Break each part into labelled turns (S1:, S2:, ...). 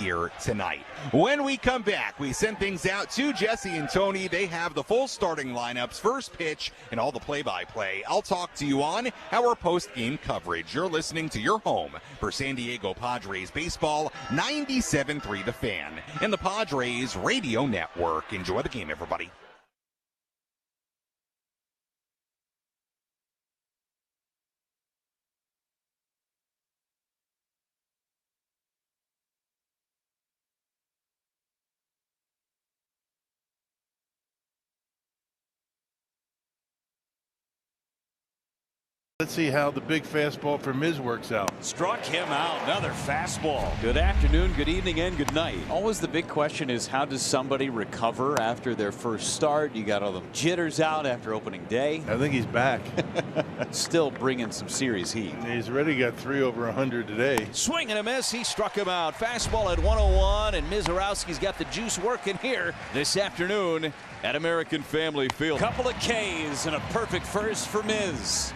S1: here tonight. When we come back, we send things out to Jesse and Tony. They have the full starting lineups, first pitch, and all the play-by-play. I'll talk to you on our post-game coverage. You're listening to your home for San Diego Padres baseball, 97.3 The Fan, and the Padres Radio Network. Enjoy the game, everybody.
S2: Let's see how the big fastball for Miz works out.
S3: Struck him out. Another fastball. Good afternoon, good evening, and good night. Always the big question is, how does somebody recover after their first start? You got all the jitters out after opening day.
S2: I think he's back.
S3: Still bringing some serious heat.
S2: He's already got 3 over 100 today.
S4: Swing and a miss. He struck him out. Fastball at 101, and Mizorowski's got the juice working here this afternoon at American Family Field.
S3: Couple of Ks and a perfect first for Miz.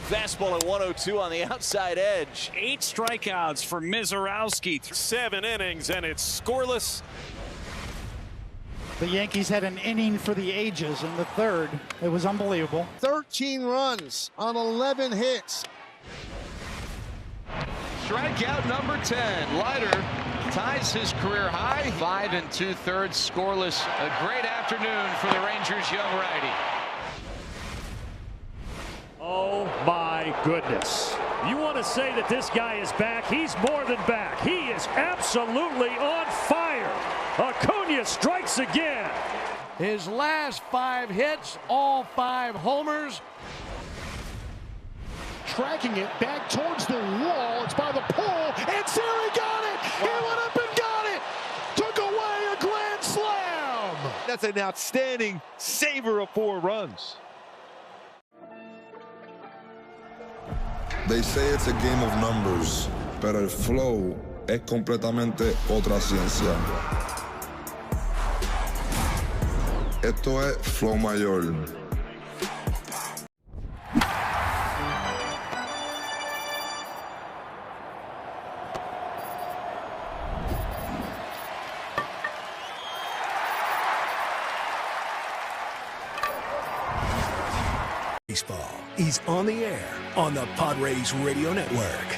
S4: Fastball at 102 on the outside edge.
S3: 8 strikeouts for Mizorowski.
S5: 7 innings, and it's scoreless.
S6: The Yankees had an inning for the ages in the third. It was unbelievable.
S7: 13 runs on 11 hits.
S8: Strikeout number 10. Leiter ties his career high. 5 2/3 scoreless. A great afternoon for the Rangers' young righty.
S5: Oh my goodness. You want to say that this guy is back? He's more than back. He is absolutely on fire. Acuna strikes again.
S9: His last 5 hits, all 5 homers.
S7: Tracking it back towards the wall. It's by the pole, and Siri got it. He went up and got it. Took away a grand slam.
S10: That's an outstanding saver of 4 runs.
S11: They say it's a game of numbers, pero el flow es completamente otra ciencia. Esto es flow mayor.
S12: Baseball is on the air on the Padres Radio Network.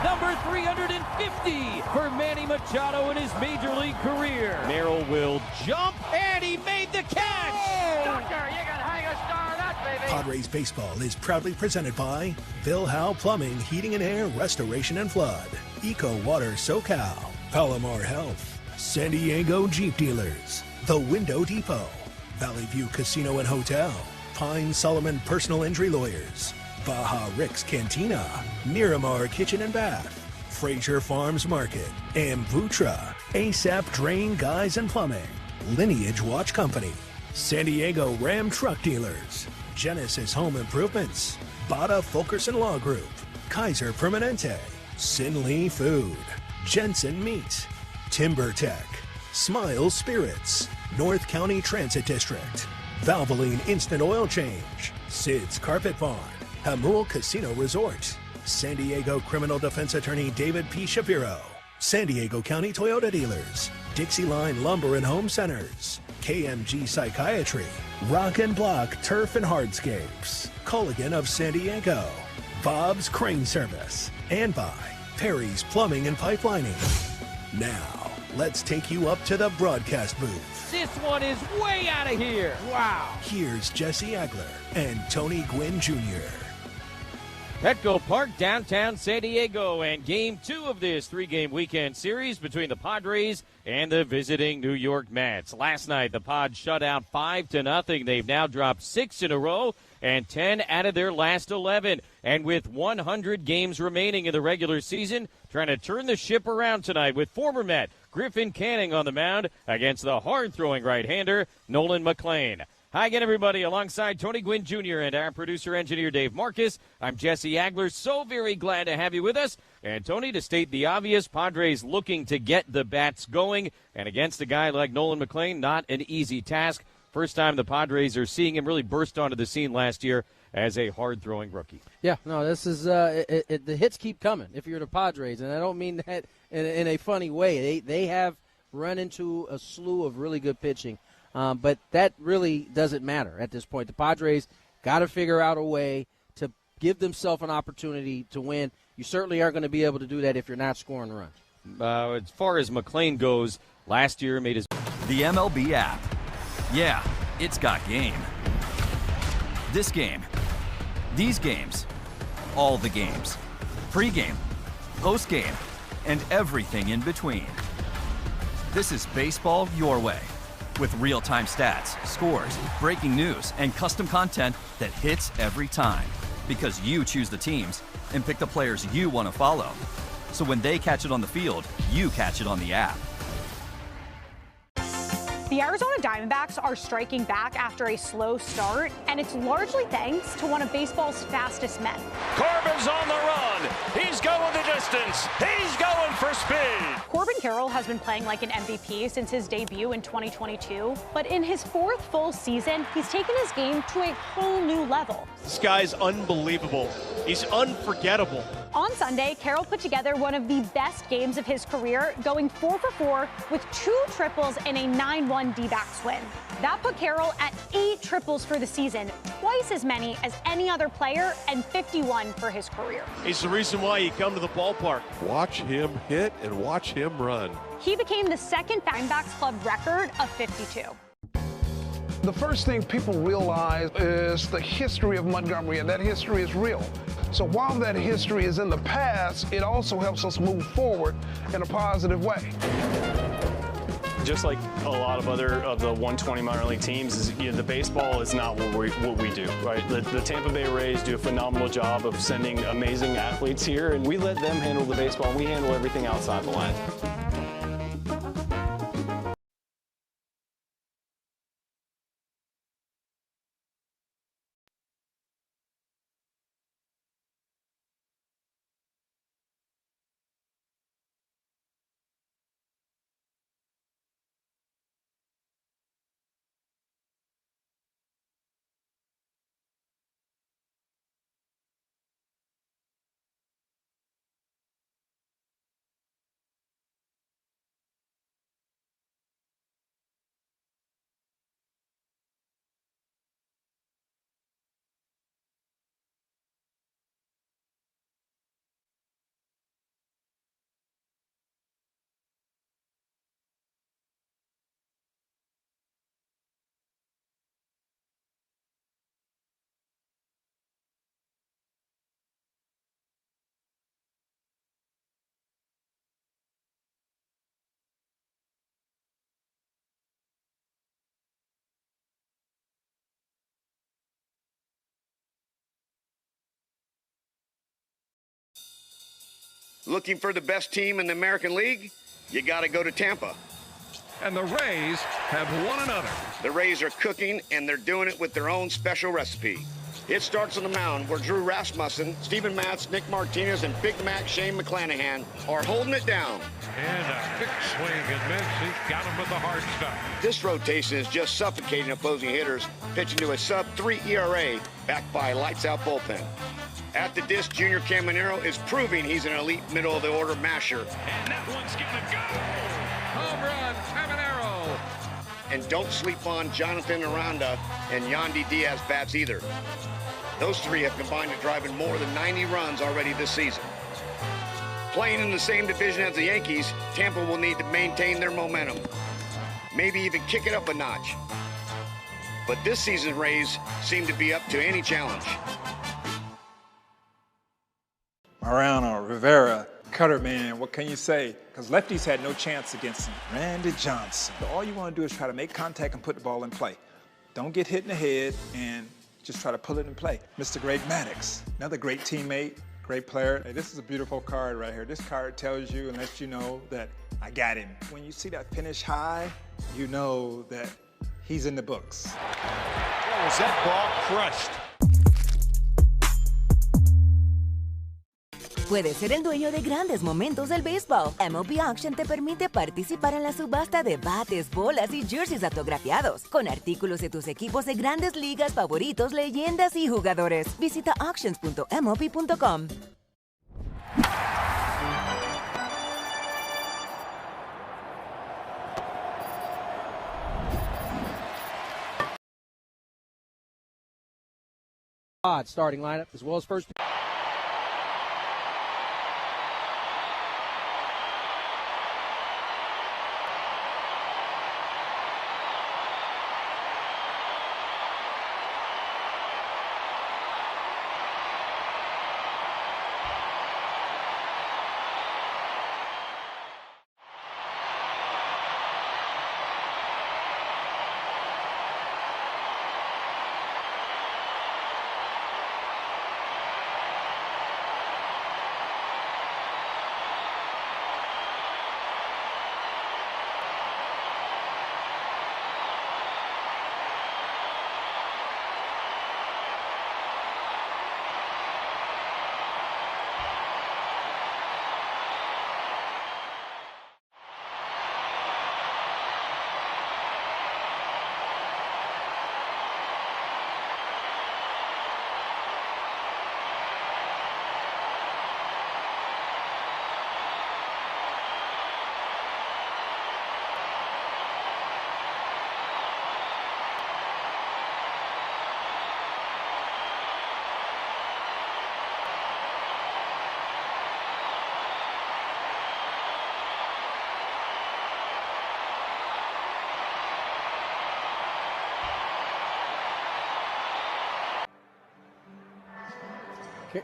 S13: Number 350 for Manny Machado in his major league career. Merrill will jump, and he made the catch.
S14: Doctor, you can hang a star on that, baby.
S12: Padres Baseball is proudly presented by Phil Howe Plumbing, Heating and Air, Restoration and Flood, Eco Water SoCal, Palomar Health, San Diego Jeep Dealers, The Window Depot, Valley View Casino and Hotel, Pine Solomon Personal Injury Lawyers, Baja Rick's Cantina, Miramar Kitchen and Bath, Fraser Farms Market, Amvutra, ASAP Drain Guys and Plumbing, Lineage Watch Company, San Diego Ram Truck Dealers, Genesis Home Improvements, Bada Fulkerson Law Group, Kaiser Permanente, Sin Lee Food, Jensen Meat, Timber Tech, Smile Spirits, North County Transit District, Valvoline Instant Oil Change, Sid's Carpet Barn, Hamul Casino Resort, San Diego Criminal Defense Attorney David P. Shapiro, San Diego County Toyota Dealers, Dixie Line Lumber and Home Centers, KMG Psychiatry, Rock and Block Turf and Hardscapes, Culligan of San Diego, Bob's Crane Service, and by Perry's Plumbing and Pipelining. Now, let's take you up to the broadcast booth.
S13: This one is way out of here. Wow.
S12: Here's Jesse Agler and Tony Gwynn Jr.
S13: Petco Park, downtown San Diego, and Game 2 of this 3-game weekend series between the Padres and the visiting New York Mets. Last night, the Pods shut out 5-0. They've now dropped 6 in a row and 10 out of their last 11. And with 100 games remaining in the regular season, trying to turn the ship around tonight with former Met Griffin Canning on the mound against the hard-throwing right-hander Nolan McLean. Hi again, everybody. Alongside Tony Gwynn Jr. and our producer-engineer Dave Marcus, I'm Jesse Agler. So very glad to have you with us. And, Tony, to state the obvious, Padres looking to get the bats going. And against a guy like Nolan McLean, not an easy task. First time the Padres are seeing him really burst onto the scene last year as a hard-throwing rookie.
S15: Yeah, no, this is the hits keep coming if you're the Padres, and I don't mean that in a funny way. They have run into a slew of really good pitching, but that really doesn't matter at this point. The Padres got to figure out a way to give themselves an opportunity to win. You certainly aren't going to be able to do that if you're not scoring runs.
S13: As far as McLean goes, last year made his...
S16: The MLB app. Yeah, it's got game. This game. These games. All the games. Pre-game. Post-game. And everything in between. This is baseball your way. With real-time stats, scores, breaking news, and custom content that hits every time. Because you choose the teams and pick the players you want to follow. So when they catch it on the field, you catch it on the app.
S17: The Arizona Diamondbacks are striking back after a slow start, and it's largely thanks to one of baseball's fastest men.
S5: Corbin's on the run. He's going the distance. He's going for speed.
S17: Corbin Carroll has been playing like an MVP since his debut in 2022, but in his fourth full season, he's taken his game to a whole new level.
S18: This guy's unbelievable. He's unforgettable.
S17: On Sunday, Carroll put together one of the best games of his career, going 4 for 4 with 2 triples and a 9-1 D-backs win. That put Carroll at 8 triples for the season, twice as many as any other player, and 51 for his career.
S18: He's the reason why you come to the ballpark.
S19: Watch him hit and watch him run.
S17: He became the second Diamondbacks club record of 52.
S20: The first thing people realize is the history of Montgomery, and that history is real. So while that history is in the past, it also helps us move forward in a positive way.
S21: Just like a lot of other of the 120 minor league teams, is, you know, the baseball is not what we do, right? The Tampa Bay Rays do a phenomenal job of sending amazing athletes here, and we let them handle the baseball, and we handle everything outside the line.
S22: Looking for the best team in the American League? You got to go to Tampa.
S23: And the Rays have won another.
S22: The Rays are cooking, and they're doing it with their own special recipe. It starts on the mound where Drew Rasmussen, Steven Matz, Nick Martinez, and Big Mac Shane McClanahan are holding it down.
S23: And a big swing and miss. He's got him with the hard stuff.
S22: This rotation is just suffocating opposing hitters, pitching to a sub-3 ERA, backed by a lights-out bullpen. At the disc, Junior Caminero is proving he's an elite middle-of-the-order masher.
S23: And that one's gonna go. Home run, Caminero.
S22: And don't sleep on Jonathan Aranda and Yandy Diaz bats either. Those three have combined to drive in more than 90 runs already this season. Playing in the same division as the Yankees, Tampa will need to maintain their momentum. Maybe even kick it up a notch. But this season's Rays seem to be up to any challenge.
S24: Mariano, Rivera, Cutter, man, what can you say? Because lefties had no chance against him. Randy Johnson. All you want to do is try to make contact and put the ball in play. Don't get hit in the head and just try to pull it in play. Mr. Greg Maddux, another great teammate, great player. Hey, this is a beautiful card right here. This card tells you and lets you know that I got him. When you see that finish high, you know that he's in the books.
S19: Oh, was that ball crushed?
S1: Puedes ser el dueño de grandes momentos del béisbol. MLB Auction te permite participar en la subasta de bates, bolas y jerseys autografiados, con artículos de tus equipos de grandes ligas favoritos, leyendas y jugadores. Visita auctions.mlb.com.
S15: Odd starting lineup as well as first.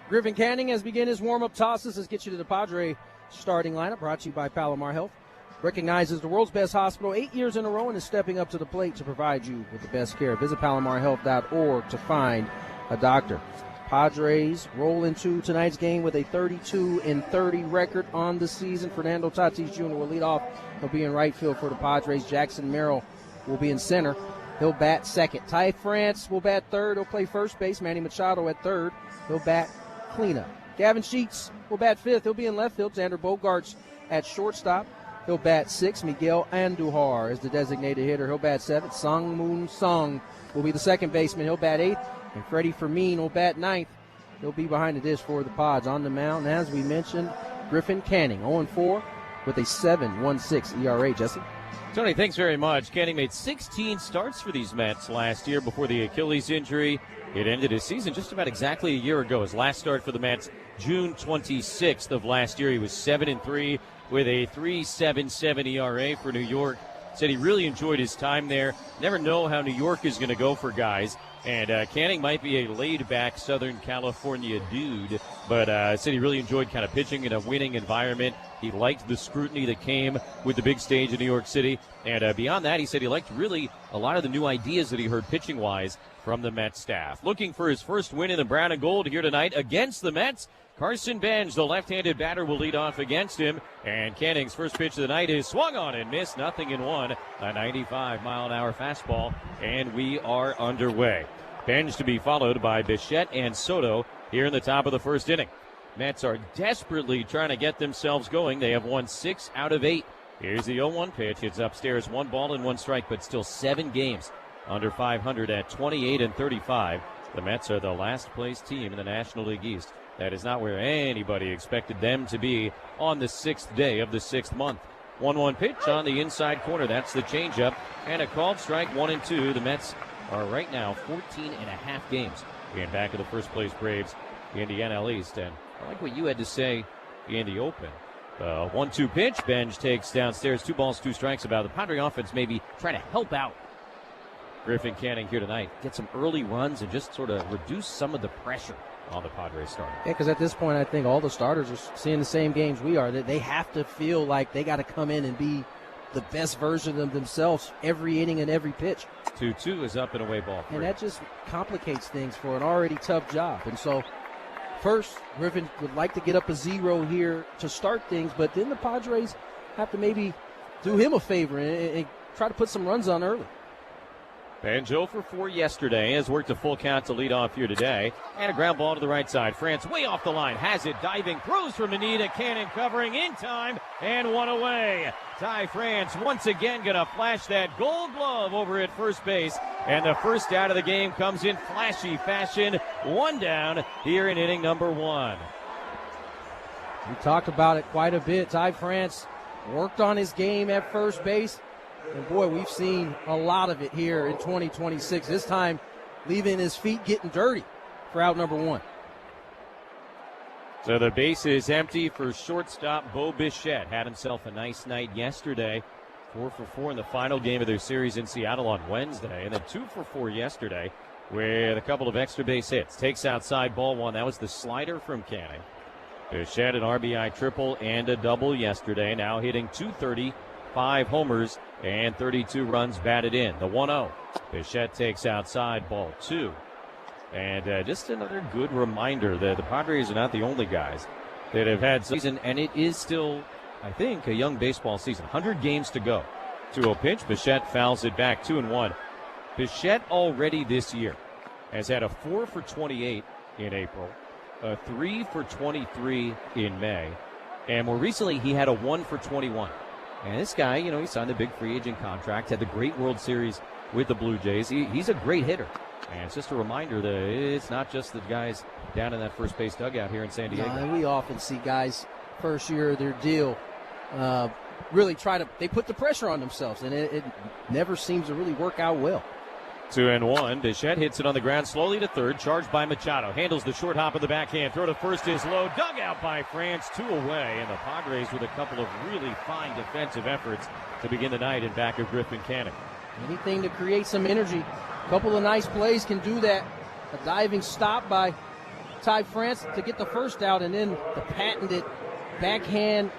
S15: Griffin Canning has begun his warm-up tosses. Let's get you to the Padre starting lineup, brought to you by Palomar Health. Recognizes the world's best hospital 8 years in a row and is stepping up to the plate to provide you with the best care. Visit palomarhealth.org to find a doctor. Padres roll into tonight's game with a 32-30 record on the season. Fernando Tatis Jr. will lead off. He'll be in right field for the Padres. Jackson Merrill will be in center. He'll bat second. Ty France will bat third. He'll play first base. Manny Machado at third. He'll bat cleanup. Gavin Sheets will bat fifth. He'll be in left field. Xander Bogaerts at shortstop. He'll bat sixth. Miguel Andujar is the designated hitter. He'll bat seventh. Sung Moon Sung will be the second baseman. He'll bat eighth. And Freddie Fermin will bat ninth. He'll be behind the dish for the Pods. On the mound, as we mentioned, Griffin Canning, 0-4 with a 7.16 ERA. Jesse?
S13: Tony, thanks very much. Canning made 16 starts for these Mets last year before the Achilles injury. It ended his season just about exactly a year ago. His last start for the Mets, June 26th of last year. He was 7-3 with a 3.77 ERA for New York. Said he really enjoyed his time there. Never know how New York is going to go for guys. And Canning might be a laid-back Southern California dude, but said he really enjoyed kind of pitching in a winning environment. He liked the scrutiny that came with the big stage in New York City. And beyond that, he said he liked really a lot of the new ideas that he heard pitching-wise from the Mets staff. Looking for his first win in the brown and gold here tonight against the Mets. Carson Benj, the left-handed batter, will lead off against him. And Canning's first pitch of the night is swung on and missed, 0-1, a 95-mile-an-hour fastball, and we are underway. Benj to be followed by Bichette and Soto here in the top of the first inning. Mets are desperately trying to get themselves going. They have won 6 out of 8. Here's the 0-1 pitch. It's upstairs, 1 ball and 1 strike, but still 7 games under 500 at 28-35. The Mets are the last-place team in the National League East. That is not where anybody expected them to be on the 6th day of the 6th month. 1-1 pitch on the inside corner. That's the changeup. And a called strike, 1-2. The Mets are right now 14.5 games in back of the first-place Braves in the NL East. And I like what you had to say in the open. 1-2 pitch. Benj takes downstairs. 2 balls, 2 strikes about the Padre offense maybe trying to help out Griffin Canning here tonight. Get some early runs and just sort of reduce some of the pressure on the Padres starter.
S15: Yeah, because at this point, I think all the starters are seeing the same games we are. That they have to feel like they got to come in and be the best version of themselves every inning and every pitch.
S13: 2-2 is up and away ball 3.
S15: And that just complicates things for an already tough job. And so, first, Griffin would like to get up a 0 here to start things, but then the Padres have to maybe do him a favor and try to put some runs on early.
S13: Banjo for 4 yesterday, has worked a full count to lead off here today. And a ground ball to the right side. France way off the line, has it, diving, throws from the knee to Cannon, covering in time, and one away. Ty France once again going to flash that gold glove over at first base. And the first out of the game comes in flashy fashion. 1 down here in inning number 1.
S15: We talked about it quite a bit. Ty France worked on his game at first base. And, boy, we've seen a lot of it here in 2026. This time, leaving his feet getting dirty for out number 1.
S13: So the base is empty for shortstop Bo Bichette. Had himself a nice night yesterday. 4 for 4 in the final game of their series in Seattle on Wednesday. And then 2 for 4 yesterday with a couple of extra base hits. Takes outside, ball 1. That was the slider from Canning. Bichette an RBI triple and a double yesterday. Now hitting .230. 5 homers and 32 runs batted in. The 1-0. Bichette takes outside, ball 2. And just another good reminder that the Padres are not the only guys that have had season, and it is still, I think, a young baseball season. 100 games to go. 2-0 pitch. Bichette fouls it back 2-1. Bichette already this year has had a 4 for 28 in April, a 3 for 23 in May, and more recently he had a 1 for 21. And this guy, he signed a big free agent contract, had the great World Series with the Blue Jays. He's a great hitter. And it's just a reminder that it's not just the guys down in that first base dugout here in San Diego.
S15: No, we often see guys first year of their deal really they put the pressure on themselves, and it never seems to really work out well.
S13: 2-1. Bichette hits it on the ground slowly to third. Charged by Machado. Handles the short hop of the backhand. Throw to first is low. Dug out by France. 2 away. And the Padres with a couple of really fine defensive efforts to begin the night in back of Griffin Canning.
S15: Anything to create some energy. A couple of nice plays can do that. A diving stop by Ty France to get the first out, and then the patented backhand.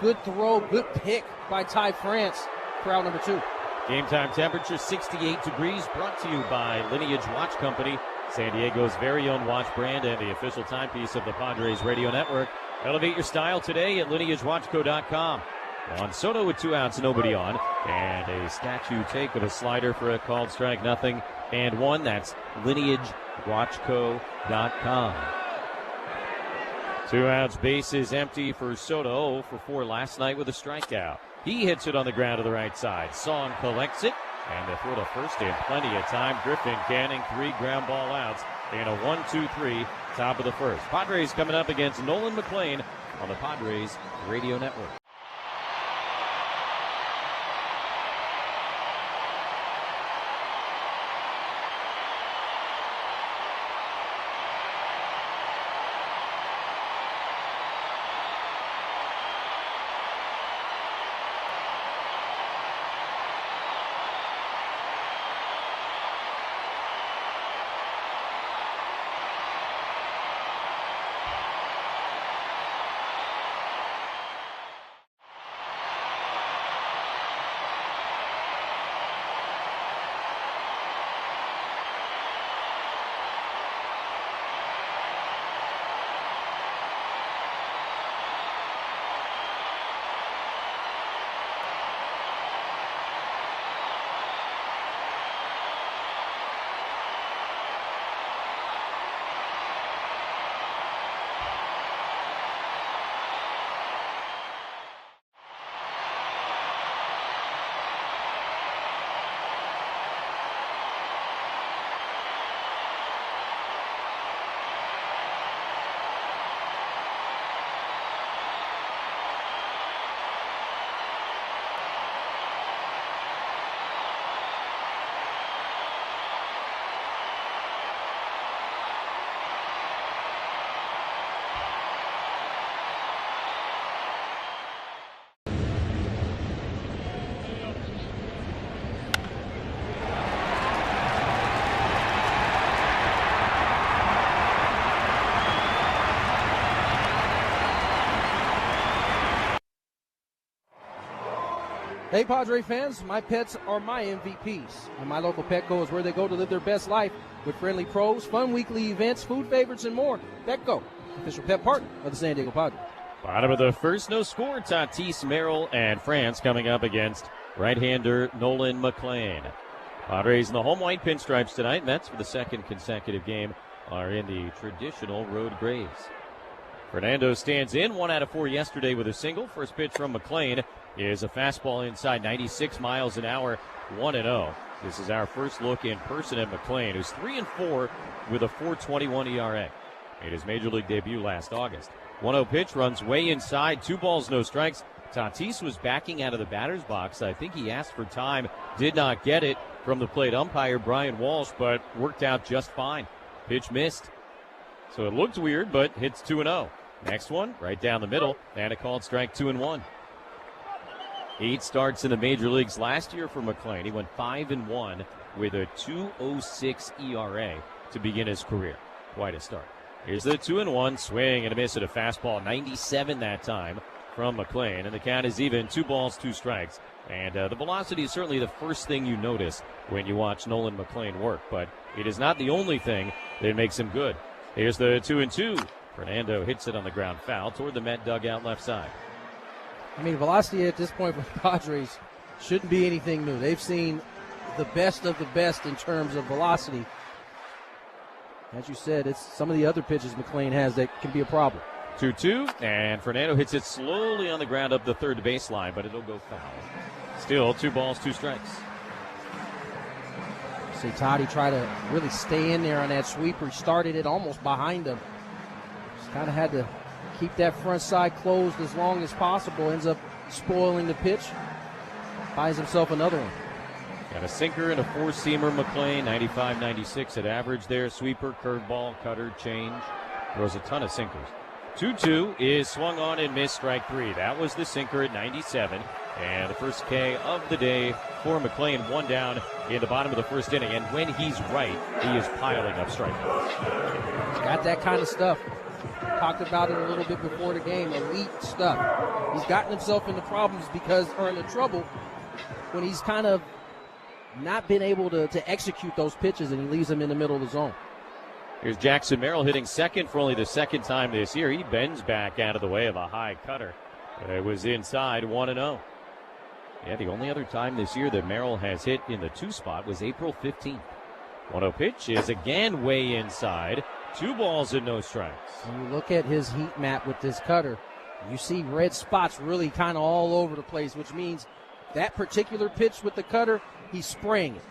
S15: Good throw. Good pick by Ty France for out number 2.
S13: Game time temperature 68 degrees, brought to you by Lineage Watch Company, San Diego's very own watch brand and the official timepiece of the Padres radio network. Elevate your style today at lineagewatchco.com. On Soto with 2 outs, nobody on, and a statue take of a slider for a called strike, 0-1. That's lineagewatchco.com. 2 outs, base is empty for Soto, 0 for 4 last night with a strikeout. He hits it on the ground to the right side. Song collects it, and the throw to first in plenty of time. Griffin Canning, 3 ground ball outs in a 1-2-3, top of the first. Padres coming up against Nolan McLean on the Padres radio network.
S15: Hey, Padre fans, my pets are my MVPs, and my local Petco is where they go to live their best life with friendly pros, fun weekly events, food favorites, and more. Petco, official pet partner of the San Diego Padres.
S13: Bottom of the first, no score. Tatis, Merrill, and France coming up against right-hander Nolan McLean. Padres in the home white pinstripes tonight. Mets for the second consecutive game are in the traditional road grays. Fernando stands in 1 out of 4 yesterday with a single. First pitch from McLean is a fastball inside 96 miles an hour, 1-0. This is our first look in person at McLean, who's 3-4 with a 4.21 ERA. Made his major league debut last August. 1-0 pitch runs way inside, 2 balls, no strikes. Tatis was backing out of the batter's box. I think he asked for time, did not get it from the plate umpire, Brian Walsh, but worked out just fine. Pitch missed. So it looked weird, but hits 2-0. Next one, right down the middle, and a called strike 2-1. 8 starts in the major leagues last year for McLean. He went 5-1 with a 2.06 ERA to begin his career. Quite a start. Here's the 2-1 swing and a miss at a fastball, 97 that time from McLean, and the count is even, 2 balls, 2 strikes. And the velocity is certainly the first thing you notice when you watch Nolan McLean work, but it is not the only thing that makes him good. Here's the 2-2. Fernando hits it on the ground foul toward the Met dugout left side.
S15: I mean, velocity at this point for the Padres shouldn't be anything new. They've seen the best of the best in terms of velocity. As you said, it's some of the other pitches McLean has that can be a problem.
S13: 2-2, and Fernando hits it slowly on the ground up the third baseline, but it'll go foul. Still 2 balls, 2 strikes.
S15: See Toddy try to really stay in there on that sweeper. He started it almost behind him. Just kind of had to keep that front side closed as long as possible. Ends up spoiling the pitch. Buys himself another one.
S13: Got a sinker and a 4-seamer McLean, 95-96 at average there. Sweeper, curveball, cutter, change. Throws a ton of sinkers. 2-2 is swung on and missed, strike 3. That was the sinker at 97. And the first K of the day for McLean, 1 down in the bottom of the first inning. And when he's right, he is piling up strikeouts.
S15: Got that kind of stuff. Talked about it a little bit before the game. Elite stuff. He's gotten himself into problems or into trouble when he's kind of not been able to execute those pitches, and he leaves them in the middle of the zone.
S13: Here's Jackson Merrill hitting second for only the second time this year. He bends back out of the way of a high cutter. It was inside, 1-0. Yeah, the only other time this year that Merrill has hit in the 2 spot was April 15th. 1-0 pitch is again way inside. 2 balls and no strikes.
S15: When you look at his heat map with this cutter, you see red spots really kind of all over the place, which means that particular pitch with the cutter, he's spraying it.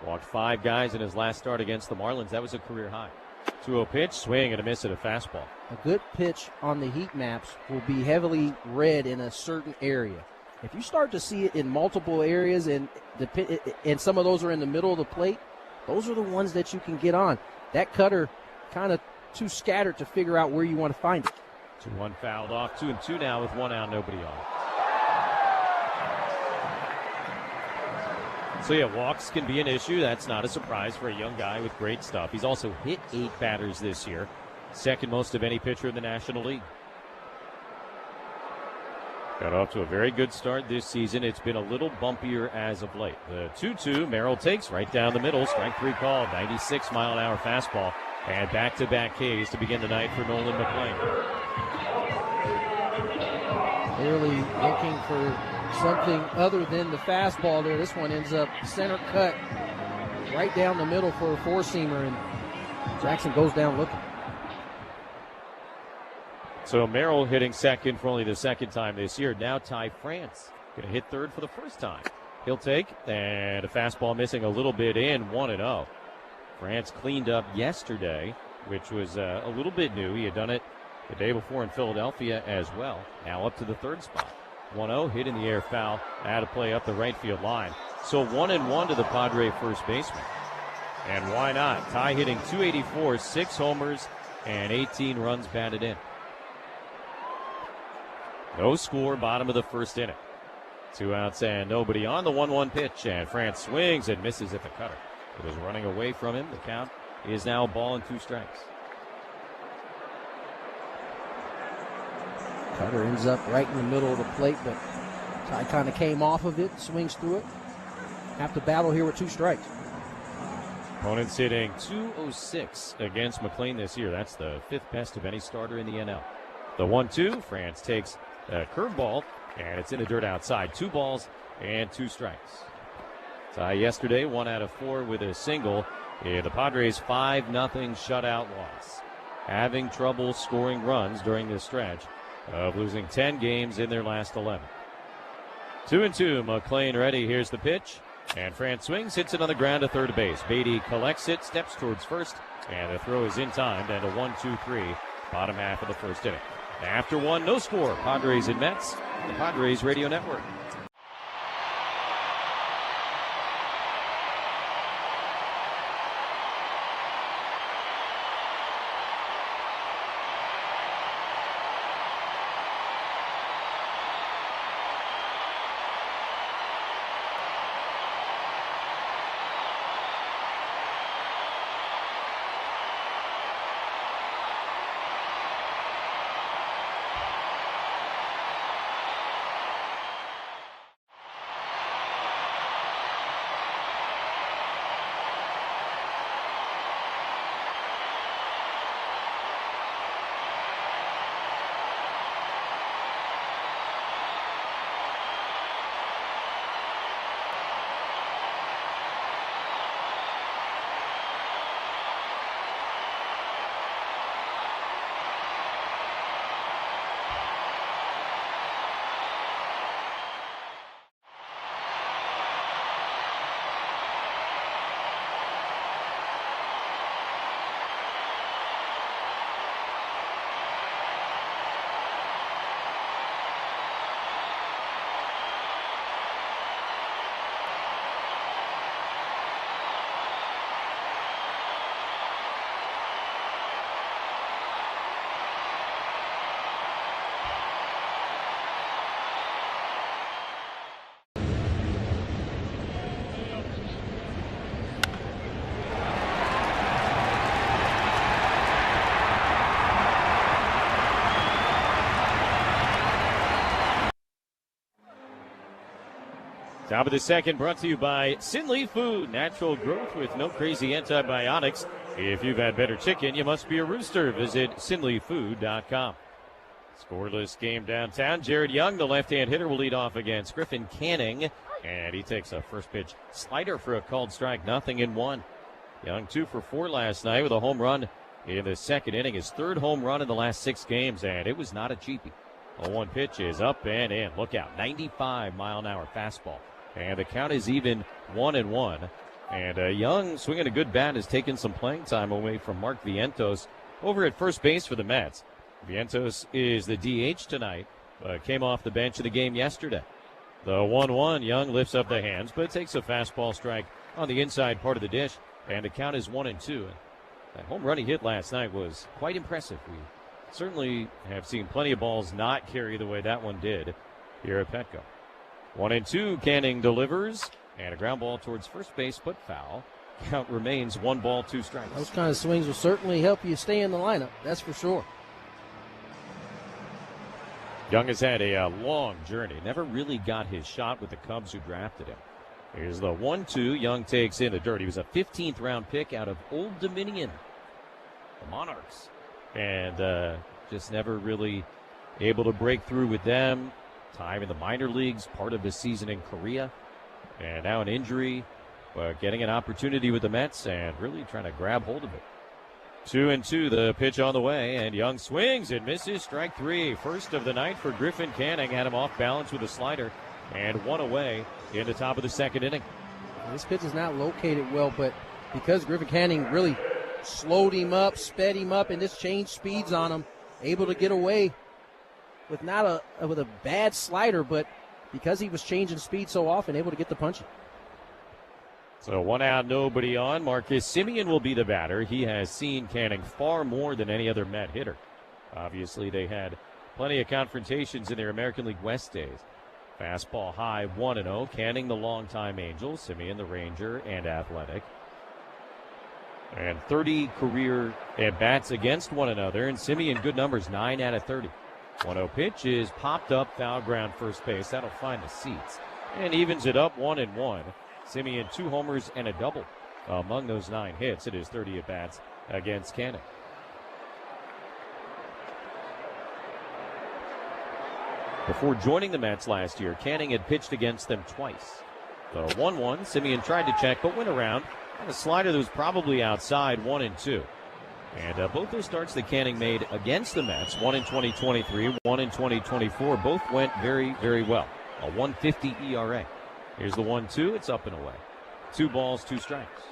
S13: Walked 5 guys in his last start against the Marlins. That was a career high. 2-0 pitch, swing and a miss at a fastball.
S15: A good pitch on the heat maps will be heavily red in a certain area. If you start to see it in multiple areas and some of those are in the middle of the plate, those are the ones that you can get on. That cutter kind of too scattered to figure out where you want to find it.
S13: 2-1 fouled off, 2-2 now with 1 out, nobody on. So yeah, walks can be an issue. That's not a surprise for a young guy with great stuff. He's also hit 8 batters this year, second most of any pitcher in the National League. Got off to a very good start this season. It's been a little bumpier as of late. The 2-2, Merrill takes right down the middle. Strike 3 called, 96-mile-an-hour fastball. And back-to-back Ks to begin the night for Nolan McLean.
S15: Clearly looking for something other than the fastball there. This one ends up center cut right down the middle for a 4-seamer, and Jackson goes down looking.
S13: So Merrill hitting second for only the second time this year. Now Ty France going to hit third for the first time. He'll take, and a fastball missing a little bit in, 1-0. France cleaned up yesterday, which was a little bit new. He had done it the day before in Philadelphia as well. Now up to the third spot. 1-0, hit in the air, foul, out of play up the right field line. So 1-1 to the Padre first baseman. And why not? Ty hitting .284, 6 homers, and 18 runs batted in. No score, bottom of the first inning. 2 outs and nobody on. The 1-1 pitch, and France swings and misses at the cutter. It was running away from him. The count is now 1 and 2 strikes.
S15: Cutter ends up right in the middle of the plate, but Ty kind of came off of it, swings through it. Have to battle here with 2 strikes.
S13: Opponents hitting .206 against McLean this year. That's the 5th best of any starter in the NL. The 1-2, France takes a curveball, and it's in the dirt outside. 2 balls and 2 strikes. Tie yesterday, 1 out of 4 with a single in the Padres' 5-0 shutout loss. Having trouble scoring runs during this stretch of losing 10 games in their last 11. 2-2, McClain ready. Here's the pitch. And France swings, hits it on the ground to third base. Beatty collects it, steps towards first, and the throw is in time. And a 1-2-3, bottom half of the first inning. After one, no score. Padres and Mets, the Padres Radio Network. Top of the second, brought to you by Sinley Food. Natural growth with no crazy antibiotics. If you've had better chicken, you must be a rooster. Visit SinleyFood.com. Scoreless game downtown. Jared Young, the left-hand hitter, will lead off against Griffin Canning. And he takes a first pitch slider for a called strike, 0-1. Young 2 for 4 last night with a home run in the second inning. His third home run in the last 6 games, and it was not a cheapie. The 1 pitch is up and in. Look out, 95-mile-an-hour fastball. And the count is even 1-1. And Young, swinging a good bat, has taken some playing time away from Mark Vientos over at first base for the Mets. Vientos is the DH tonight, but came off the bench of the game yesterday. The 1-1, Young lifts up the hands, but takes a fastball strike on the inside part of the dish, and the count is 1-2. That home run he hit last night was quite impressive. We certainly have seen plenty of balls not carry the way that one did here at Petco. 1-2, Canning delivers, and a ground ball towards first base, but foul. Count remains 1 ball, 2 strikes.
S15: Those kind of swings will certainly help you stay in the lineup, that's for sure.
S13: Young has had a long journey. Never really got his shot with the Cubs who drafted him. Here's the 1-2. Young takes in the dirt. He was a 15th round pick out of Old Dominion, the Monarchs. And just never really able to break through with them. Time in the minor leagues, part of his season in Korea. And now an injury, but getting an opportunity with the Mets and really trying to grab hold of it. 2-2, the pitch on the way, and Young swings and misses. Strike 3, first of the night for Griffin Canning. Had him off balance with a slider, and 1 away in the top of the second inning.
S15: This pitch is not located well, but because Griffin Canning really slowed him up, sped him up, and just changed speeds on him, able to get away with with a bad slider, but because he was changing speed so often, able to get the punch.
S13: So 1 out, nobody on. Marcus Semien will be the batter. He has seen Canning far more than any other Met hitter. Obviously, they had plenty of confrontations in their American League West days. Fastball high, 1-0. Canning, the longtime Angel. Semien, the Ranger and Athletic. And 30 career at-bats against one another. And Semien, good numbers, 9 out of 30. 1-0 pitch is popped up, foul ground first base. That'll find the seats. And evens it up, 1-1. Semien, 2 homers and a double among those 9 hits. It is 30 at-bats against Canning. Before joining the Mets last year, Canning had pitched against them twice. So 1-1. Simeon tried to check, but went around. And a slider that was probably outside, 1-2. And both those starts that Canning made against the Mets, one in 2023, one in 2024, both went very, very well. A 1.50 ERA. Here's the 1-2. It's up and away. 2 balls, 2 strikes.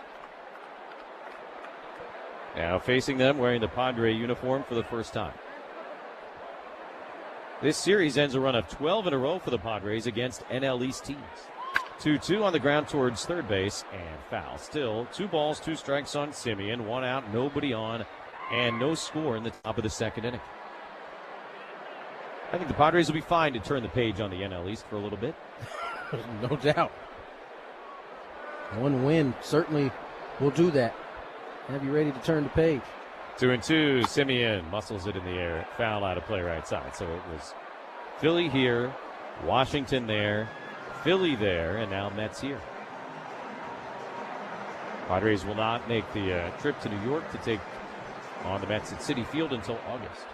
S13: Now facing them, wearing the Padre uniform for the first time. This series ends a run of 12 in a row for the Padres against NL East teams. 2-2 on the ground towards third base, and foul. Still, 2 balls, 2 strikes on Simeon, 1 out, nobody on, and no score in the top of the second inning. I think the Padres will be fine to turn the page on the NL East for a little bit.
S15: No doubt. One win certainly will do that. Have you ready to turn the page?
S13: 2-2, Simeon muscles it in the air, foul out of play right side. So it was Philly here, Washington there, Philly there, and now Mets here. Padres will not make the trip to New York to take on the Mets at Citi Field until August.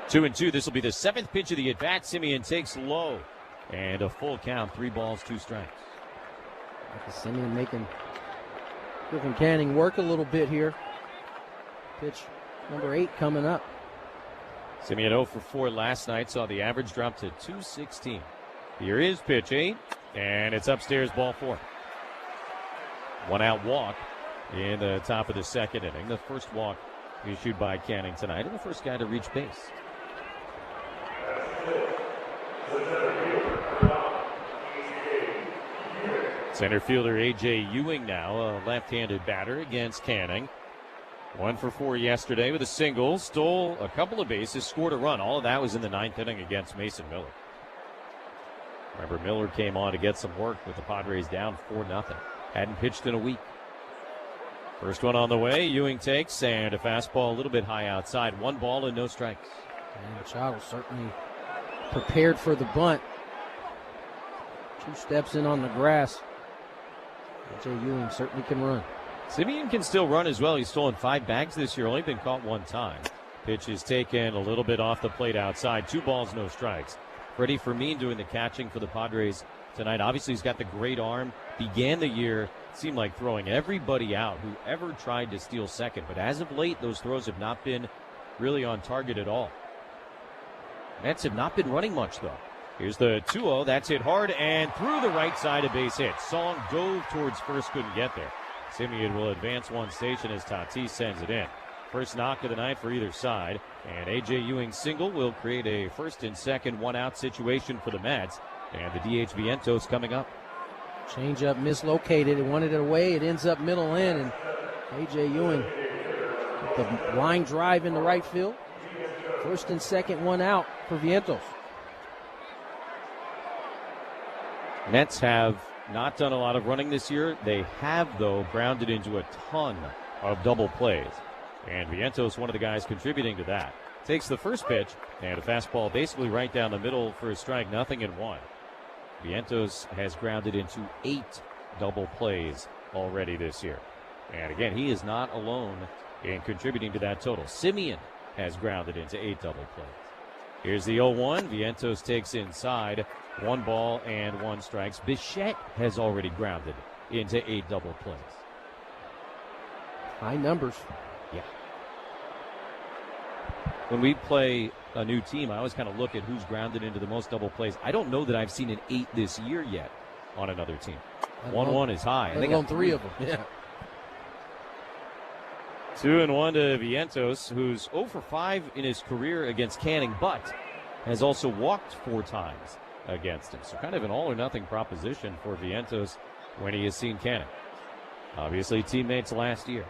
S13: 2-2. This will be the 7th pitch of the at-bat. Simeon takes low, and a full count. 3 balls, 2 strikes.
S15: Simeon making Griffin Canning work a little bit here. Pitch number 8 coming up.
S13: Simeon 0 for 4 last night, saw the average drop to 216. Here is pitch 8, and it's upstairs, ball 4. 1 out walk in the top of the second inning. The first walk issued by Canning tonight, and the first guy to reach base. Center fielder A.J. Ewing now, a left-handed batter against Canning. 1 for 4 yesterday with a single, stole a couple of bases, scored a run. All of that was in the 9th inning against Mason Miller. Remember, Miller came on to get some work with the Padres down 4-0. Hadn't pitched in a week. First one on the way, Ewing takes, and a fastball a little bit high outside. 1 ball and no strikes.
S15: And Machado certainly prepared for the bunt. 2 steps in on the grass. A.J. Ewing certainly can run.
S13: Simeon can still run as well. He's stolen 5 bags this year, only been caught 1 time. Pitch is taken a little bit off the plate outside. 2 balls, no strikes. Freddie Fermin doing the catching for the Padres tonight. Obviously, he's got the great arm. Began the year, seemed like throwing everybody out who ever tried to steal second. But as of late, those throws have not been really on target at all. Mets have not been running much, though. Here's the 2-0. That's hit hard and through the right side, a base hit. Song dove towards first, couldn't get there. Simeon will advance 1 station as Tatis sends it in. First knock of the night for either side. And A.J. Ewing's single will create a first and second 1-out situation for the Mets. And the DH Vientos coming up.
S15: Changeup mislocated. It wanted it away. It ends up middle in. And A.J. Ewing with the line drive in the right field. First and second 1 out for Vientos.
S13: Mets have not done a lot of running this year. They have, though, grounded into a ton of double plays. And Vientos, one of the guys contributing to that. Takes the first pitch, and a fastball basically right down the middle for a strike, 0-1. Vientos has grounded into 8 double plays already this year. And again, he is not alone in contributing to that total. Simeon has grounded into 8 double plays. Here's the 0-1. Vientos takes inside. 1 ball and 1 strikes. Bichette has already grounded into 8 double plays.
S15: High numbers.
S13: Yeah. When we play a new team, I always kind of look at who's grounded into the most double plays. I don't know that I've seen an 8 this year yet on another team. 1-1 is high.
S15: They got 3 of them. Yeah.
S13: 2-1 to Vientos, who's 0 for 5 in his career against Canning, but has also walked 4 times against him. So kind of an all-or-nothing proposition for Vientos when he has seen Canning. Obviously, teammates last year.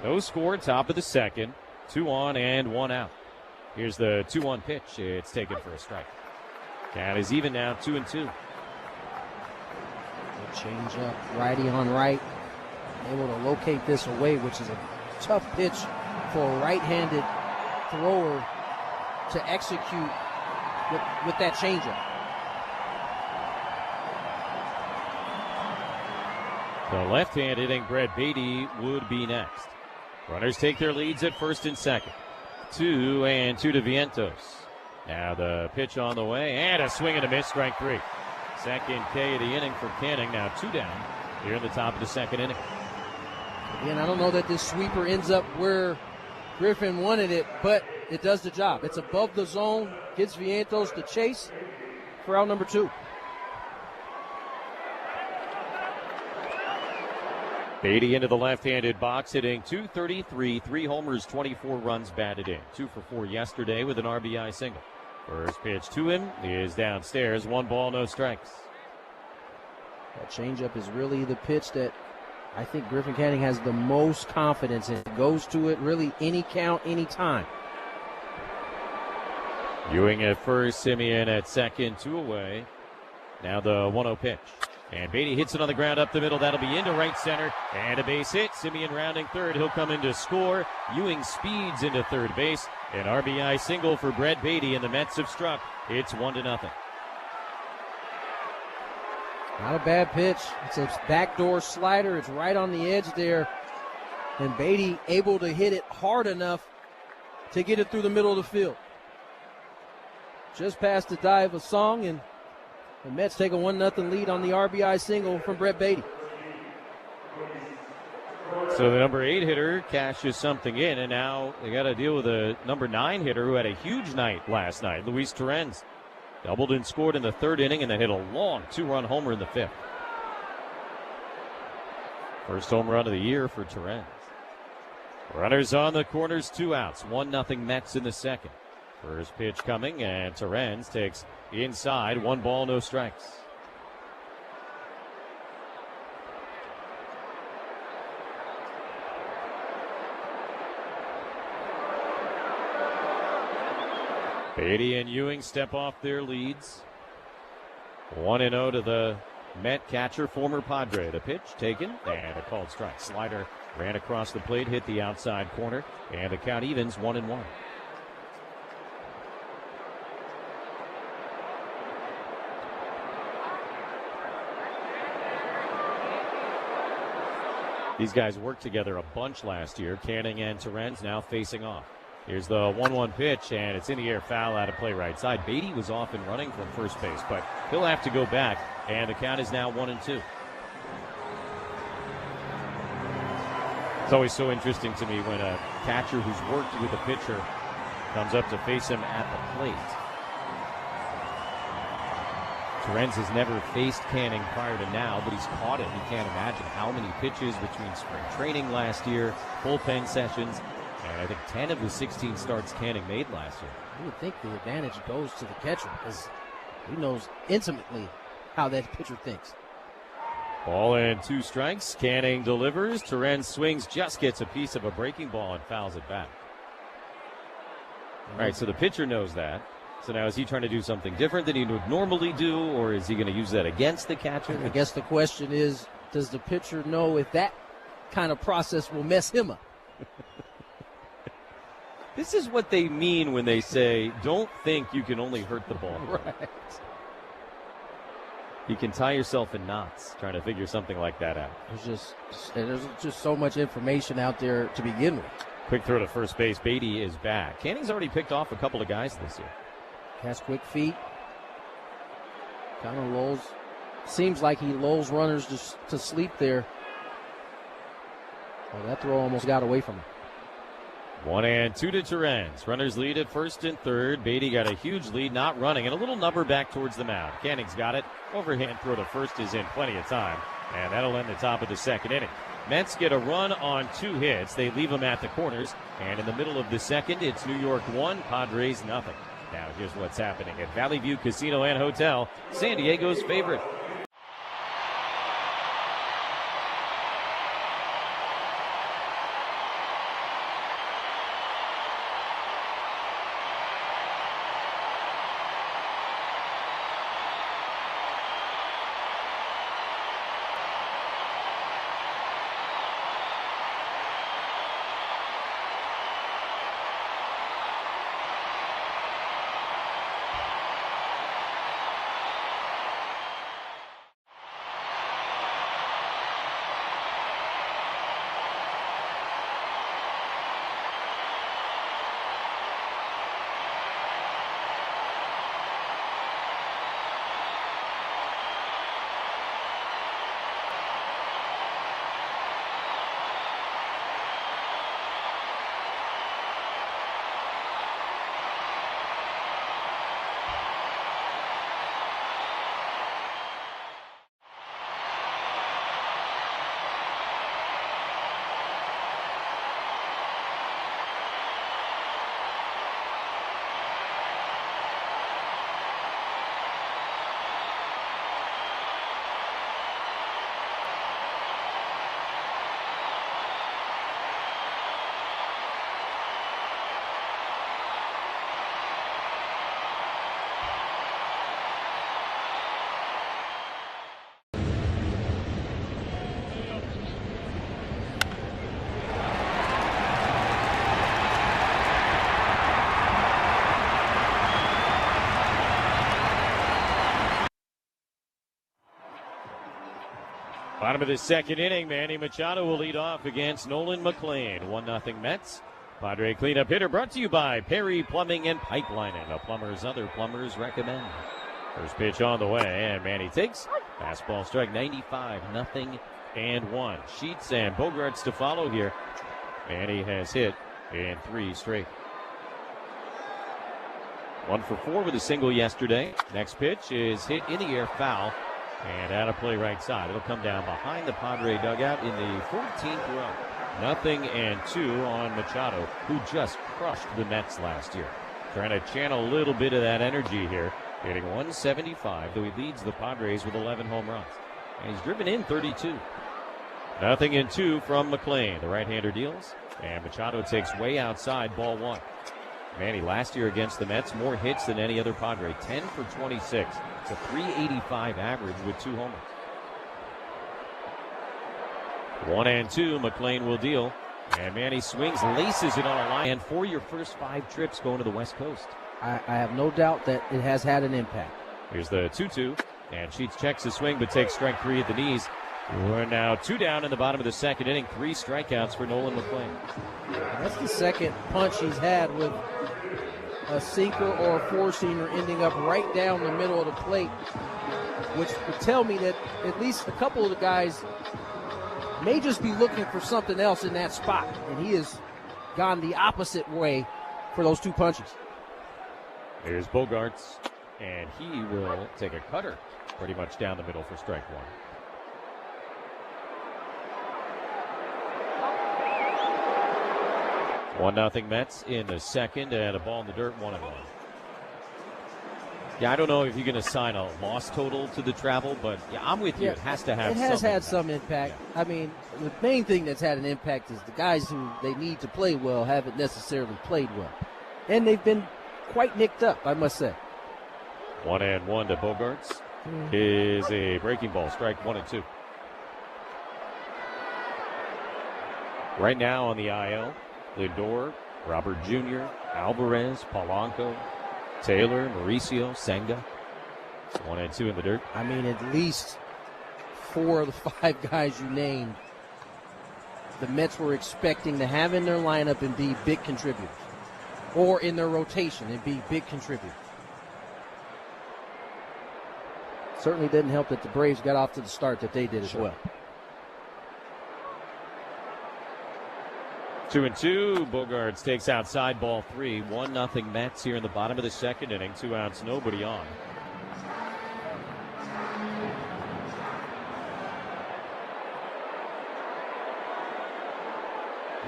S13: No score, top of the second. 2 on and 1 out. Here's the 2-1 pitch. It's taken for a strike. Count is even now, 2-2.
S15: Good change up, righty on right. Able to locate this away, which is a tough pitch for a right-handed thrower to execute with that changeup.
S13: The left-hand hitting Brett Beatty would be next. Runners take their leads at first and second. 2-2 to Vientos. Now the pitch on the way, and a swing and a miss, strike 3. Second K of the inning for Canning. Now 2 down here in the top of the second inning.
S15: Again, I don't know that this sweeper ends up where Griffin wanted it, but it does the job. It's above the zone, gets Vientos to chase for out number 2.
S13: Beatty into the left-handed box, hitting .233, 3 homers, 24 runs batted in. 2 for 4 yesterday with an RBI single. First pitch to him is downstairs. 1 ball, no strikes.
S15: That changeup is really the pitch that I think Griffin Canning has the most confidence in. Goes to it really any count, any time.
S13: Ewing at first, Simeon at second, 2 away. Now the 1-0 pitch. And Beatty hits it on the ground up the middle. That'll be into right center. And a base hit. Simeon rounding third. He'll come in to score. Ewing speeds into third base. An RBI single for Brett Beatty, and the Mets have struck. It's 1-0.
S15: Not a bad pitch. It's a backdoor slider. It's right on the edge there. And Beatty able to hit it hard enough to get it through the middle of the field. Just past the dive of Song, and the Mets take a 1-0 lead on the RBI single from Brett Beatty.
S13: So the number 8 hitter cashes something in, and now they got to deal with a number 9 hitter who had a huge night last night, Luis Torrens. Doubled and scored in the 3rd inning, and then hit a long 2-run homer in the 5th. First home run of the year for Torrens. Runners on the corners, 2 outs. 1-0 Mets in the 2nd. First pitch coming, and Torrens takes inside. 1 ball, no strikes. Beatty and Ewing step off their leads. 1-0 to the Met catcher, former Padre. The pitch taken, and a called strike. Slider ran across the plate, hit the outside corner, and the count evens 1-1. These guys worked together a bunch last year. Canning and Torrens now facing off. Here's the 1-1 pitch, and it's in the air, foul out of play right side. Beatty was off and running from first base, but he'll have to go back, and the count is now 1-2. It's always so interesting to me when a catcher who's worked with a pitcher comes up to face him at the plate. Torrens has never faced Canning prior to now, but he's caught it. You can't imagine how many pitches between spring training last year, bullpen sessions, and I think 10 of the 16 starts Canning made last year.
S15: You would think the advantage goes to the catcher because he knows intimately how that pitcher thinks.
S13: Ball and 2 strikes. Canning delivers. Torrens swings, just gets a piece of a breaking ball and fouls it back. All right, so the pitcher knows that. So now is he trying to do something different than he would normally do, or is he going to use that against the catcher?
S15: I guess the question is, does the pitcher know if that kind of process will mess him up?
S13: This is what they mean when they say, don't think you can only hurt the ball.
S15: Right.
S13: You can tie yourself in knots trying to figure something like that out.
S15: There's just so much information out there to begin with.
S13: Quick throw to first base. Beatty is back. Canning's already picked off a couple of guys this year.
S15: Has quick feet. Kind of lulls. Seems like he lulls runners to sleep there. Oh, that throw almost got away from him.
S13: 1-2 to Torrens. Runners lead at first and third. Beatty got a huge lead, not running, and a little number back towards the mound. Canning's got it. Overhand throw to first is in plenty of time, and that'll end the top of the 2nd inning. Mets get a run on 2 hits. They leave them at the corners, and in the middle of the 2nd, it's New York 1, Padres nothing. Now here's what's happening at Valley View Casino and Hotel, San Diego's favorite. Bottom of the second inning, Manny Machado will lead off against Nolan McLean. 1-0 Mets. Padre cleanup hitter brought to you by Perry Plumbing and Pipelining. A plumber's other plumbers recommend. First pitch on the way, and Manny takes. Fastball strike 95, 0-1. Sheets and Bogarts to follow here. Manny has hit in 3 straight. 1 for 4 with a single yesterday. Next pitch is hit in the air, foul, and out of play right side. It'll come down behind the Padre dugout in the 14th row. 0-2 on Machado, who just crushed the Mets last year. Trying to channel a little bit of that energy here. Hitting 175, though he leads the Padres with 11 home runs. And he's driven in 32. 0-2 from McLean. The right-hander deals, and Machado takes way outside, ball 1. Manny last year against the Mets, more hits than any other Padre. 10 for 26. It's a .385 average with 2 homers. 1-2, McLean will deal. And Manny swings, laces it on a line. And for your first 5 trips going to the West Coast.
S15: I have no doubt that it has had an impact.
S13: Here's the 2-2. And Sheets checks the swing, but takes strike 3 at the knees. We're now 2 down in the bottom of the second inning. 3 strikeouts for Nolan McLean.
S15: That's the second punch he's had with a sinker or a four-seamer ending up right down the middle of the plate, which would tell me that at least a couple of the guys may just be looking for something else in that spot, and he has gone the opposite way for those 2 punches.
S13: Here's Bogarts, and he will take a cutter pretty much down the middle for strike 1. 1-0 Mets in the second, and a ball in the dirt, 1-1. Yeah, I don't know if you're going to sign a loss total to the travel, but yeah, I'm with you. It has to have.
S15: It has
S13: some
S15: had
S13: impact.
S15: some impact.
S13: Yeah.
S15: I mean, the main thing that's had an impact is the guys who they need to play well haven't necessarily played well, and they've been quite nicked up, I must say.
S13: 1-1 to Bogarts is a breaking ball, strike 1-2. Right now on the IL, Lindor, Robert Jr., Alvarez, Polanco, Taylor, Mauricio, Senga. 1-2 in the dirt.
S15: I mean, at least 4 of the 5 guys you named, the Mets were expecting to have in their lineup and be big contributors, or in their rotation and be big contributors. Certainly didn't help that the Braves got off to the start that they did as well.
S13: 2-2. Bogarts takes outside, ball 3. 1-0 Mets here in the bottom of the second inning. 2 outs, nobody on.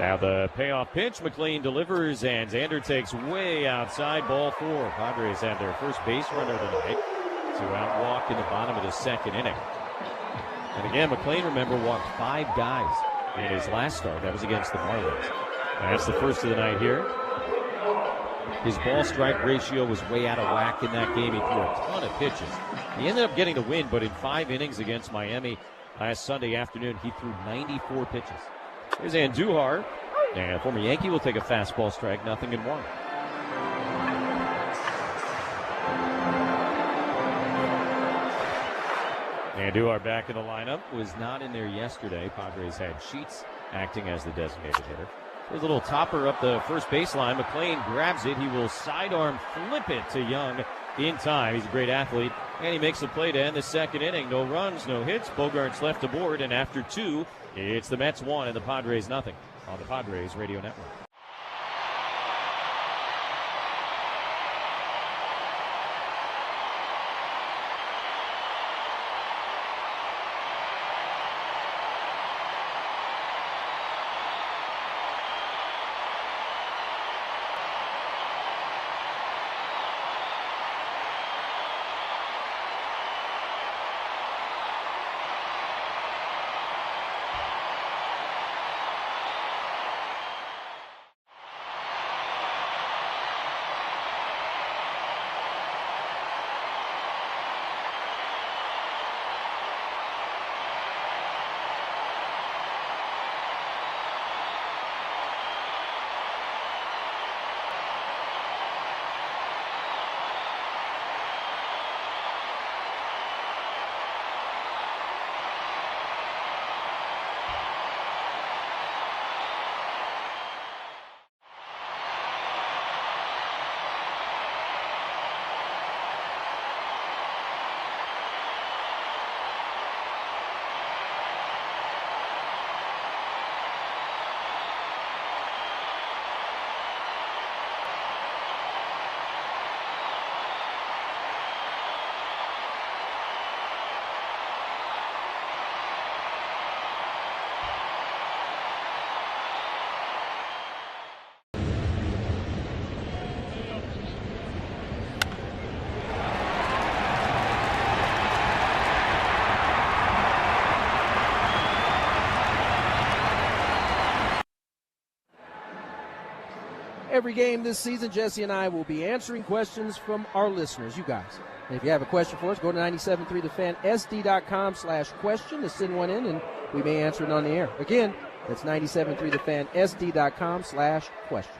S13: Now the payoff pitch. McLean delivers, and Xander takes way outside, ball 4. Padres have their first base runner tonight. 2-out walk in the bottom of the second inning. And again, McLean, remember, walked 5 guys in his last start. That was against the Marlins. That's the first of the night here. His ball-strike ratio was way out of whack in that game. He threw a ton of pitches. He ended up getting the win, but in 5 innings against Miami last Sunday afternoon, he threw 94 pitches. Here's Andujar, and former Yankee will take a fastball strike, 0-1. Andujar back in the lineup, was not in there yesterday. Padres had Sheets acting as the designated hitter. There's a little topper up the first baseline. McLean grabs it. He will sidearm flip it to Young in time. He's a great athlete, and he makes the play to end the second inning. No runs, no hits. Bogarts left aboard, and after 2, it's the Mets 1 and the Padres 0 on the Padres Radio Network.
S15: Every game this season, Jesse and I will be answering questions from our listeners, you guys. And if you have a question for us, go to 973thefansd.com/question to send one in, and we may answer it on the air. Again, that's 973thefansd.com/question.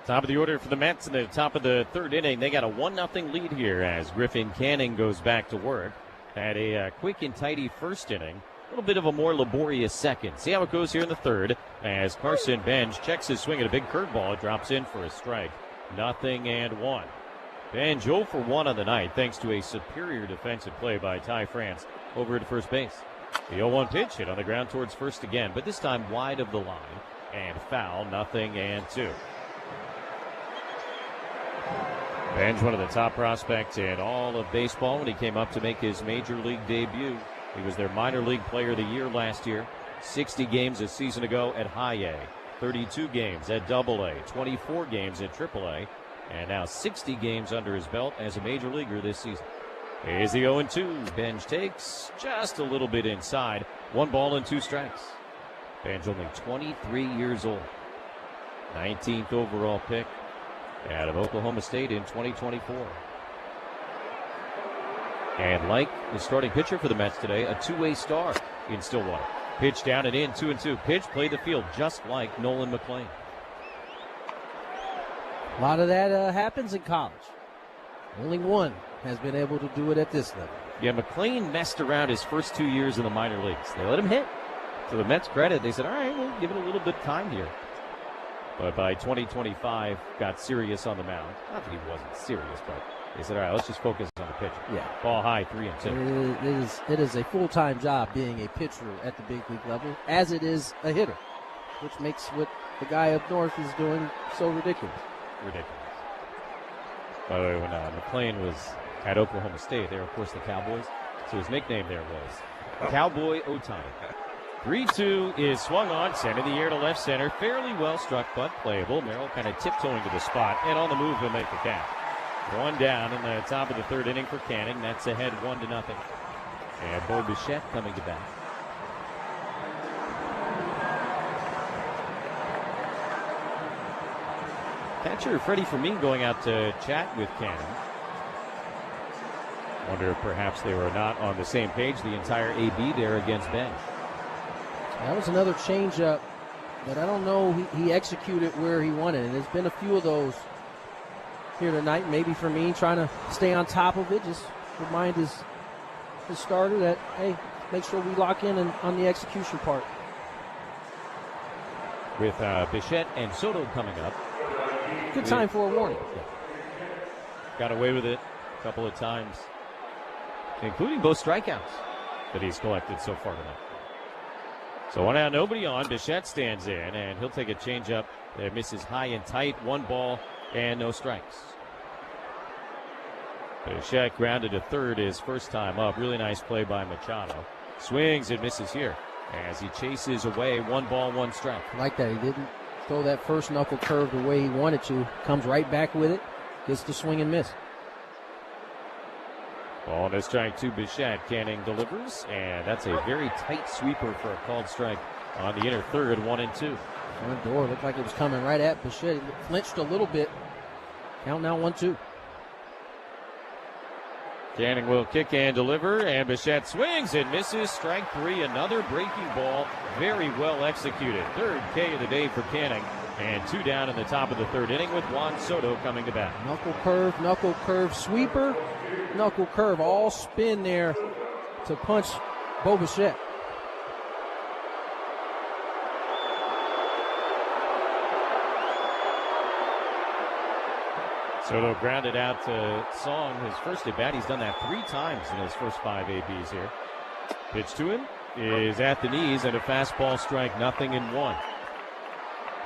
S13: Top of the order for the Mets in the top of the third inning. They got a 1-0 lead here as Griffin Canning goes back to work. Had a quick and tidy first inning. A little bit of a more laborious second. See how it goes here in the third as Carson Benj checks his swing at a big curveball. It drops in for a strike. 0-1. Benj 0 for 1 on the night thanks to a superior defensive play by Ty France over at first base. The 0-1 pitch hit on the ground towards first again, but this time wide of the line and foul. 0-2. Benj, one of the top prospects in all of baseball when he came up to make his major league debut. He was their minor league player of the year last year. 60 games a season ago at high A, 32 games at double A, 24 games at triple A, and now 60 games under his belt as a major leaguer this season. Here's the 0-2. Benj takes just a little bit inside. 1 ball and 2 strikes. Benj only 23 years old. 19th overall pick out of Oklahoma State in 2024. And like the starting pitcher for the Mets today, a two-way star in Stillwater. Pitch down and in, 2-2. Pitch played the field just like Nolan McLean.
S15: A lot of that happens in college. Only one has been able to do it at this level.
S13: Yeah, McLean messed around his first 2 years in the minor leagues. They let him hit. To the Mets' credit, they said, all right, we'll give it a little bit of time here. But by 2025, got serious on the mound. Not that he wasn't serious, but they said, all right, let's just focus on the pitcher.
S15: Yeah.
S13: Ball high, 3-2.
S15: It is a full-time job being a pitcher at the big league level, as it is a hitter, which makes what the guy up north is doing so ridiculous.
S13: By the way, when McLean was at Oklahoma State, they were, of course, the Cowboys. So his nickname there was Cowboy Otani. 3-2 is swung on, sent in the air to left center. Fairly well struck, but playable. Merrill kind of tiptoeing to the spot, and on the move he'll make the catch. 1 down in the top of the third inning for Canning. That's ahead 1-0. And Bo Bichette coming to bat. Catcher Freddie Fermin going out to chat with Canning. Wonder if perhaps they were not on the same page the entire AB there against Benj.
S15: That was another changeup, but I don't know he executed where he wanted. And there's been a few of those here tonight. Maybe for me, trying to stay on top of it, just remind his starter that, hey, make sure we lock in on the execution part.
S13: With Bichette and Soto coming up.
S15: Good time for a warning.
S13: Got away with it a couple of times, including both strikeouts that he's collected so far tonight. So 1 out, nobody on. Bichette stands in, and he'll take a changeup that misses high and tight. 1 ball and no strikes. Bichette grounded to third his first time up. Really nice play by Machado. Swings and misses here as he chases away. 1 ball, 1 strike.
S15: I like that. He didn't throw that first knuckle curve the way he wanted to. Comes right back with it. Gets the swing and miss.
S13: Ball and a strike to Bichette. Canning delivers, and that's a very tight sweeper for a called strike on the inner third. 1-2.
S15: Front door looked like it was coming right at Bichette. He flinched a little bit. Count now 1-2.
S13: Canning will kick and deliver, and Bichette swings and misses. Strike 3, another breaking ball. Very well executed. Third K of the day for Canning, and 2 down in the top of the third inning with Juan Soto coming to bat.
S15: Knuckle curve, sweeper, knuckle curve, all spin there to punch Bo Bichette.
S13: Soto grounded out to Song his first at bat. He's done that 3 times in his first 5 ABs here. Pitch to him is at the knees and a fastball strike, 0-1.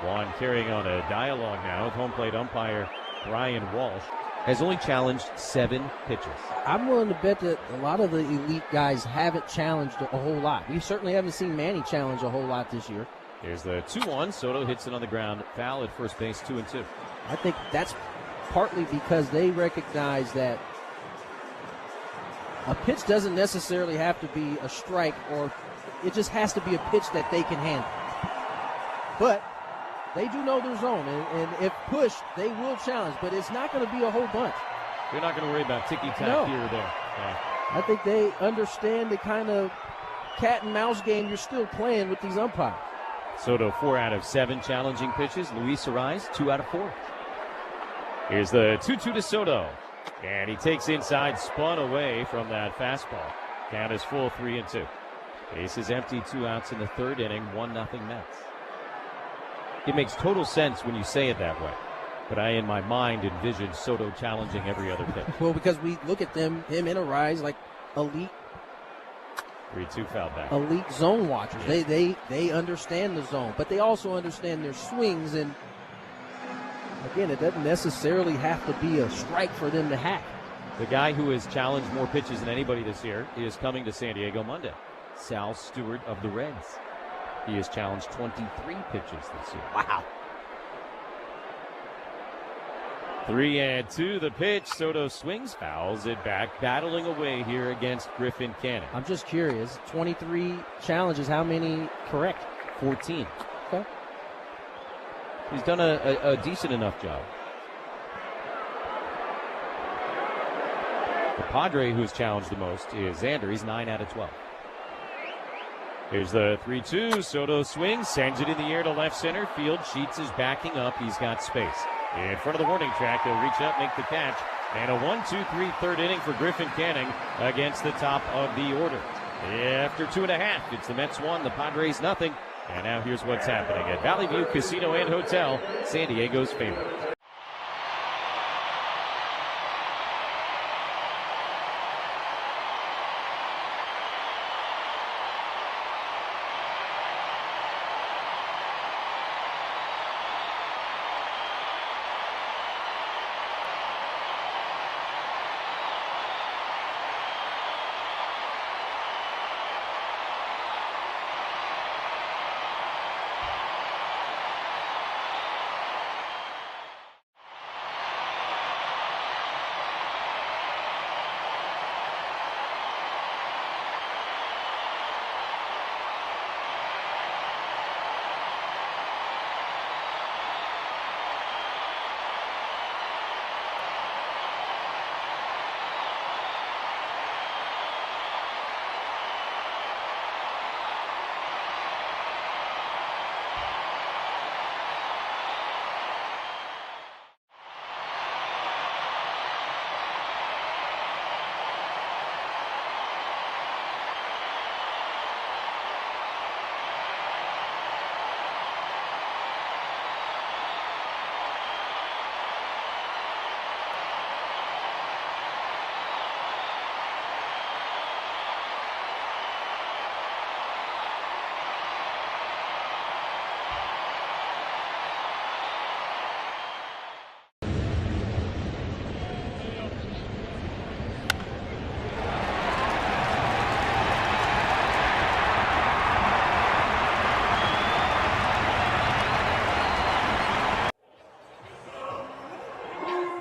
S13: Juan carrying on a dialogue now with home plate umpire Brian Walsh. Has only challenged 7 pitches.
S15: I'm willing to bet that a lot of the elite guys haven't challenged a whole lot. We certainly haven't seen Manny challenge a whole lot this year.
S13: Here's the 2-1. Soto hits it on the ground. Foul at first base, 2-2.
S15: I think that's partly because they recognize that a pitch doesn't necessarily have to be a strike, or it just has to be a pitch that they can handle. But They do know their zone, and if pushed, they will challenge, but it's not going to be a whole bunch.
S13: They're not going to worry about ticky-tack here or there. Yeah.
S15: I think they understand the kind of cat and mouse game you're still playing with these umpires.
S13: Soto 4 out of 7 challenging pitches. Luis Arraez 2 out of 4. Here's the 2-2 to Soto. And he takes inside, spun away from that fastball. Count is full, 3-2. Base is empty, 2 outs in the third inning, 1-0 Mets. It makes total sense when you say it that way. But I, in my mind, envision Soto challenging every other pitch.
S15: Well, because we look at him and Arraez like elite
S13: 3-2 foul back.
S15: Elite zone watchers. Yeah. They understand the zone, but they also understand their swings. And again, it doesn't necessarily have to be a strike for them to hack.
S13: The guy who has challenged more pitches than anybody this year is coming to San Diego Monday. Sal Stewart of the Reds. He has challenged 23 pitches this year.
S15: Wow.
S13: 3-2 the pitch. Soto swings, fouls it back, battling away here against Griffin Canning.
S15: I'm just curious. 23 challenges, how many correct?
S13: 14.
S15: Okay.
S13: He's done a decent enough job. The Padre who's challenged the most is Xander. He's 9 out of 12. Here's the 3-2. Soto swings, sends it in the air to left center field. Sheets is backing up. He's got space. In front of the warning track, he'll reach up, make the catch. And a 1-2-3 third inning for Griffin Canning against the top of the order. After 2.5, it's the Mets 1, the Padres nothing. And now here's what's happening at Valley View Casino and Hotel, San Diego's favorite.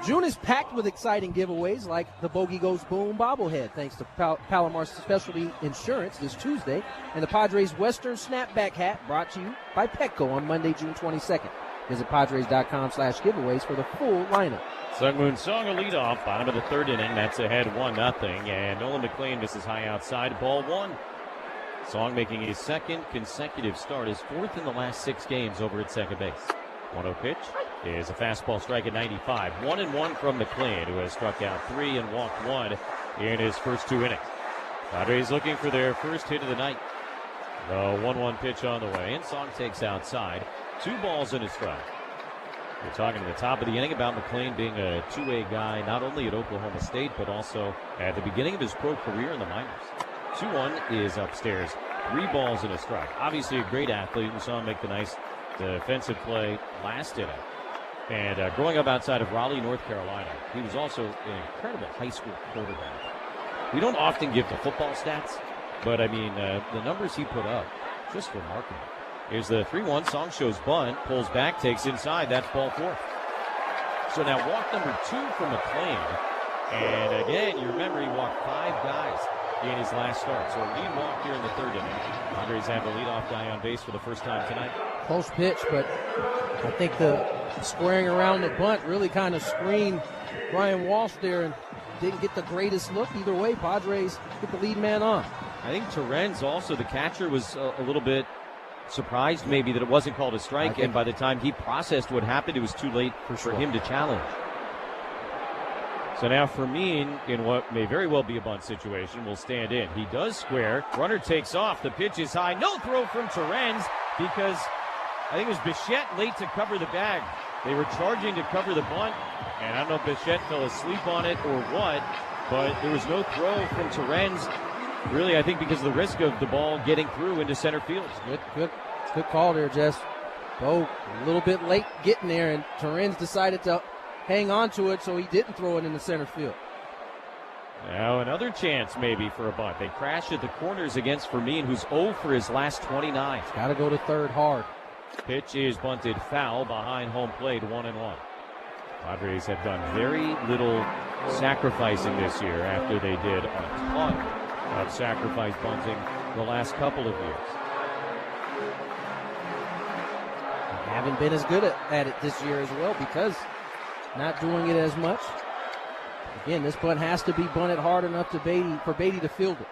S15: June is packed with exciting giveaways like the Bogey Goes Boom bobblehead, thanks to Palomar Specialty Insurance this Tuesday, and the Padres Western Snapback hat brought to you by Petco on Monday, June 22nd. Visit Padres.com/giveaways for the full lineup.
S13: Sungmoon Song a leadoff, bottom of the third inning. That's ahead 1-0, and Nolan McLean misses high outside, ball 1. Song making his second consecutive start, his 4th in the last 6 games over at second base. 1-0 pitch is a fastball strike at 95. 1-1 from McLean, who has struck out 3 and walked 1 in his first 2 innings. Padres looking for their first hit of the night. The 1-1 pitch on the way, and Song takes outside. 2 balls and a strike. We're talking at the top of the inning about McLean being a two-way guy, not only at Oklahoma State, but also at the beginning of his pro career in the minors. 2-1 is upstairs. 3 balls and a strike. Obviously a great athlete. We saw him make the nice defensive play last inning. And growing up outside of Raleigh, North Carolina, he was also an incredible high school quarterback. We don't often give the football stats, but I mean, the numbers he put up, just remarkable. Here's the 3-1. Song shows bunt, pulls back, takes inside. That's ball 4. So now walk number 2 from McLean. And again, you remember he walked 5 guys in his last start. So a lead walk here in the third inning. Padres have the leadoff guy on base for the first time tonight.
S15: Close pitch, but I think the squaring around the bunt really kind of screened Brian Walsh there and didn't get the greatest look. Either way, Padres get the lead man on.
S13: I think Terrence also, the catcher, was a little bit surprised maybe that it wasn't called a strike, and by the time he processed what happened, it was too late for him to challenge. So now Fermin, in what may very well be a bunt situation, will stand in. He does square. Runner takes off. The pitch is high. No throw from Terrence because I think it was Bichette late to cover the bag. They were charging to cover the bunt, and I don't know if Bichette fell asleep on it or what, but there was no throw from Terrence. Really, I think because of the risk of the ball getting through into center field.
S15: Good call there, Jess. Bo a little bit late getting there, and Terrence decided to hang on to it, so he didn't throw it in the center field.
S13: Now another chance maybe for a bunt. They crashed at the corners against Fermin, who's 0 for his last 29.
S15: Got to go to third hard.
S13: Pitch is bunted foul behind home plate, 1-1. Padres have done very little sacrificing this year after they did a ton of sacrifice bunting the last couple of years.
S15: Haven't been as good at it this year as well because not doing it as much. Again, this bunt has to be bunted hard enough for Beatty to field it.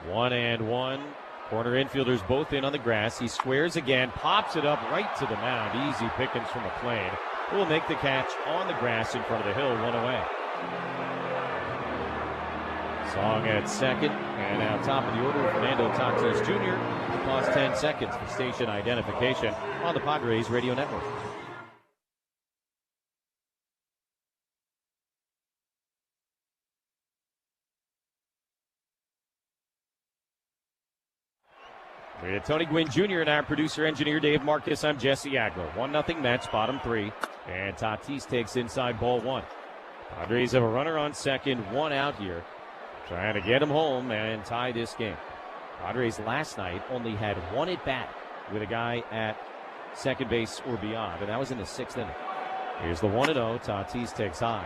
S13: 1-1. Corner infielders both in on the grass. He squares again, pops it up right to the mound. Easy pickings from McLean. Who will make the catch on the grass in front of the hill, 1 away. Song at second, and now top of the order, Fernando Tatis Jr. Cost 10 seconds for station identification on the Padres Radio Network. We have Tony Gwynn Jr. and our producer-engineer Dave Marcus. I'm Jesse Agler. 1-0 Mets, bottom 3. And Tatis takes inside ball 1. Padres have a runner on second, 1 out here. Trying to get him home and tie this game. Padres last night only had 1 at-bat with a guy at second base or beyond, and that was in the 6th inning. Here's the 1-0. Tatis takes high.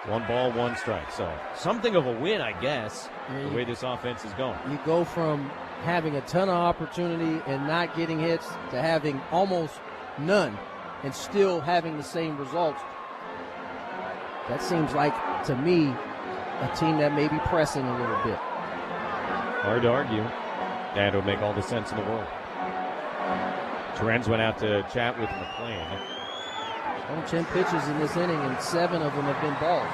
S13: 1 ball, 1 strike. So something of a win, I guess, the way this offense is going.
S15: You go from having a ton of opportunity and not getting hits to having almost none and still having the same results. That seems like, to me, a team that may be pressing a little bit.
S13: Hard to argue. And it'll make all the sense in the world. Terrence went out to chat with McLean.
S15: Only 10 pitches in this inning, and 7 of them have been balls.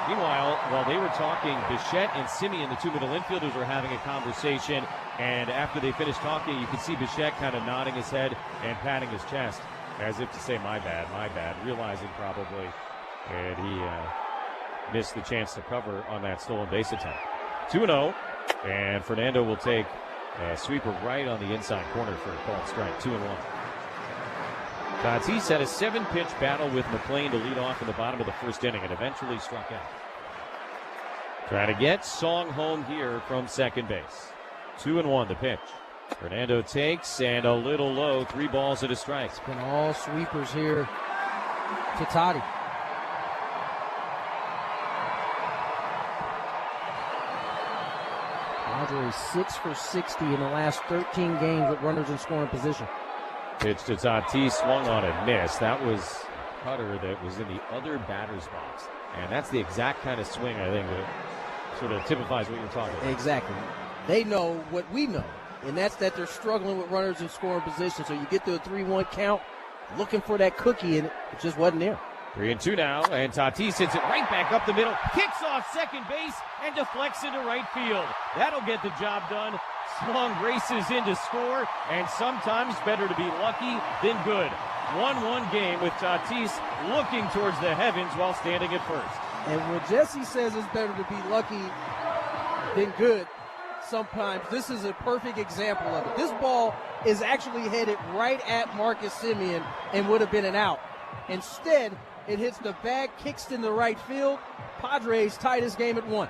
S13: Meanwhile, while they were talking, Bichette and Simeon, the 2 middle infielders, were having a conversation. And after they finished talking, you could see Bichette kind of nodding his head and patting his chest, as if to say, my bad, realizing probably that he missed the chance to cover on that stolen base attempt. 2-0, and Fernando will take a sweeper right on the inside corner for a called strike. 2-1. Tatis had a 7-pitch battle with McLean to lead off in the bottom of the first inning and eventually struck out. Trying to get Song home here from second base. 2-1 the pitch. Fernando takes and a little low. 3 balls and a strike.
S15: It's been all sweepers here to Toddy. Padres 6 for 60 in the last 13 games with runners in scoring position.
S13: Pitch to Tatis, swung on and missed. That was a cutter that was in the other batter's box. And that's the exact kind of swing, I think, that sort of typifies what you're talking about.
S15: Exactly. They know what we know, and that's that they're struggling with runners in scoring position. So you get to a 3-1 count, looking for that cookie, and it just wasn't there.
S13: 3-2 now, and Tatis hits it right back up the middle, kicks off second base, and deflects into right field. That'll get the job done. Song races in to score, and sometimes better to be lucky than good. 1-1 game with Tatis looking towards the heavens while standing at first.
S15: And when Jesse says it's better to be lucky than good, sometimes this is a perfect example of it. This ball is actually headed right at Marcus Simeon and would have been an out. Instead, it hits the bag, kicks in the right field. Padres tie this game at 1.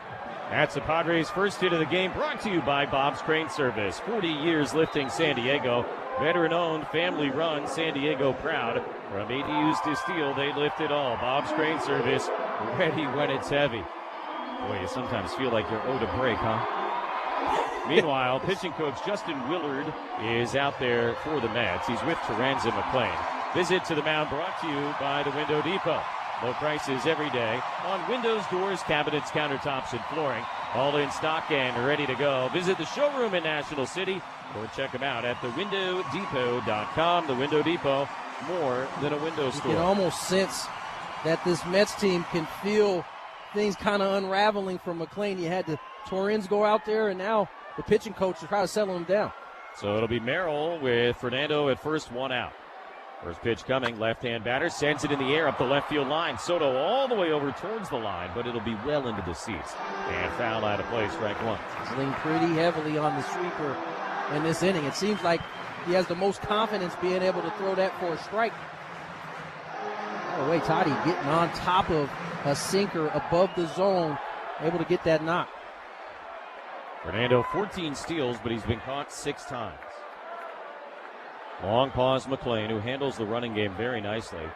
S13: That's the Padres' first hit of the game, brought to you by Bob's Crane Service. 40 years lifting San Diego. Veteran-owned, family-run, San Diego proud. From ADUs to steel, they lift it all. Bob's Crane Service, ready when it's heavy. Boy, you sometimes feel like you're owed a break, huh? Meanwhile, pitching coach Justin Willard is out there for the Mets. He's with Terenza McClain. Visit to the mound brought to you by the Window Depot. Low prices every day on windows, doors, cabinets, countertops, and flooring. All in stock and ready to go. Visit the showroom in National City or check them out at thewindowdepot.com. The Window Depot, more than a window store.
S15: You can almost sense that this Mets team can feel things kind of unraveling from McClain. You had the Torrens go out there, and now the pitching coach to try to settle him down.
S13: So it'll be Merrill with Fernando at first, 1 out. First pitch coming, left-hand batter, sends it in the air up the left field line. Soto all the way over towards the line, but it'll be well into the seats. And foul out of play, strike one.
S15: He's leaned pretty heavily on the sweeper in this inning. It seems like he has the most confidence being able to throw that for a strike. By the way, Toddy getting on top of a sinker above the zone, able to get that knock.
S13: Fernando, 14 steals, but he's been caught 6 times. Long pause, McClain, who handles the running game very nicely.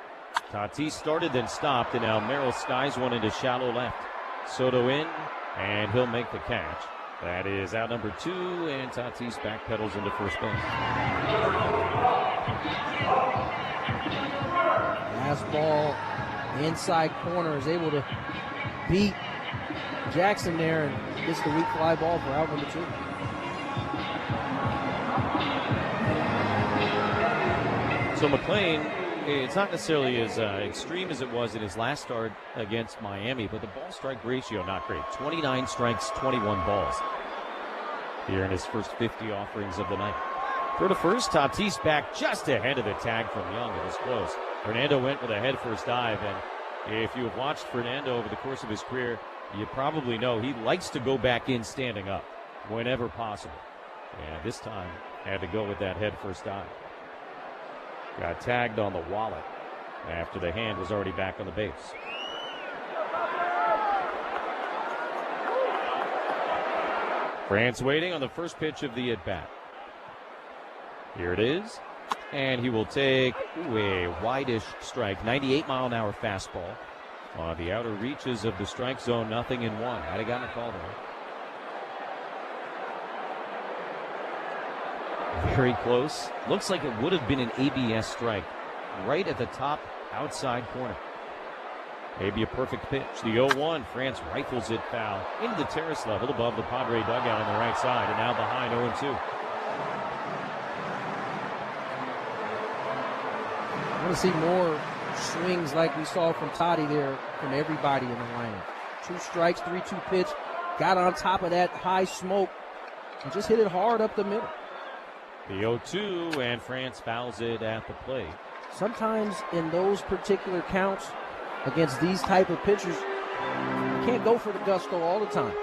S13: Tatis started, then stopped, and now Merrill skies one into shallow left. Soto in, and he'll make the catch. That is out number 2, and Tatis backpedals into first base.
S15: Last ball, inside corner, is able to beat Jackson there, and gets the weak fly ball for out number 2.
S13: So McClain, it's not necessarily as extreme as it was in his last start against Miami, but the ball-strike ratio not great. 29 strikes, 21 balls here in his first 50 offerings of the night. Throw to first, Tatis back just ahead of the tag from Young. It was close. Fernando went with a head-first dive, and if you have watched Fernando over the course of his career, you probably know he likes to go back in standing up whenever possible. And this time, had to go with that head-first dive. Got tagged on the wallet after the hand was already back on the base. France waiting on the first pitch of the at-bat. Here it is. And he will take a wide-ish strike. 98-mile-an-hour fastball on the outer reaches of the strike zone. 0-1. I'd have gotten a call there. Very close. Looks like it would have been an ABS strike right at the top outside corner. Maybe a perfect pitch. The 0-1. France rifles it foul into the terrace level above the Padre dugout on the right side, and now behind 0-2.
S15: I want to see more swings like we saw from Toddy there from everybody in the lineup. 2 strikes, 3-2 pitch. Got on top of that high smoke and just hit it hard up the middle.
S13: The 0-2, and France fouls it at the plate.
S15: Sometimes in those particular counts against these type of pitchers, you can't go for the gusto all the time.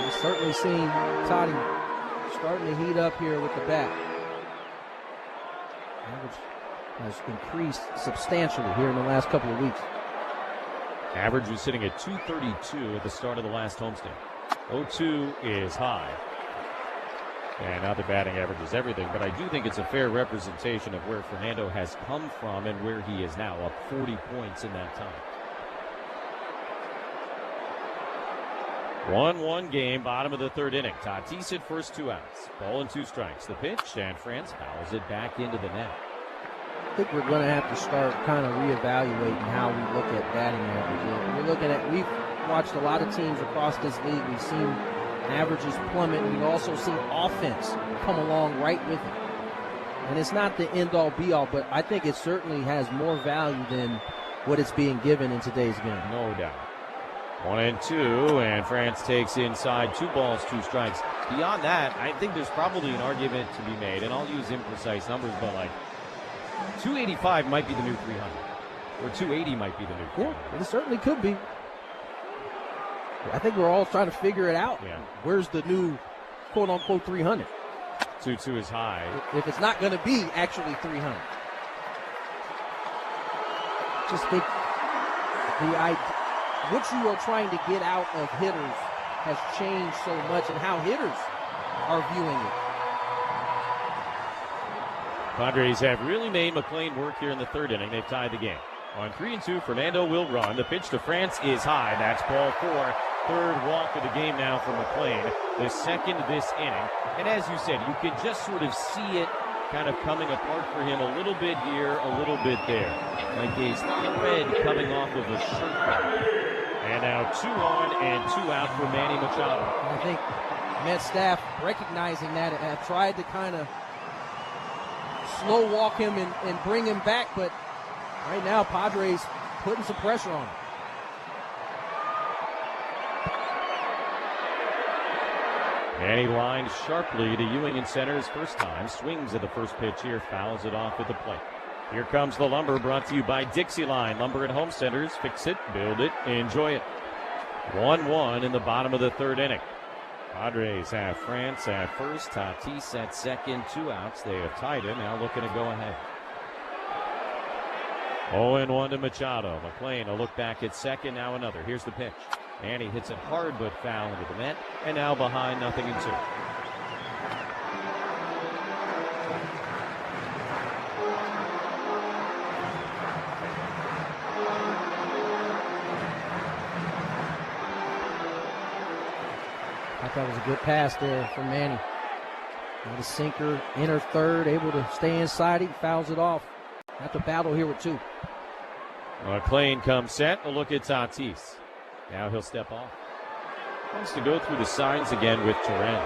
S15: We've certainly seen Toddy starting to heat up here with the bat. Average has increased substantially here in the last couple of weeks.
S13: Average was sitting at 232 at the start of the last homestand. 0-2 is high. And now the batting average is everything, but I do think it's a fair representation of where Fernando has come from and where he is now, up 40 points in that time. 1-1 game, bottom of the third inning. Tatis at first, 2 outs. Ball and 2 strikes. The pitch, and France fouls it back into the net.
S15: I think we're going to have to start kind of reevaluating how we look at batting average. We've watched a lot of teams across this league. We've seen averages plummet. We've also seen offense come along right with it. And it's not the end-all, be-all, but I think it certainly has more value than what it's being given in today's game.
S13: No doubt. 1-2, and France takes inside 2 balls, 2 strikes. Beyond that, I think there's probably an argument to be made, and I'll use imprecise numbers, but like 285 might be the new 300, or 280 might be the new 300.
S15: Yeah, it certainly could be. I think we're all trying to figure it out.
S13: Yeah.
S15: Where's the new quote-unquote 300?
S13: 2-2 is high.
S15: If it's not going to be actually 300. Just think what you are trying to get out of hitters has changed so much, and how hitters are viewing it.
S13: Padres have really made McClain work here in the third inning. They've tied the game. On 3-2, Fernando will run. The pitch to France is high. That's ball 4. Third walk of the game now for McLean, the second this inning. And as you said, you can just sort of see it kind of coming apart for him a little bit here, a little bit there. Like a thread coming off of a shirt collar. And now 2 on and 2 out for Manny Machado.
S15: I think Mets staff, recognizing that, have tried to kind of slow walk him and bring him back, but right now Padres putting some pressure on him.
S13: And he lines sharply to Ewing in center his first time. Swings at the first pitch here, fouls it off at the plate. Here comes the Lumber, brought to you by Dixie Line. Lumber at home centers. Fix it, build it, enjoy it. 1-1 in the bottom of the third inning. Padres have France at first, Tatis at second, 2 outs. They have tied it, now looking to go ahead. 0-1 to Machado. McLean a look back at second, now another. Here's the pitch. And he hits it hard but foul into the net, and now behind 0-2.
S15: I thought it was a good pass there from Manny. The sinker, inner third, able to stay inside. He fouls it off. Have to battle here with 2.
S13: McLean comes set. A look at Tatis. Now he'll step off. Wants to go through the signs again with Torrens.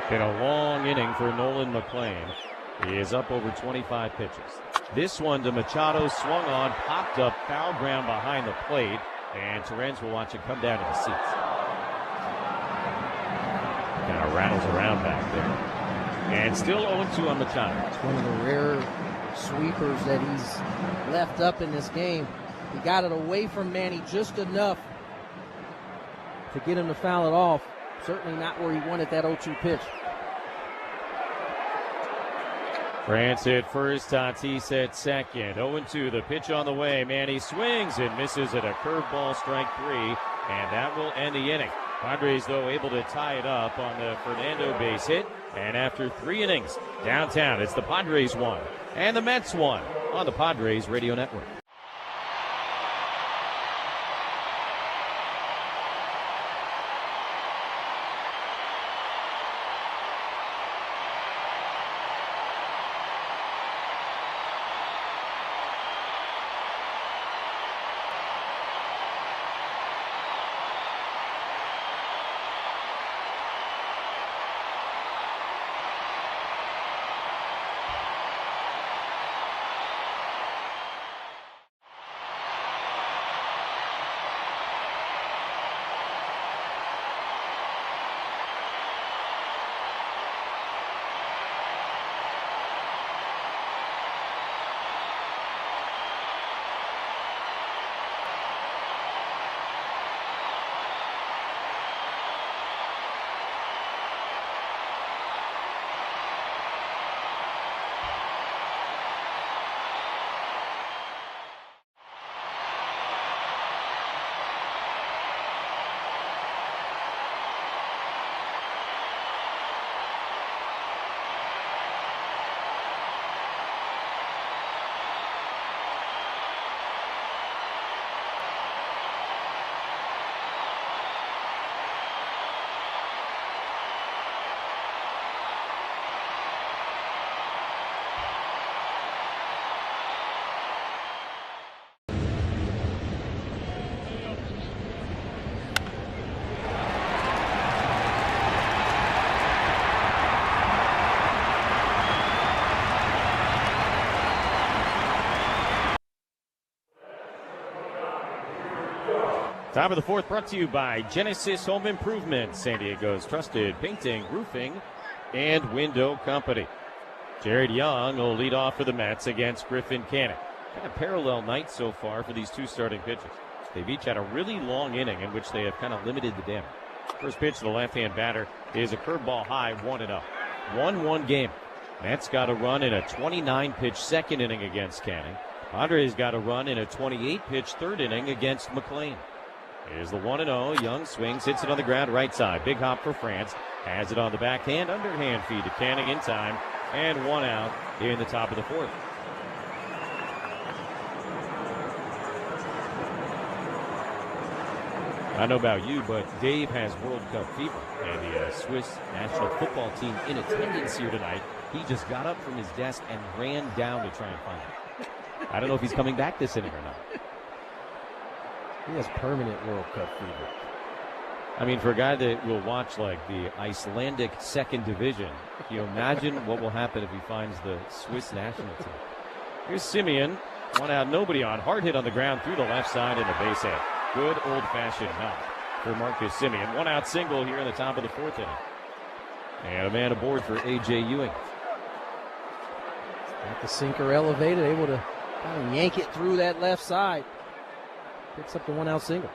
S13: Been a long inning for Nolan McLean. He is up over 25 pitches. This one to Machado, swung on, popped up, foul ground behind the plate, and Torrens will watch it come down to the seats. Kind of rattles around back there. And still 0-2 on Machado.
S15: It's one of the rare sweepers that he's left up in this game. He got it away from Manny just enough to get him to foul it off. Certainly not where he wanted that 0-2 pitch.
S13: France at first, Tatis at second. 0-2, the pitch on the way. Manny swings and misses at a curveball, strike 3, and that will end the inning. Padres, though, able to tie it up on the Fernando base hit. And after 3 innings, downtown, it's the Padres 1 and the Mets 1 on the Padres Radio Network. Top of the fourth brought to you by Genesis Home Improvement, San Diego's trusted painting, roofing, and window company. Jared Young will lead off for the Mets against Griffin Canning. Kind of parallel night so far for these 2 starting pitchers. They've each had a really long inning in which they have kind of limited the damage. First pitch to the left-hand batter is a curveball high, 1-0. 1-1 game. Mets got a run in a 29-pitch second inning against Canning. Padres got a run in a 28-pitch third inning against McLean. Here's the 1-0. Young swings, hits it on the ground right side. Big hop for France. Has it on the backhand, underhand feed to Canning in time. And 1 out in the top of the fourth. I don't know about you, but Dave has World Cup fever, and the Swiss national football team in attendance here tonight. He just got up from his desk and ran down to try and find him. I don't know if he's coming back this inning or not.
S15: He has permanent World Cup fever.
S13: I mean, for a guy that will watch like the Icelandic second division, can you imagine what will happen if he finds the Swiss national team? Here's Simeon. One out, nobody on. Hard hit on the ground through the left side and a base hit. Good old-fashioned knock for Marcus Simeon. One out single here in the top of the fourth inning. And a man aboard for A.J. Ewing.
S15: Got the sinker elevated, able to kind of yank it through that left side. Picks up the one-out single.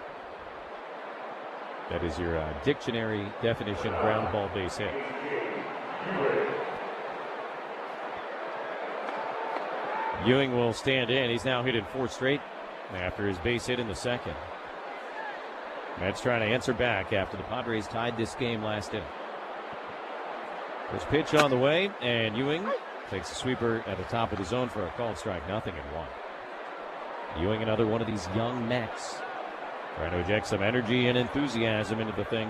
S13: That is your dictionary definition ground ball base hit. Ewing will stand in. He's now hit in 4 straight after his base hit in the second. Mets trying to answer back after the Padres tied this game last inning. First pitch on the way, and Ewing takes a sweeper at the top of the zone for a called strike, 0-1. Ewing, another one of these young Mets, trying to inject some energy and enthusiasm into the thing.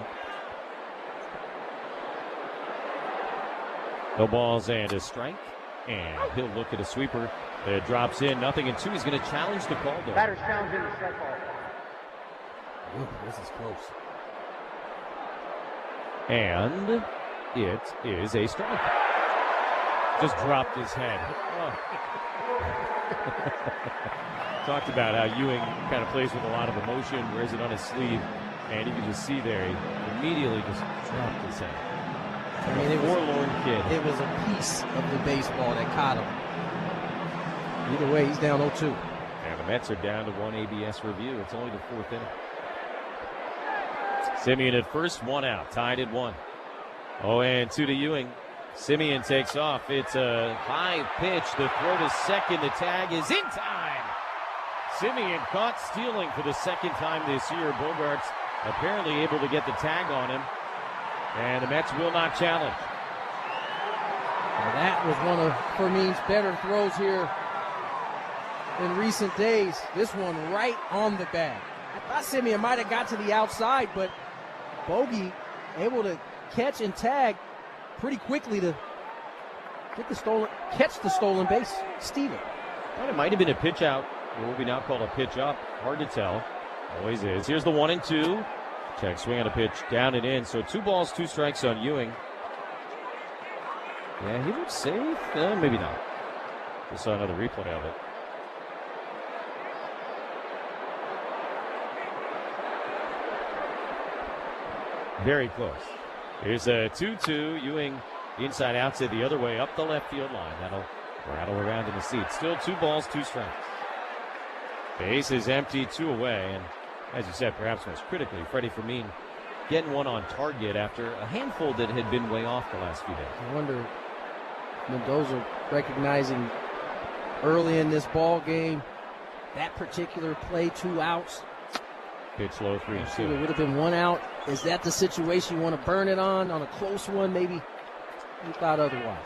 S13: No balls and a strike, and he'll look at a sweeper that drops in, 0-2. He's going to challenge the call, though.
S14: Batter's challenging the strike ball.
S15: Ooh, this is close.
S13: And it is a strike. Just dropped his head. Oh. Talked about how Ewing kind of plays with a lot of emotion, wears it on his sleeve, and you can just see there, he immediately just dropped his head.
S15: I mean, it was
S13: forlorn kid.
S15: It was a piece of the baseball that caught him. Either way, he's down 0-2.
S13: And the Mets are down to 1 ABS review. It's only the 4th inning. Simeon at first, 1 out, tied at 1. 0-2 to Ewing. Simeon takes off. It's a high pitch. The throw to second. The tag is in time. Simeon caught stealing for the second time this year. Bogarts apparently able to get the tag on him. And the Mets will not challenge.
S15: Well, that was one of Fermin's better throws here in recent days. This one right on the bag. I thought Simeon might have got to the outside, but Bogey able to catch and tag pretty quickly to catch the stolen base, steal it.
S13: Thought it might have been a pitch out, or what we now call a pitch up. Hard to tell. Always is. Here's the 1-2. Check swing on a pitch, down and in. So 2 balls, 2 strikes on Ewing. Yeah, he looks safe. Maybe not. Just saw another replay of it. Very close. Here's a 2-2. Ewing inside outside the other way up the left field line. That'll rattle around in the seat. Still 2 balls, 2 strikes. Base is empty, 2 away. And as you said, perhaps most critically, Freddie Fermin getting one on target after a handful that had been way off the last few days.
S15: I wonder, Mendoza recognizing early in this ball game that particular play, 2 outs.
S13: Pitch low, 3-2.
S15: It would have been 1 out. Is that the situation you want to burn it on a close one? Maybe you thought otherwise.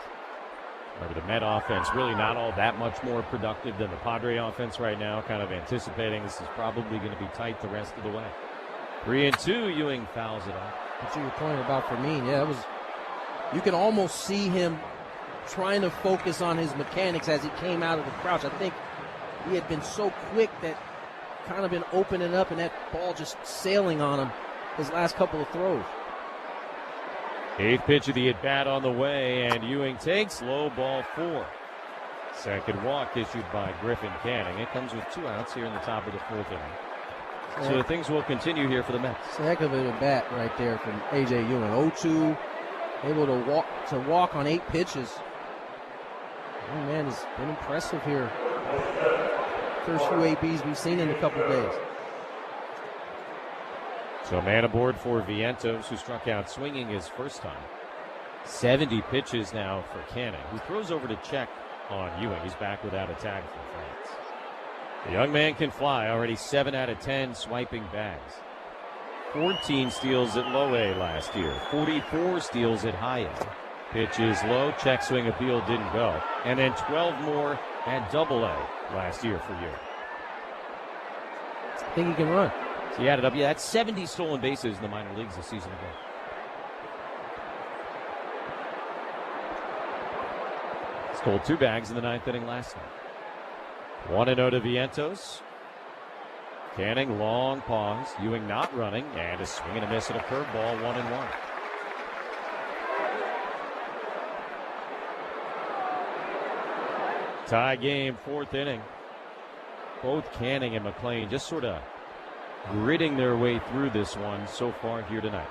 S13: Remember, the Met offense really not all that much more productive than the Padre offense right now. Kind of anticipating this is probably going to be tight the rest of the way. 3-2, Ewing fouls it off.
S15: But to your point about Fermin, yeah, it was. You can almost see him trying to focus on his mechanics as he came out of the crouch. I think he had been so quick that kind of been opening up and that ball just sailing on him his last couple of throws.
S13: 8th pitch of the at-bat on the way, and Ewing takes low, ball 4. Second walk issued by Griffin Canning. It comes with 2 outs here in the top of the 4th inning. So things will continue here for the Mets.
S15: It's a heck of an at-bat right there from A.J. Ewing. 0-2, able to walk on 8 pitches. Oh, man, it's been impressive here. First few ABs we've seen in a couple of days.
S13: So man aboard for Vientos, who struck out swinging his first time. 70 pitches now for Canning, who throws over to check on Ewing. He's back without a tag from France. The young man can fly, already 7 out of 10 swiping bags. 14 steals at low A last year, 44 steals at high A. Pitch is low, check swing appeal didn't go. And then 12 more at double A last year for Ewing.
S15: I think he can run.
S13: So you added up, that's 70 stolen bases in the minor leagues this season ago. Stole 2 bags in the 9th inning last night. 1-0 to Vientos. Canning, long pause. Ewing not running, and a swing and a miss at a curveball, 1-1. Tie game, 4th inning. Both Canning and McLean just sort of gritting their way through this one so far here tonight.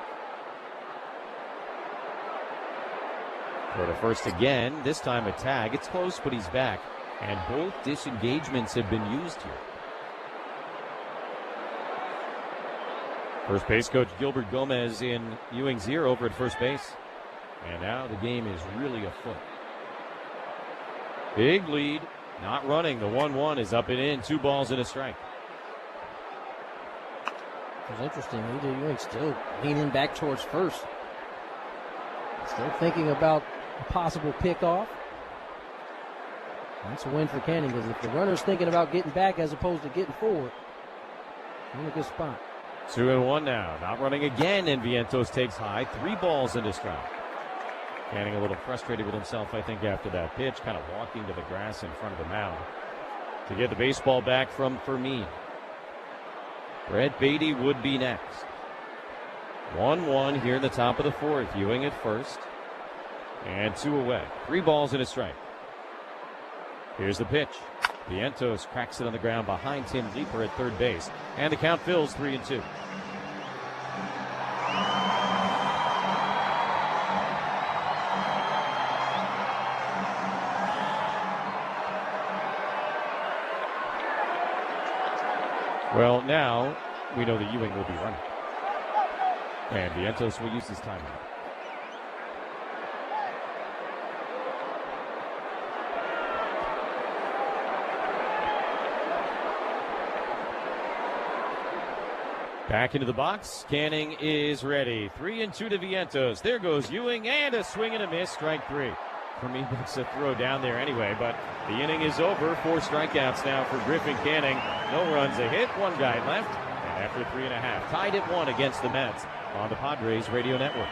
S13: For the first again, this time a tag. It's close, but he's back. And both disengagements have been used here. First base coach Gilbert Gomez in Ewing's ear over at first base. And now the game is really afoot. Big lead, not running. The 1-1 is up and in. 2 balls and a strike.
S15: It's interesting. A.J. Ewing still leaning back towards first. Still thinking about a possible pickoff. That's a win for Canning, because if the runner's thinking about getting back as opposed to getting forward, he's in a good spot.
S13: 2-1 now. Not running again, and Vientos takes high. 3 balls into strike. Canning a little frustrated with himself, I think, after that pitch, kind of walking to the grass in front of the mound to get the baseball back from Fermin. Brett Beatty would be next. 1-1 here in the top of the 4th. Ewing at first. And 2 away. 3 balls and a strike. Here's the pitch. Vientos cracks it on the ground behind Tim Leeper at third base. And the count fills 3-2. Well, now we know that Ewing will be running. And Vientos will use his timeout. Back into the box. Canning is ready. 3-2 to Vientos. There goes Ewing, and a swing and a miss. Strike 3. Fermin makes a throw down there anyway, but the inning is over. 4 strikeouts now for Griffin Canning. No runs, a hit, 1 guy left. And after 3.5, tied at 1 against the Mets on the Padres Radio Network.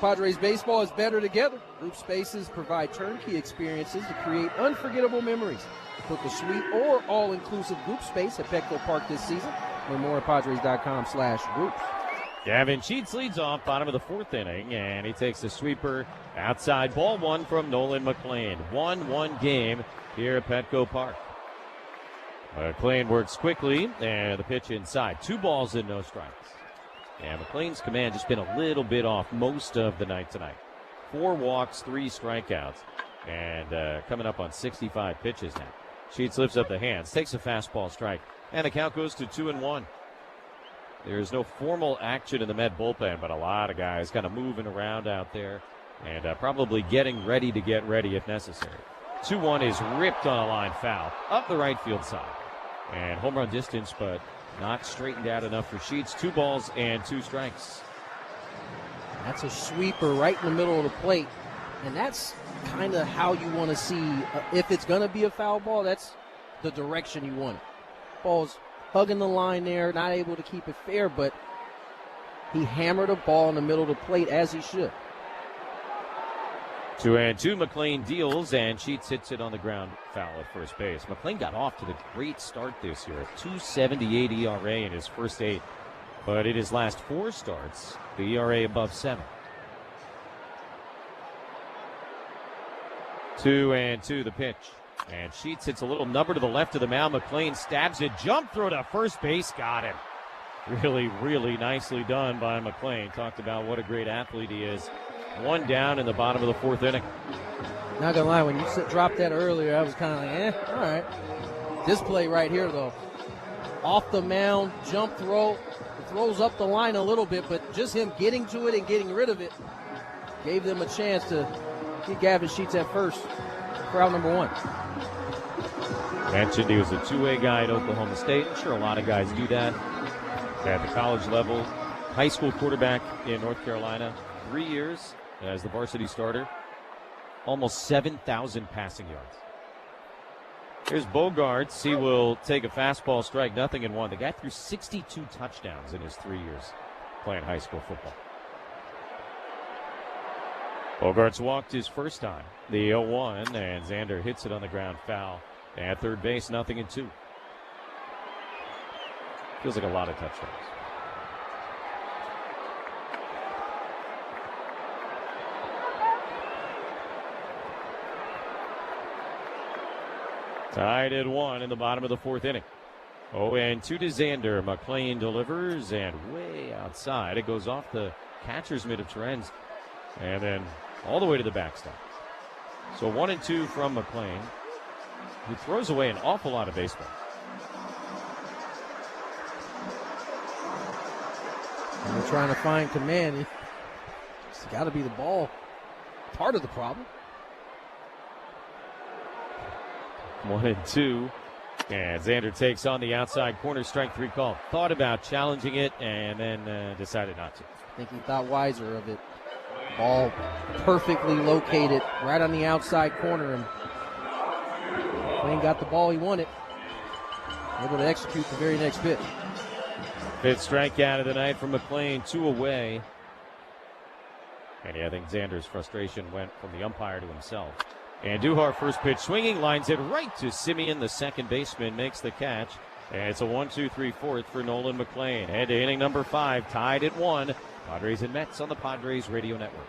S15: Padres baseball is better together. Group spaces provide turnkey experiences to create unforgettable memories. Book a suite or all-inclusive group space at Petco Park this season. Learn more at Padres.com/groups.
S13: Gavin Sheets leads off bottom of the 4th inning, and he takes a sweeper outside. Ball 1 from Nolan McLean. 1-1 game here at Petco Park. McLean works quickly, and the pitch inside. 2 balls and no strikes. And McLean's command just been a little bit off most of the night tonight. 4 walks, 3 strikeouts, and coming up on 65 pitches now. Sheets lifts up the hands, takes a fastball strike. And the count goes to 2-1. There's no formal action in the Met bullpen, but a lot of guys kind of moving around out there and probably getting ready to get ready if necessary. 2-1 is ripped on a line foul up the right field side. And home run distance, but not straightened out enough for Sheets. 2 balls and 2 strikes.
S15: That's a sweeper right in the middle of the plate. And that's kind of how you want to see, if it's going to be a foul ball, that's the direction you want it. Ball's hugging the line there, not able to keep it fair, but he hammered a ball in the middle of the plate as he should.
S13: 2-2, McLean deals, and Sheets hits it on the ground foul at first base. McLean got off to the great start this year, a 2.78 ERA in his first 8, but in his last 4 starts, the ERA above 7. 2-2, the pitch. And Sheets hits a little number to the left of the mound. McLean stabs it, jump throw to first base, got him. Really, really nicely done by McLean. Talked about what a great athlete he is. 1 down in the bottom of the 4th inning.
S15: Not gonna lie, when you dropped that earlier, I was kind of like, all right. This play right here, though, off the mound, jump throw, throws up the line a little bit, but just him getting to it and getting rid of it gave them a chance to get Gavin Sheets at first. Crowd number 1.
S13: Mentioned he was a 2-way guy at Oklahoma State. I'm sure a lot of guys do that at the college level. High school quarterback in North Carolina, 3 years as the varsity starter. Almost 7,000 passing yards. Here's Bogarts. He will take a fastball, strike nothing, and 1. The guy threw 62 touchdowns in his 3 years playing high school football. Bogarts walked his first time, the 0-1, and Xander hits it on the ground foul. At third base, 0-2. Feels like a lot of touchdowns. Tied at 1 in the bottom of the 4th inning. 0-2 to Xander. McLean delivers, and way outside. It goes off the catcher's mitt of Terens, and then all the way to the backstop. So 1-2 from McLean, who throws away an awful lot of baseball.
S15: And they're trying to find command. It's got to be the ball. Part of the problem.
S13: 1-2. And Xander takes on the outside corner, strike 3 call. Thought about challenging it and then decided not to.
S15: I think he thought wiser of it. Ball perfectly located right on the outside corner, and McLean got the ball he wanted. Able to execute the very next pitch.
S13: 5th strikeout of the night from McLean, 2 away. And I think Xander's frustration went from the umpire to himself. And Duhar, first pitch swinging, lines it right to Simeon, the second baseman, makes the catch. And it's a 1-2-3-4 for Nolan McLean. Head to inning number 5, tied at 1. Padres and Mets on the Padres Radio Network.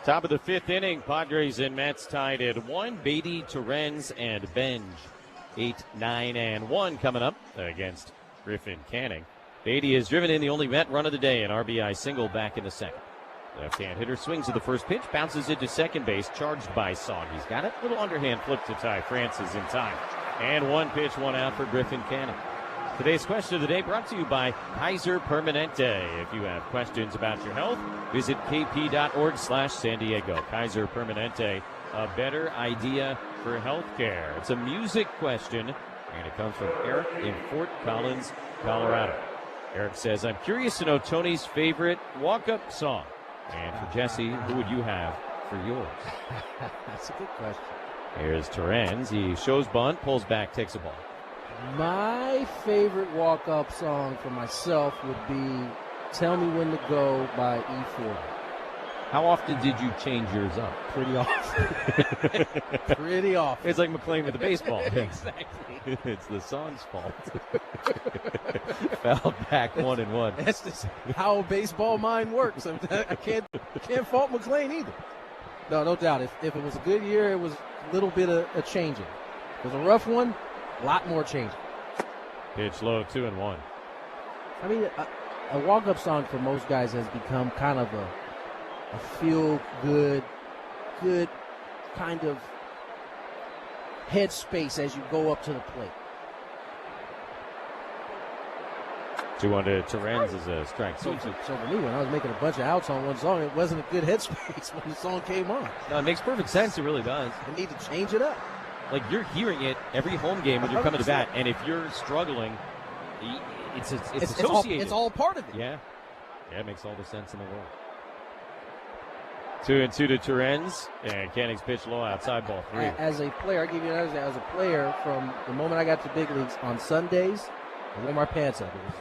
S13: Top of the 5th inning, Padres and Mets tied at 1. Beatty, Torrens, and Benj. 8, 9, and 1 coming up against Griffin Canning. Beatty has driven in the only Met run of the day, an RBI single back in the second. Left-hand hitter swings at the first pitch, bounces into second base, charged by Song. He's got it. Little underhand flip to Ty Francis in time. And 1 pitch, 1 out for Griffin Canning. Today's question of the day brought to you by Kaiser Permanente. If you have questions about your health, visit kp.org/San Diego. Kaiser Permanente, a better idea for healthcare. It's a music question, and it comes from Eric in Fort Collins, Colorado. Eric says, I'm curious to know Tony's favorite walk-up song. And for Jesse, who would you have for yours?
S15: That's a good question.
S13: Here's Torrens. He shows bunt, pulls back, takes a ball.
S15: My favorite walk-up song for myself would be Tell Me When to Go by E40.
S13: How often did you change yours up?
S15: Pretty often. Pretty often.
S13: It's like McLean with the baseball.
S15: Exactly.
S13: It's the song's fault. Fouled back 1-1.
S15: That's just how baseball mind works. I can't fault McLean either. No doubt. If it was a good year, it was a little bit of a changing. If it was a rough one, a lot more changing.
S13: Pitch low, 2-1.
S15: I mean, a walk-up song for most guys has become kind of a feel-good kind of headspace as you go up to the plate.
S13: 2-1 to Torrens is a strike.
S15: So for me, when I was making a bunch of outs on one song, it wasn't a good headspace when the song came on.
S13: No, it makes perfect sense. It really does.
S15: I need to change it up.
S13: Like, you're hearing it every home game when you're coming to bat, and if you're struggling, it's associated.
S15: It's all part of it.
S13: Yeah, it makes all the sense in the world. 2-2 to Torrens, and Canning's pitch low outside, ball 3.
S15: As a player, I'll give you another example. As a player, from the moment I got to big leagues, on Sundays, I wore my pants up. It was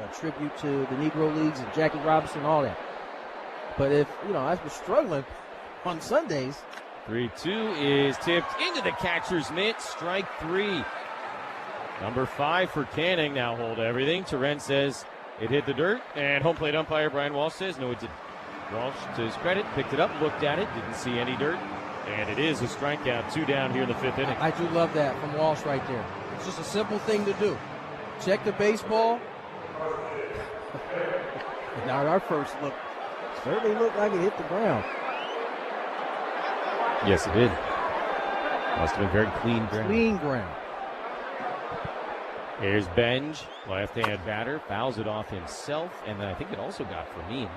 S15: a tribute to the Negro Leagues and Jackie Robinson and all that. But if, I was struggling on Sundays.
S13: 3-2 is tipped into the catcher's mitt, strike 3. Number 5 for Canning, now hold everything. Torrens says it hit the dirt, and home plate umpire Brian Walsh says no, it didn't. Walsh, to his credit, picked it up, looked at it, didn't see any dirt, and it is a strikeout. 2 down here in the 5th inning.
S15: I do love that from Walsh right there. It's just a simple thing to do. Check the baseball. Now our first look certainly looked like it hit the ground.
S13: Yes, it did. Must have been very clean ground.
S15: Clean ground.
S13: Here's Benj, left-hand batter, fouls it off himself, and then I think it also got Fermin.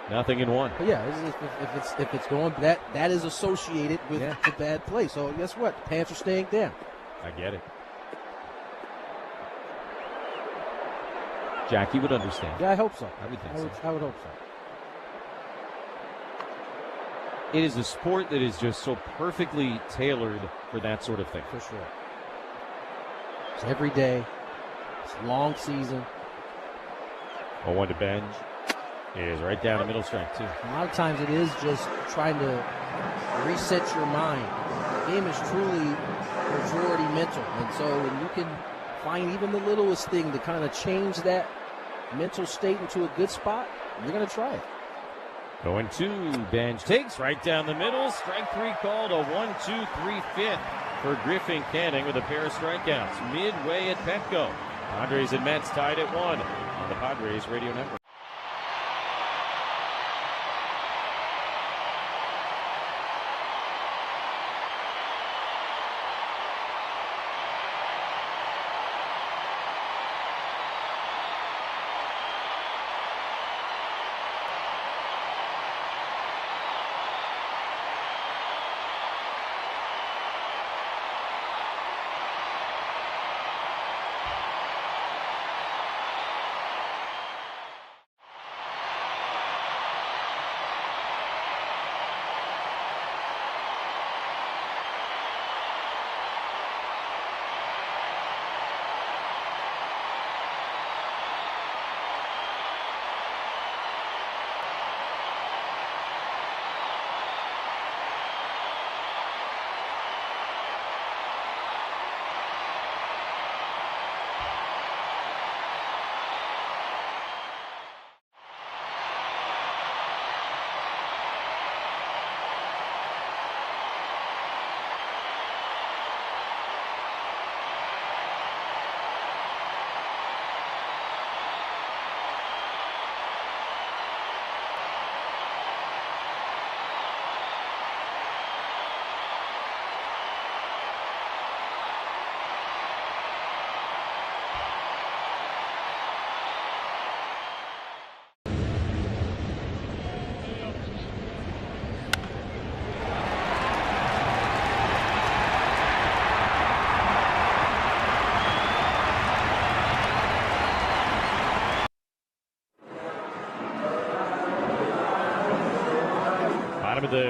S13: 0-1.
S15: But yeah, if it's going, that is associated with the bad play. So guess what? The Pants are staying down.
S13: I get it. Jackie would understand.
S15: Yeah, I hope so.
S13: I would think so.
S15: I would hope so.
S13: It is a sport that is just so perfectly tailored for that sort of thing.
S15: For sure. It's every day. It's a long season.
S13: 0-1 to Benj. It is right down the middle, strike 2.
S15: A lot of times it is just trying to reset your mind. The game is truly majority mental. And so when you can find even the littlest thing to kind of change that mental state into a good spot, you're going to try it.
S13: 0-2, Benj takes right down the middle. Strike 3 called, a 1-2-3-5 for Griffin Canning with a pair of strikeouts. Midway at Petco. Padres and Mets tied at 1 on the Padres Radio Network.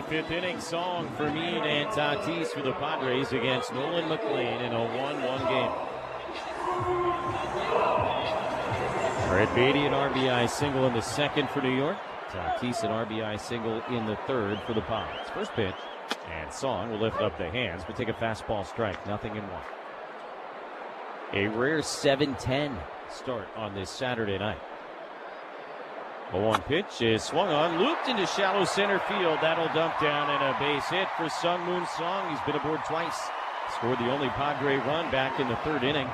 S13: the fifth inning. Song, Fermin, and Tatis for the Padres against Nolan McLean in a 1-1 game. Brett Beatty, an RBI single in the second for New York. Tatis, an RBI single in the third for the Pods. First pitch, and Song will lift up the hands, but take a fastball strike, 0-1. A rare 7-10 start on this Saturday night. The 1 pitch is swung on, looped into shallow center field. That'll dump down and a base hit for Sung Moon Song. He's been aboard twice. Scored the only Padre run back in the third inning.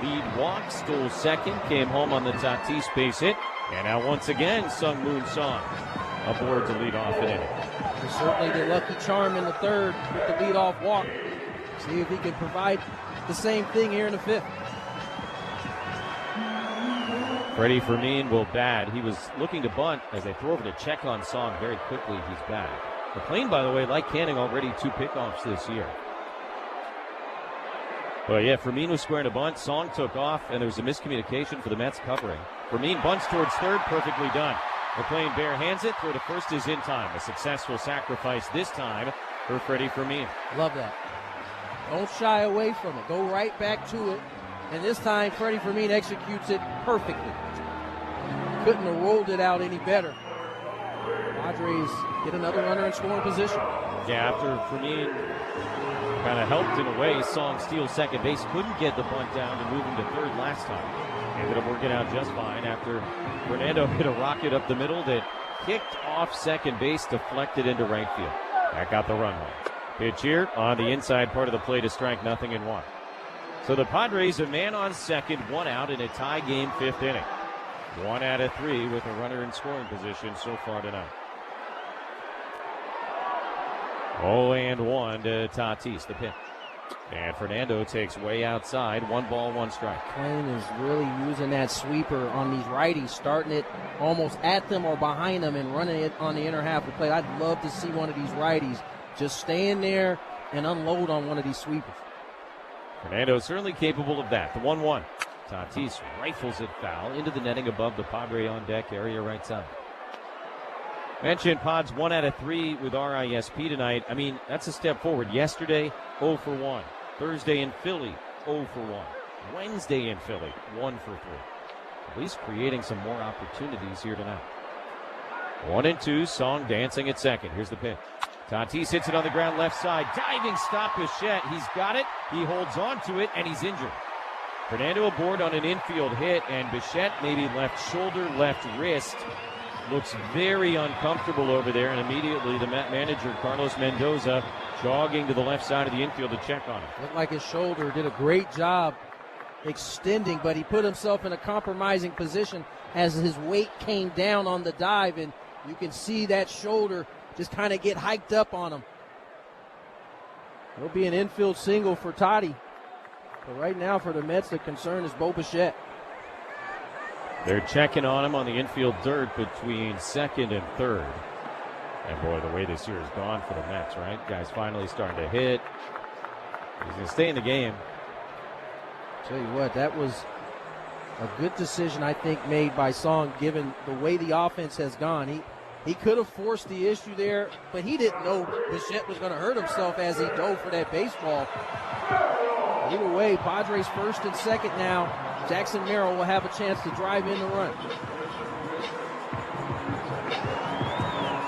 S13: Lead walk, stole second, came home on the Tatis base hit. And now once again, Sung Moon Song aboard to lead off an inning.
S15: Certainly the lucky charm in the third with the leadoff walk. See if he can provide the same thing here in the fifth.
S13: Freddie Fermin will bat. He was looking to bunt as they throw over to check on Song very quickly. He's back. McLean, by the way, like Canning, already 2 pickoffs this year. But yeah, Fermin was squaring a bunt. Song took off, and there was a miscommunication for the Mets covering. Fermin bunts towards third, perfectly done. McLean bare hands it, throw to first is in time. A successful sacrifice this time for Freddie Fermin.
S15: Love that. Don't shy away from it. Go right back to it. And this time, Freddie Fermin executes it perfectly. Couldn't have rolled it out any better. Padres get another runner in scoring position.
S13: Yeah, after Fermin kind of helped in a way, Song steals second base. Couldn't get the bunt down to move him to third last time. Ended up working out just fine after Fernando hit a rocket up the middle that kicked off second base, deflected into right field. That got the run home. Pitch here on the inside part of the plate, a strike, 0-1. So the Padres a man on second, 1 out in a tie game fifth inning. 1 out of 3 with a runner in scoring position so far tonight. 0-1 to Tatis, the pitch. And Fernando takes way outside, 1 ball, 1 strike.
S15: Klein is really using that sweeper on these righties, starting it almost at them or behind them and running it on the inner half of the plate. I'd love to see one of these righties just stay in there and unload on one of these sweepers.
S13: Fernando certainly capable of that. The 1-1. Tatis rifles it foul into the netting above the Padre on deck area right side. Mentioned Pods 1 out of 3 with RISP tonight. I mean, that's a step forward. Yesterday, 0 for 1. Thursday in Philly, 0 for 1. Wednesday in Philly, 1 for 3. At least creating some more opportunities here tonight. 1-2, Song dancing at second. Here's the pitch. Tatis hits it on the ground left side. Diving stop, Bichette. He's got it. He holds on to it, and he's injured. Fernando aboard on an infield hit, and Bichette maybe left shoulder, left wrist. Looks very uncomfortable over there, and immediately the manager, Carlos Mendoza, jogging to the left side of the infield to check on him.
S15: Looked like his shoulder did a great job extending, but he put himself in a compromising position as his weight came down on the dive, and you can see that shoulder just kind of get hiked up on him. It'll be an infield single for Toddy. But right now for the Mets, the concern is Bo Bichette.
S13: They're checking on him on the infield dirt between second and third. And boy, the way this year has gone for the Mets, right? Guys finally starting to hit. He's going to stay in the game.
S15: Tell you what, that was a good decision, I think, made by Song, given the way the offense has gone. He could have forced the issue there, but he didn't know Bichette was going to hurt himself as he dove for that baseball. Either way, Padres first and second now. Jackson Merrill will have a chance to drive in the run.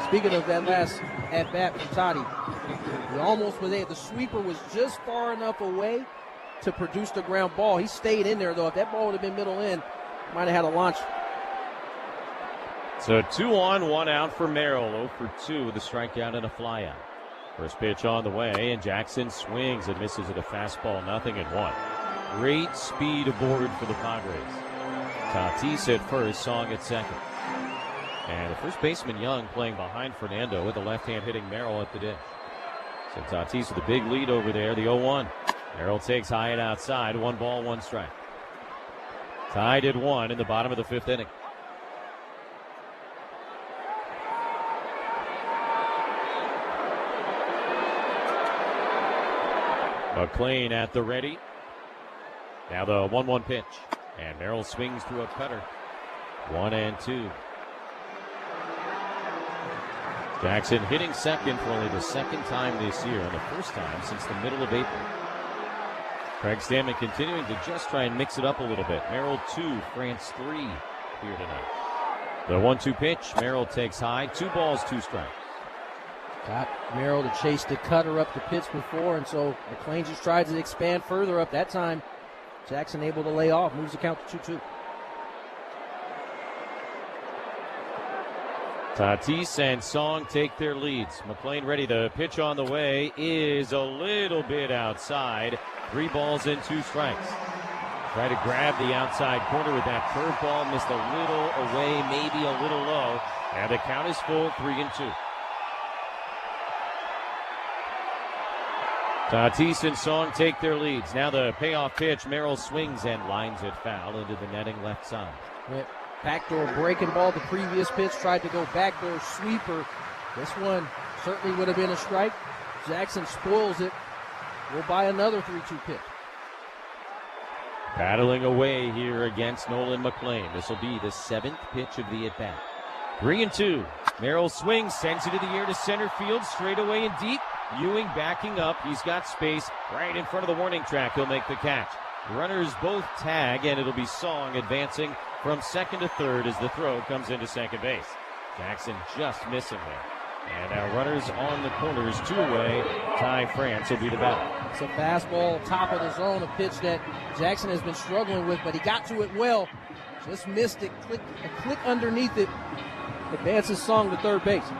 S15: Speaking of that last at-bat from Toddy, he almost was there. The sweeper was just far enough away to produce the ground ball. He stayed in there, though. If that ball would have been middle in, might have had a launch.
S13: So 2 on, 1 out for Merrill. 0 for 2 with a strikeout and a flyout. First pitch on the way, and Jackson swings and misses at a fastball, 0-1. Great speed aboard for the Padres. Tatis at first, Song at second. And the first baseman, Young, playing behind Fernando with the left-hand hitting Merrill at the dish. So Tatis with a big lead over there, the 0-1. Merrill takes high and outside, 1 ball, 1 strike. Tied at 1 in the bottom of the fifth inning. McLean at the ready. Now the 1-1 pitch. And Merrill swings through a cutter. 1-2. Jackson hitting second for only the second time this year, and the first time since the middle of April. Craig Stammen continuing to just try and mix it up a little bit. Merrill 2, France 3 here tonight. The 1-2 pitch. Merrill takes high. 2 balls, 2 strikes.
S15: Got Merrill to chase the cutter up the pitch before, and so McLean just tried to expand further up. That time, Jackson able to lay off. Moves the count to 2-2.
S13: Tatis and Song take their leads. McLean ready to pitch on the way. Is a little bit outside. 3 balls and 2 strikes. Try to grab the outside corner with that curveball. Missed a little away, maybe a little low. And the count is full, 3-2. Tatis and Song take their leads. Now the payoff pitch. Merrill swings and lines it foul into the netting left side.
S15: Yep. Backdoor breaking ball. The previous pitch tried to go backdoor sweeper. This one certainly would have been a strike. Jackson spoils it. We'll buy another 3-2 pitch.
S13: Battling away here against Nolan McLean. This will be the 7th pitch of the at-bat. 3-2. Merrill swings, sends it to the air to center field, straight away and deep. Ewing backing up. He's got space right in front of the warning track. He'll make the catch. Runners both tag, and it'll be Song advancing from second to third as the throw comes into second base. Jackson just missing there. And now runners on the corners, 2 away. Ty France will be the batter.
S15: It's a fastball, top of the zone, a pitch that Jackson has been struggling with, but he got to it well. Just missed it, a click underneath it. Advances Song to third base.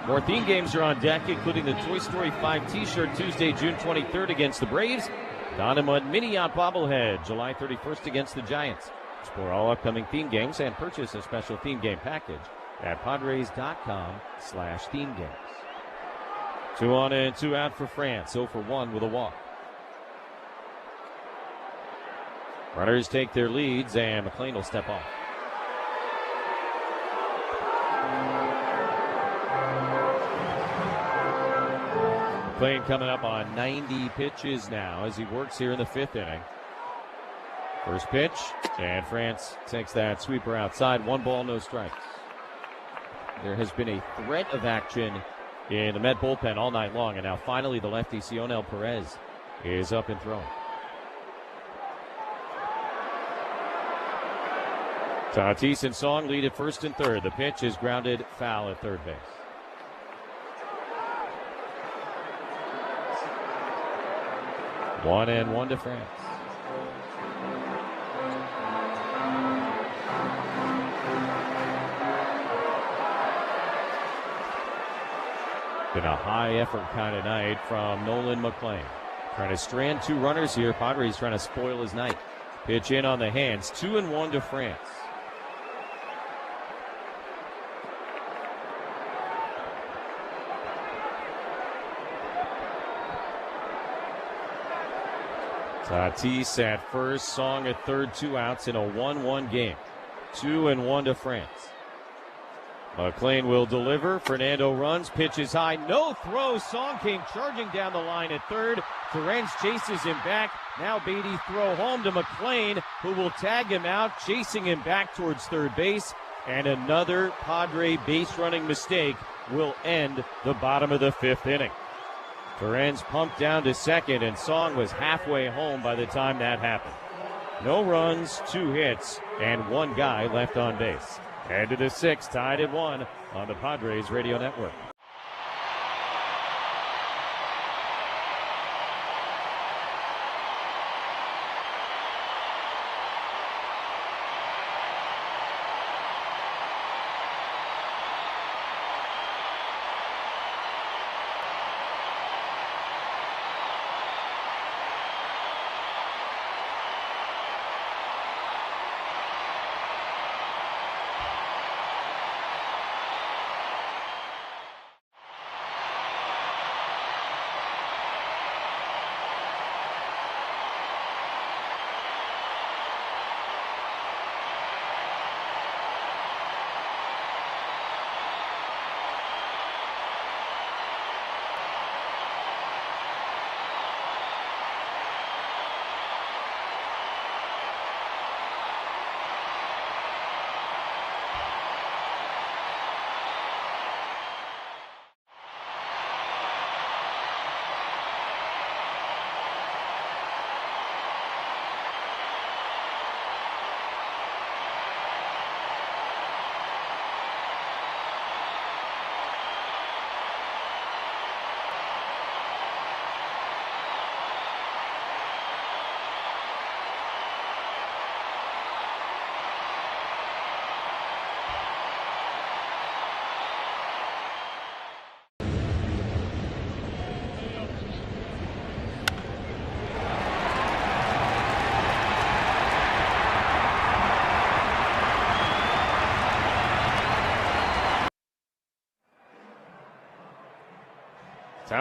S13: More theme games are on deck, including the Toy Story 5 t-shirt Tuesday, June 23rd against the Braves. Don and Mud Mini Yacht bobblehead July 31st against the Giants. Explore all upcoming theme games and purchase a special theme game package at Padres.com/theme games. 2 on and 2 out for France. 0 for 1 with a walk. Runners take their leads, and McLean will step off. McLean coming up on 90 pitches now as he works here in the 5th inning. First pitch, and France takes that sweeper outside. 1 ball, no strikes. There has been a threat of action in the Met bullpen all night long, and now finally the lefty Cionel Perez is up and throwing. Tatis and Song lead at first and third. The pitch is grounded foul at third base. One and 1 to France. Been a high effort kind of night from Nolan McLean. Trying to strand 2 runners here. Padres trying to spoil his night. Pitch in on the hands. 2-1 to France. Tatis at first, Song at third, 2 outs in a 1-1 game. 2-1 to France. McLean will deliver. Fernando runs, pitches high, no throw. Song came charging down the line at third. Terrence chases him back. Now Beatty throw home to McLean, who will tag him out, chasing him back towards third base. And another Padre base running mistake will end the bottom of the 5th inning. Ferenz pumped down to second, and Song was halfway home by the time that happened. No runs, 2 hits, and 1 guy left on base. Head to the 6th, tied at 1 on the Padres Radio Network.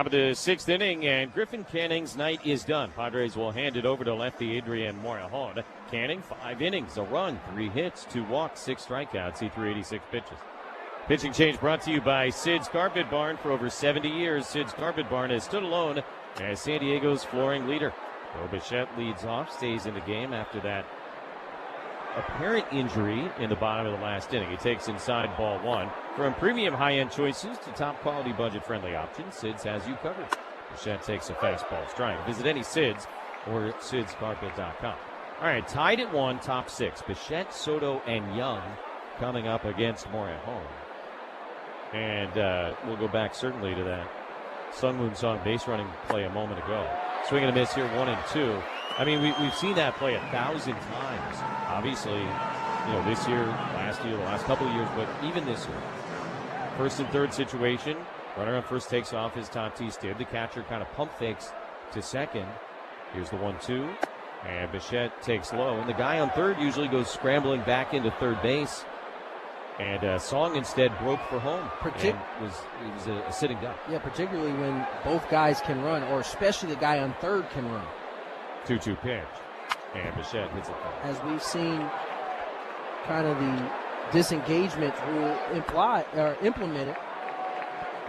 S13: Top of the sixth inning, and Griffin Canning's night is done. Padres will hand it over to lefty Adrian Morejon. Canning, 5 innings, a run, 3 hits, 2 walks, 6 strikeouts. He threw 86 pitches. Pitching change brought to you by Sid's Carpet Barn. For over 70 years, Sid's Carpet Barn has stood alone as San Diego's flooring leader. Bo Bichette leads off, stays in the game after that apparent injury in the bottom of the last inning. He takes inside ball 1. From premium high-end choices to top-quality budget-friendly options, Sid's has you covered. Bichette takes a fastball strike. Visit any Sid's or sidscarpet.com. All right, tied at 1, top 6. Bichette, Soto, and Young coming up against Morejon. And we'll go back certainly to that Sun Moon Song base running play a moment ago. Swing and a miss here, 1 and 2. I mean, we've seen that play 1,000 times. Obviously, this year, last year, the last couple of years, but even this year. First and third situation, runner on first takes off his Tatis did. The catcher kind of pump fakes to second. Here's the 1-2, and Bichette takes low. And the guy on third usually goes scrambling back into third base. And Song instead broke for home. He was a sitting duck.
S15: Yeah, particularly when both guys can run, or especially the guy on third can run.
S13: 2-2 pitch. And Bichette hits it.
S15: As we've seen kind of the disengagement rule implemented,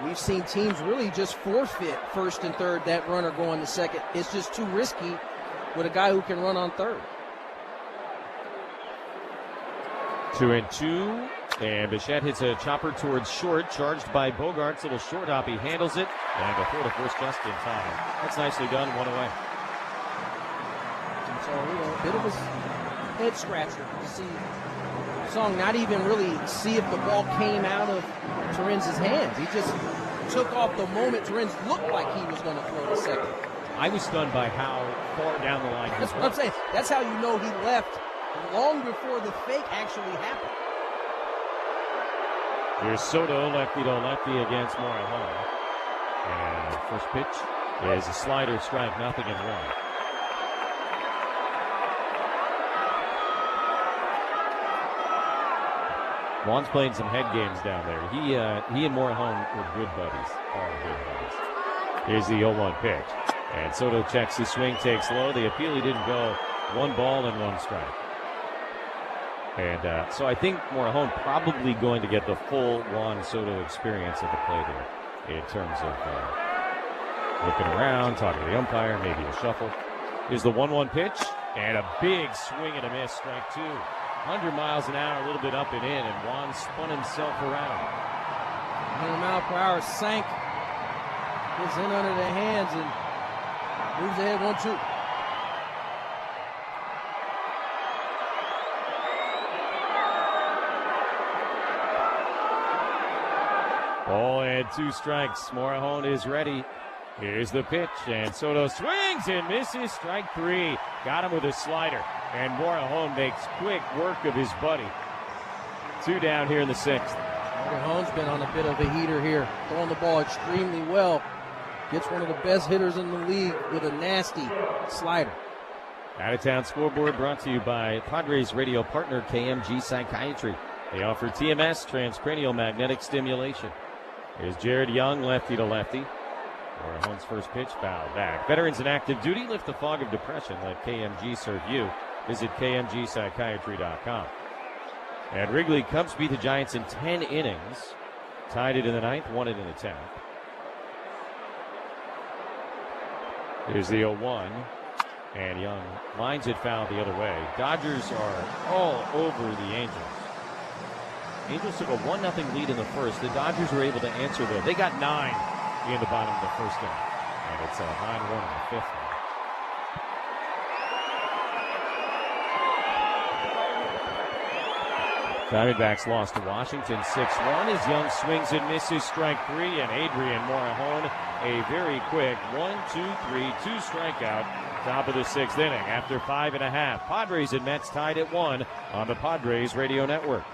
S15: we've seen teams really just forfeit first and third, that runner going to second. It's just too risky with a guy who can run on third.
S13: 2-2. And Bichette hits a chopper towards short, charged by Bogarts. Little short hop, he handles it, and before the first just in time. That's nicely done, 1 away.
S15: And so, a bit of a head scratcher to see Song not even really see if the ball came out of Terenz's hands. He just took off the moment Terenz looked like he was going to throw to second.
S13: I was stunned by how far down the line he was.
S15: That's what I'm saying. That's how you know he left long before the fake actually happened.
S13: Here's Soto, lefty to lefty against Morejon. And first pitch is a slider, strike, 0-1. Juan's playing some head games down there. He and Morejon were good buddies. Here's the 0-1 pitch. And Soto checks the swing, takes low. The appeal, he didn't go. 1 ball and 1 strike. And so I think Morejon probably going to get the full Juan Soto experience at the plate here in terms of looking around, talking to the umpire, maybe a shuffle. Here's the 1-1 pitch, and a big swing and a miss, strike 2. 100 miles an hour, a little bit up and in, and Juan spun himself around.
S15: 100 mile per hour sank, gets in under the hands, and moves ahead 1-2.
S13: Ball and 2 strikes. Morejon is ready. Here's the pitch, and Soto swings and misses. Strike 3. Got him with a slider, and Morejon makes quick work of his buddy. 2 down here in the 6th.
S15: Morejon's been on a bit of a heater here, throwing the ball extremely well. Gets one of the best hitters in the league with a nasty slider.
S13: Out-of-town scoreboard brought to you by Padres radio partner KMG Psychiatry. They offer TMS, transcranial magnetic stimulation. Here's Jared Young, lefty to lefty. Morejon's first pitch, foul back. Veterans in active duty, lift the fog of depression. Let KMG serve you. Visit KMGpsychiatry.com. And Wrigley, Cubs beat the Giants in 10 innings. Tied it in the 9th, won it in the 10th. Here's the 0-1. And Young lines it foul the other way. Dodgers are all over the Angels. Angels took a 1-0 lead in the first. The Dodgers were able to answer, though. They got 9 in the bottom of the first inning. And it's a 9-1 in the 5th. Diamondbacks lost to Washington 6-1 as Young swings and misses, strike 3, and Adrian Morejon a very quick 1-2-3, 2 strikeout, top of the 6th inning after 5.5. Padres and Mets tied at 1 on the Padres Radio Network.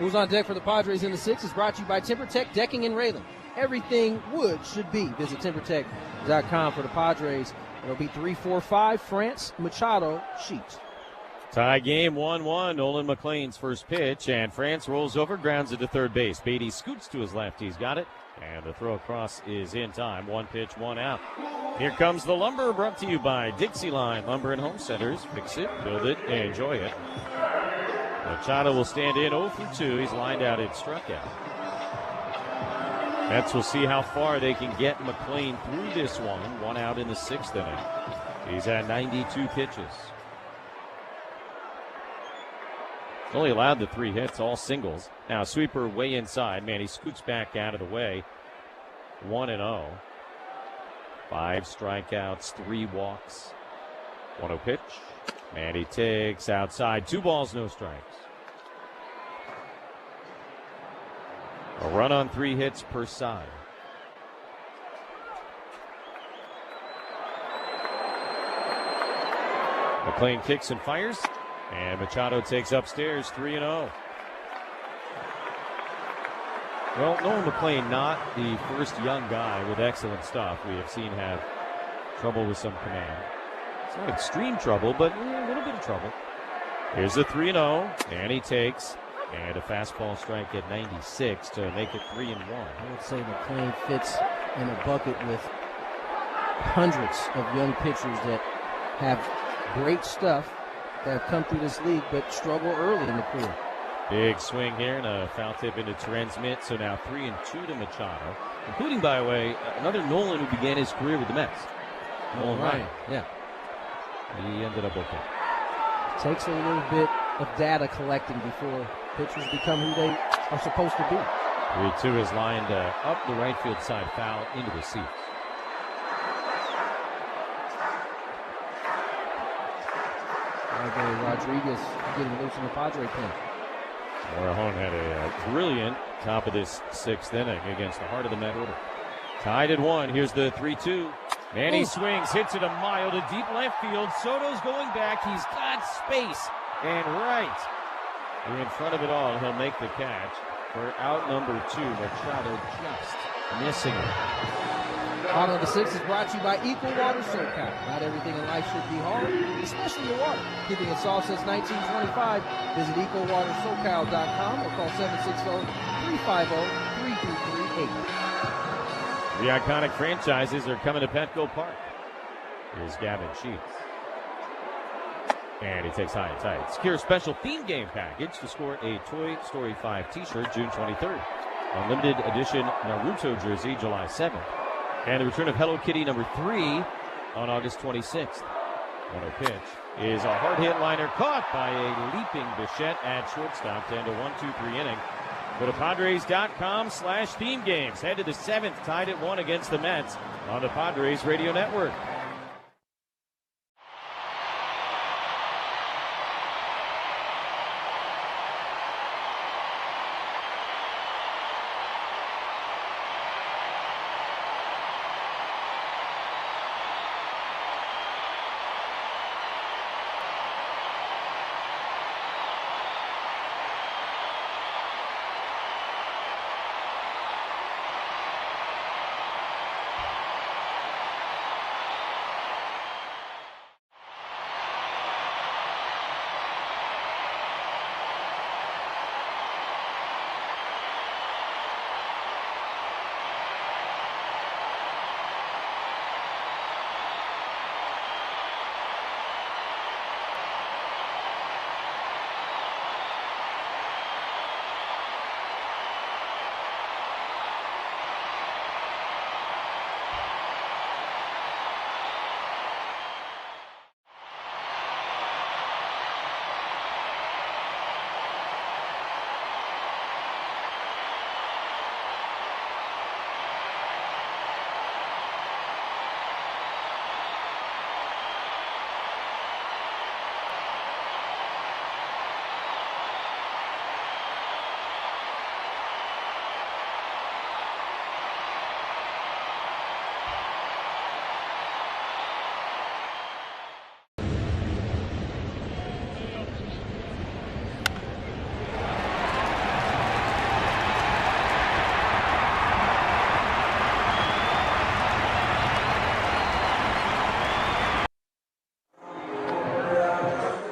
S15: Who's on deck for the Padres in the 6th is brought to you by TimberTech Decking and Railing. Everything wood should be. Visit TimberTech.com for the Padres. It'll be 3-4-5, France, Machado, Sheets.
S13: Tie game 1-1. Nolan McLean's first pitch, and France rolls over, grounds it to third base. Beatty scoots to his left. He's got it, and the throw across is in time. 1 pitch, 1 out. Here comes the Lumber, brought to you by Dixieline Lumber and Home Centers. Fix it, build it, enjoy it. Machado will stand in 0 for 2. He's lined out and struck out. Mets will see how far they can get McLean through this one. 1 out in the 6th inning. He's at 92 pitches. Only allowed the 3 hits, all singles. Now sweeper way inside. Manny scoots back out of the way. 1-0. 5 strikeouts, 3 walks. 1-0 pitch. Manny takes outside. 2 balls, no strikes. A run on 3 hits per side. McLean kicks and fires. And Machado takes upstairs, 3-0. Well, Nolan McLean, not the first young guy with excellent stuff we have seen have trouble with some command. It's not extreme trouble, but a little bit of trouble. Here's the 3-0, and he takes, and a fastball strike at 96 to make it 3-1.
S15: I would say McLean fits in a bucket with hundreds of young pitchers that have great stuff, that have come through this league but struggle early in the career.
S13: Big swing here and a foul tip into transmit. So now 3-2 to Machado, including, by the way, another Nolan who began his career with the Mets. Nolan Ryan.
S15: Yeah.
S13: He ended up okay.
S15: Takes a little bit of data collecting before pitchers become who they are supposed to be.
S13: 3-2 is lined up the right field side, foul into the seats.
S15: Rodriguez getting loose in the Padre pen.
S13: Morejon had a brilliant top of this 6th inning against the heart of the Met order. Tied at 1. Here's the 3-2. Manny swings, hits it a mile to deep left field. Soto's going back. He's got space. And right in front of it all, he'll make the catch for out number 2. Machado just missing it.
S15: Bottom of the 6th is brought to you by Equal Water SoCal. Not everything in life should be hard, especially your water. Keeping it soft since 1925. Visit EqualWaterSoCal.com or call 760-350-3338.
S13: The iconic franchises are coming to Petco Park. Here's Gavin Sheets. And he takes high and tight. Secure a special theme game package to score a Toy Story 5 t-shirt June 23rd. Unlimited edition Naruto jersey July 7th. And the return of Hello Kitty number 3 on August 26th. 1-0 pitch is a hard hit liner caught by a leaping Bichette at shortstop to end a 1-2-3 inning. Go to Padres.com/theme games. Head to the 7th, tied at 1 against the Mets on the Padres Radio Network.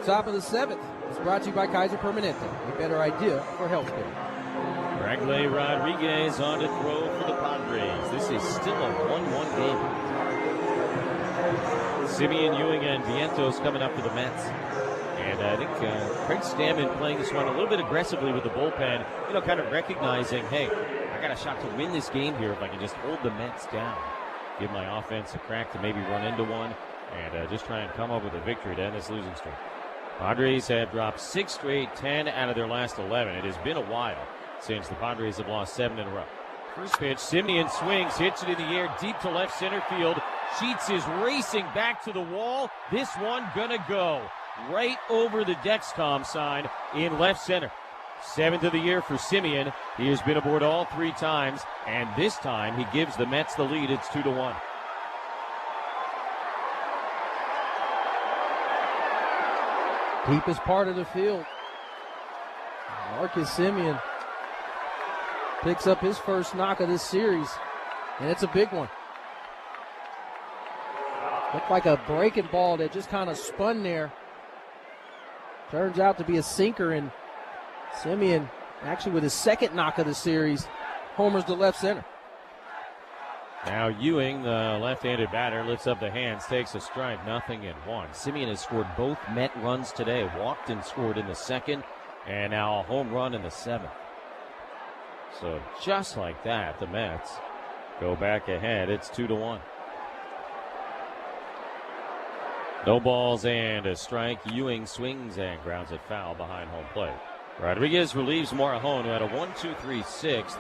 S15: top of the 7th is brought to you by Kaiser Permanente, a better idea for healthcare.
S13: Reagular Rodriguez on to throw for the Padres. This is still a 1-1 game. Simeon, Ewing, and Vientos coming up for the Mets. And I think Craig Stammen playing this one a little bit aggressively with the bullpen, kind of recognizing, hey, I got a shot to win this game here if I can just hold the Mets down. Give my offense a crack to maybe run into one and just try and come up with a victory to end this losing streak. Padres have dropped 6 straight, 10 out of their last 11. It has been a while since the Padres have lost 7 in a row. First pitch, Simeon swings, hits it in the air, deep to left center field. Sheets is racing back to the wall. This one gonna go right over the Dexcom sign in left center. 7th of the year for Simeon. He has been aboard all 3 times, and this time he gives the Mets the lead. It's 2-1.
S15: Deepest part of the field. Marcus Simeon picks up his first knock of this series, and it's a big one. Looked like a breaking ball that just kind of spun there. Turns out to be a sinker, and Simeon, actually with his second knock of the series, homers to left center.
S13: Now Ewing, the left-handed batter, lifts up the hands, takes a strike, 0-1. Simeon has scored both Met runs today, walked and scored in the 2nd, and now a home run in the 7th. So just like that, the Mets go back ahead. It's 2-1. No balls and a strike. Ewing swings and grounds it foul behind home plate. Rodriguez relieves Morejon, who had a 1-2-3 6th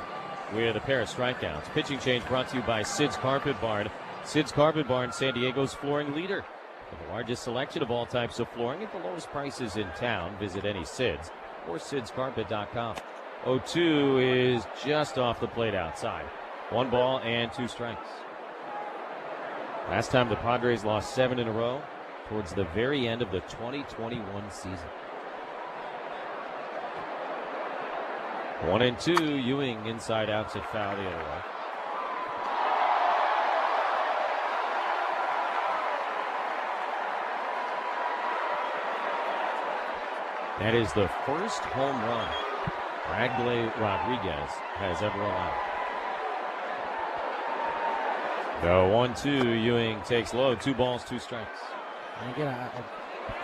S13: with a pair of strikeouts. Pitching change brought to you by Sid's Carpet Barn. Sid's Carpet Barn, San Diego's flooring leader. With the largest selection of all types of flooring at the lowest prices in town. Visit any Sid's or sidscarpet.com. 0-2 is just off the plate outside. 1 ball and 2 strikes. Last time the Padres lost 7 in a row towards the very end of the 2021 season. 1-2, Ewing inside outs at foul the other way. That is the first home run Reagular Rodriguez has ever allowed. The 1-2, Ewing takes low, 2 balls, 2 strikes.
S15: And again, I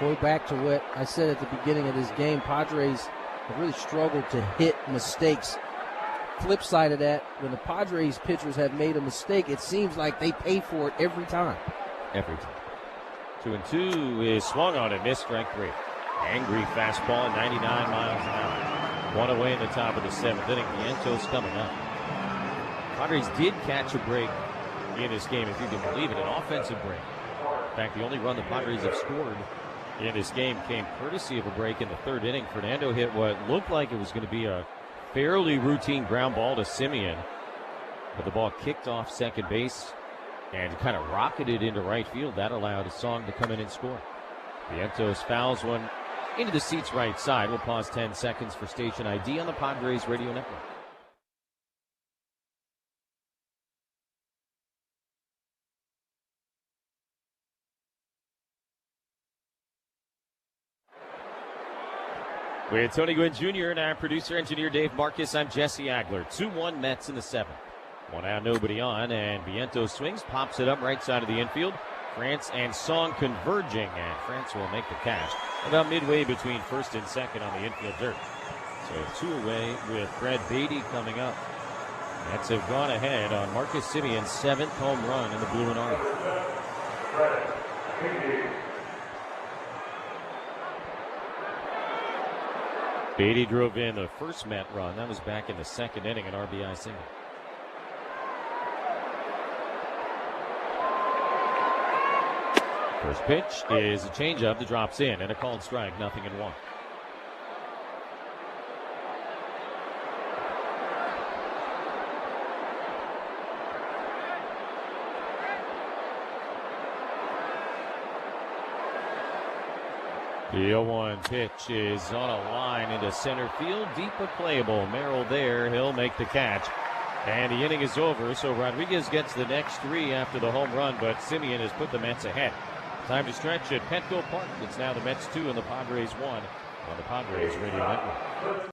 S15: go back to what I said at the beginning of this game. Padres have really struggled to hit mistakes. Flip side of that, when the Padres pitchers have made a mistake, it seems like they pay for it every time.
S13: Every time. 2-2 is swung on and missed, strike 3. Angry fastball, 99 miles an hour. 1 away in the top of the 7th inning. Vientos coming up. Padres did catch a break in this game, if you can believe it, an offensive break. In fact, the only run the Padres have scored in this game came courtesy of a break in the 3rd inning. Fernando hit what looked like it was going to be a fairly routine ground ball to Simeon, but the ball kicked off second base and kind of rocketed into right field. That allowed Song to come in and score. Vientos fouls one into the seats right side. We'll pause 10 seconds for station ID on the Padres Radio Network. With Tony Gwynn Jr. and our producer, engineer Dave Marcus, I'm Jesse Agler. 2-1 Mets in the 7th. 1 out, nobody on, and Vientos swings, pops it up right side of the infield. France and Song converging, and France will make the catch about midway between 1st and 2nd on the infield dirt. So 2 away with Fred Beatty coming up. Mets have gone ahead on Marcus Simeon's 7th home run in the blue and orange. Beatty drove in the first Met run. That was back in the 2nd inning, an RBI single. First pitch is a changeup that drops in and a called strike, 0-1. The 0-1 pitch is on a line into center field, deep but playable. Merrill there, he'll make the catch. And the inning is over, so Rodriguez gets the next 3 after the home run, but Simeon has put the Mets ahead. Time to stretch at Petco Park. It's now the Mets 2 and the Padres 1 on the Padres Radio Network.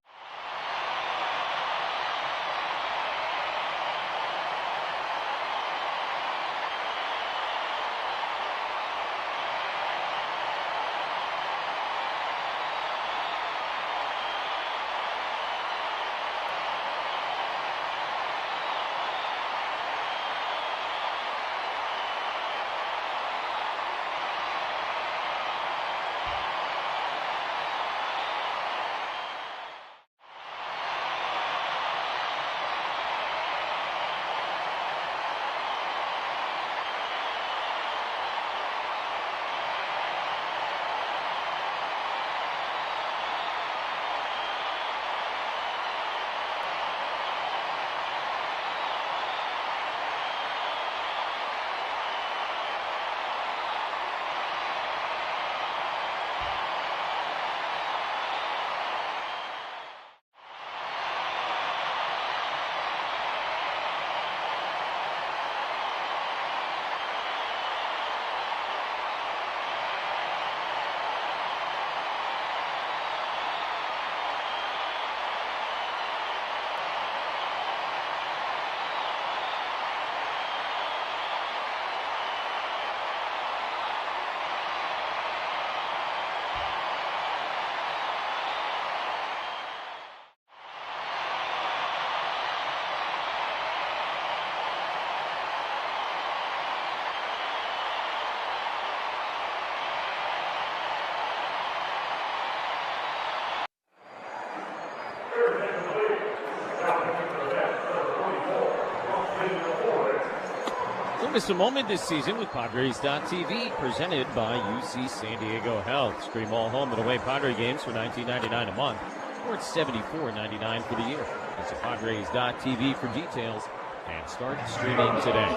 S13: Don't miss a moment this season with PADRES.TV, presented by UC San Diego Health. Stream all home and away Padre games for $19.99 a month, or it's $74.99 for the year. Visit PADRES.TV for details and start streaming today.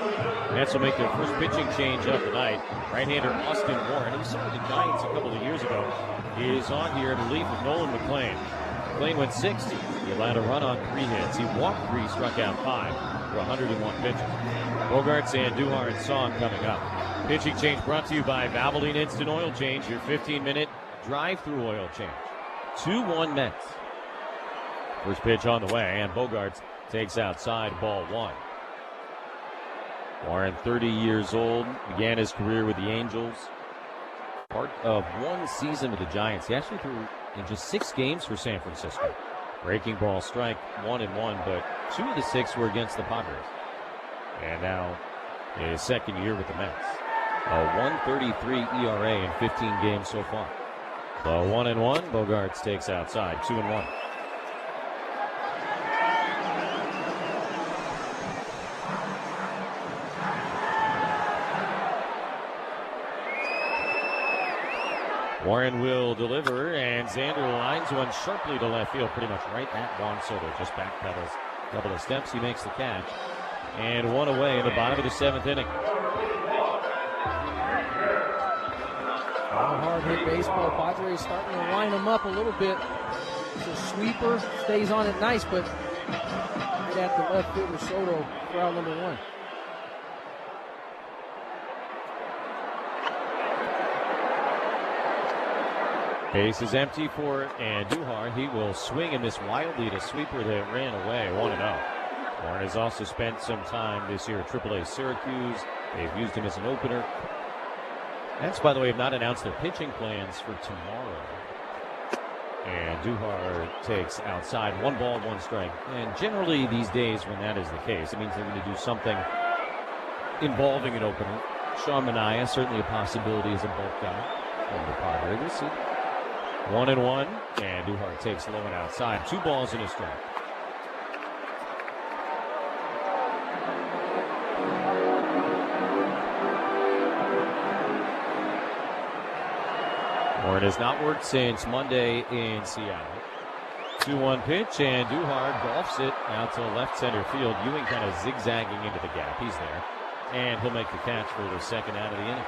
S13: Mets will make their first pitching change of the night. Right-hander Austin Warren, who signed the Giants a couple of years ago, is on here in relief of Nolan McLean. McLean went 60. He allowed a run on 3 hits. He walked 3, struck out 5 for 101 pitches. Bogarts and Duhar and Song coming up. Pitching change brought to you by Valvoline Instant Oil Change, your 15-minute drive-through oil change. 2-1 Mets. First pitch on the way, and Bogarts takes outside, ball 1. Warren, 30 years old, began his career with the Angels. Part of 1 season with the Giants. He actually threw in just 6 games for San Francisco. Breaking ball strike, 1-1, but 2 of the 6 were against the Padres. And now his second year with the Mets. A 1.33 ERA in 15 games so far. The 1-1, Bogarts takes outside, 2-1. Warren will deliver, and Xander lines one sharply to left field, pretty much right at Juan Soto. Just backpedals a couple of steps, he makes the catch. And 1 away in the bottom of the 7th inning.
S15: Hard hit baseball. Padres starting to line them up a little bit. It's a sweeper, stays on it nice, but right at the left fielder Soto for out number 1.
S13: Base is empty for Andujar. He will swing and miss wildly to sweeper that ran away, 1-0. Warren has also spent some time this year at AAA Syracuse. They've used him as an opener. Mets, by the way, have not announced their pitching plans for tomorrow. And Duhar takes outside, 1 ball, 1 strike. And generally these days when that is the case, it means they're going to do something involving an opener. Sean Manaea, certainly a possibility as a bulk guy from the Padres. We'll see. 1-1, and Duhar takes low and outside. 2 balls and a strike. Warren has not worked since Monday in Seattle. 2-1 pitch, and Duhar golfs it out to left center field. Ewing kind of zigzagging into the gap. He's there, and he'll make the catch for the second out of the inning.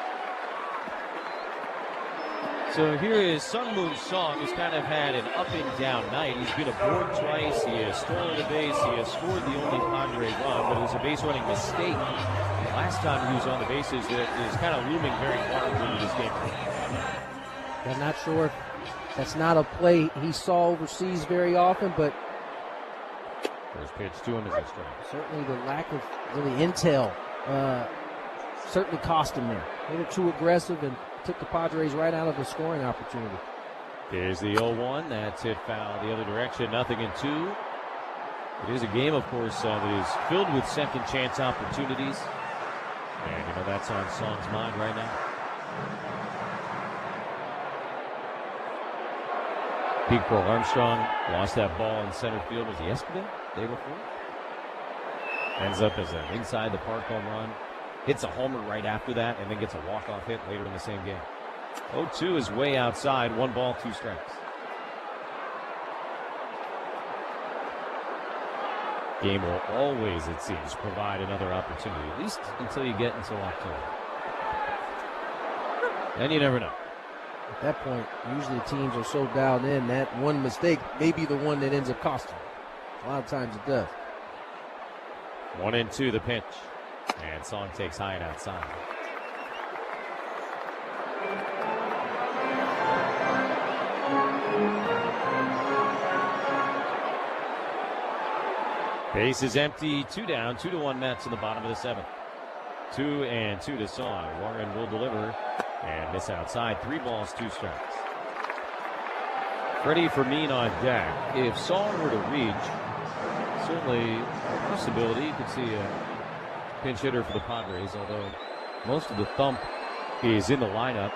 S13: So here is Sun Moon Song, who's kind of had an up and down night. He's been aboard twice. He has stolen a base. He has scored the only Padre run, but it was a base running mistake last time he was on the bases that is kind of looming very large into this game.
S15: I'm not sure if that's not a play he saw overseas very often, but
S13: first pitch to him is a strike.
S15: Certainly the lack of really intel certainly cost him there. A little too aggressive and took the Padres right out of the scoring opportunity.
S13: Here's the 0-1. That's hit foul the other direction. 0-2. It is a game, of course, that is filled with second chance opportunities. And, that's on Song's mind right now. Pete Crow Armstrong lost that ball in center field. Was it yesterday? Day before? Ends up as an inside the park home run. Hits a homer right after that, and then gets a walk-off hit later in the same game. 0-2 is way outside. 1 ball, 2 strikes. Game will always, it seems, provide another opportunity, at least until you get until October. And you never know.
S15: At that point, usually teams are so dialed in that one mistake may be the one that ends up costing them. A lot of times it does.
S13: 1-2 the pitch. And Song takes high and outside. Base is empty. 2 down. 2-1 Mets in the bottom of the 7th. 2-2 to Song. Warren will deliver and miss outside. 3 balls, 2 strikes. Freddie Fermin on deck. If Song were to reach, certainly a possibility. You could see a pinch hitter for the Padres, although most of the thump is in the lineup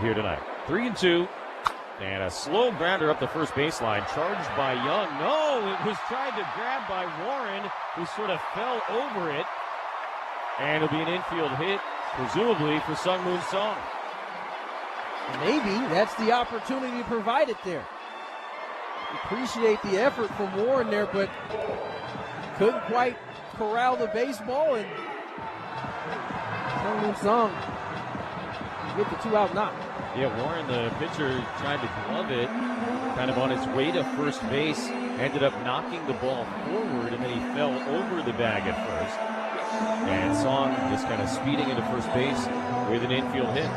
S13: here tonight. 3-2. And a slow grounder up the first baseline, charged by Young. No, it was tried to grab by Warren, who sort of fell over it. And it'll be an infield hit, presumably for Sungmoon Song.
S15: Maybe that's the opportunity provided there. Appreciate the effort from Warren there, but couldn't quite corral the baseball, and Sungmoon Song get the 2-out knock.
S13: Yeah, Warren, the pitcher, tried to glove it, kind of on his way to first base, ended up knocking the ball forward, and then he fell over the bag at first. And Song just kind of speeding into first base with an infield hit.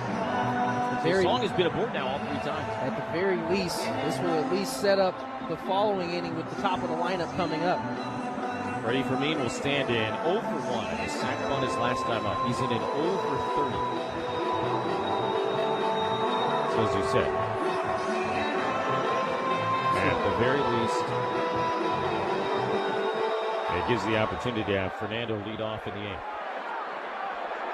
S13: So Song has been aboard now all 3 times.
S15: At the very least, this will at least set up the following inning with the top of the lineup coming up.
S13: Freddie Fermin will stand in 0 for 1. His sac bunt his last time up. He's in an 0 for 30. So as you said, at the very least, it gives the opportunity to have Fernando lead off in the 8th.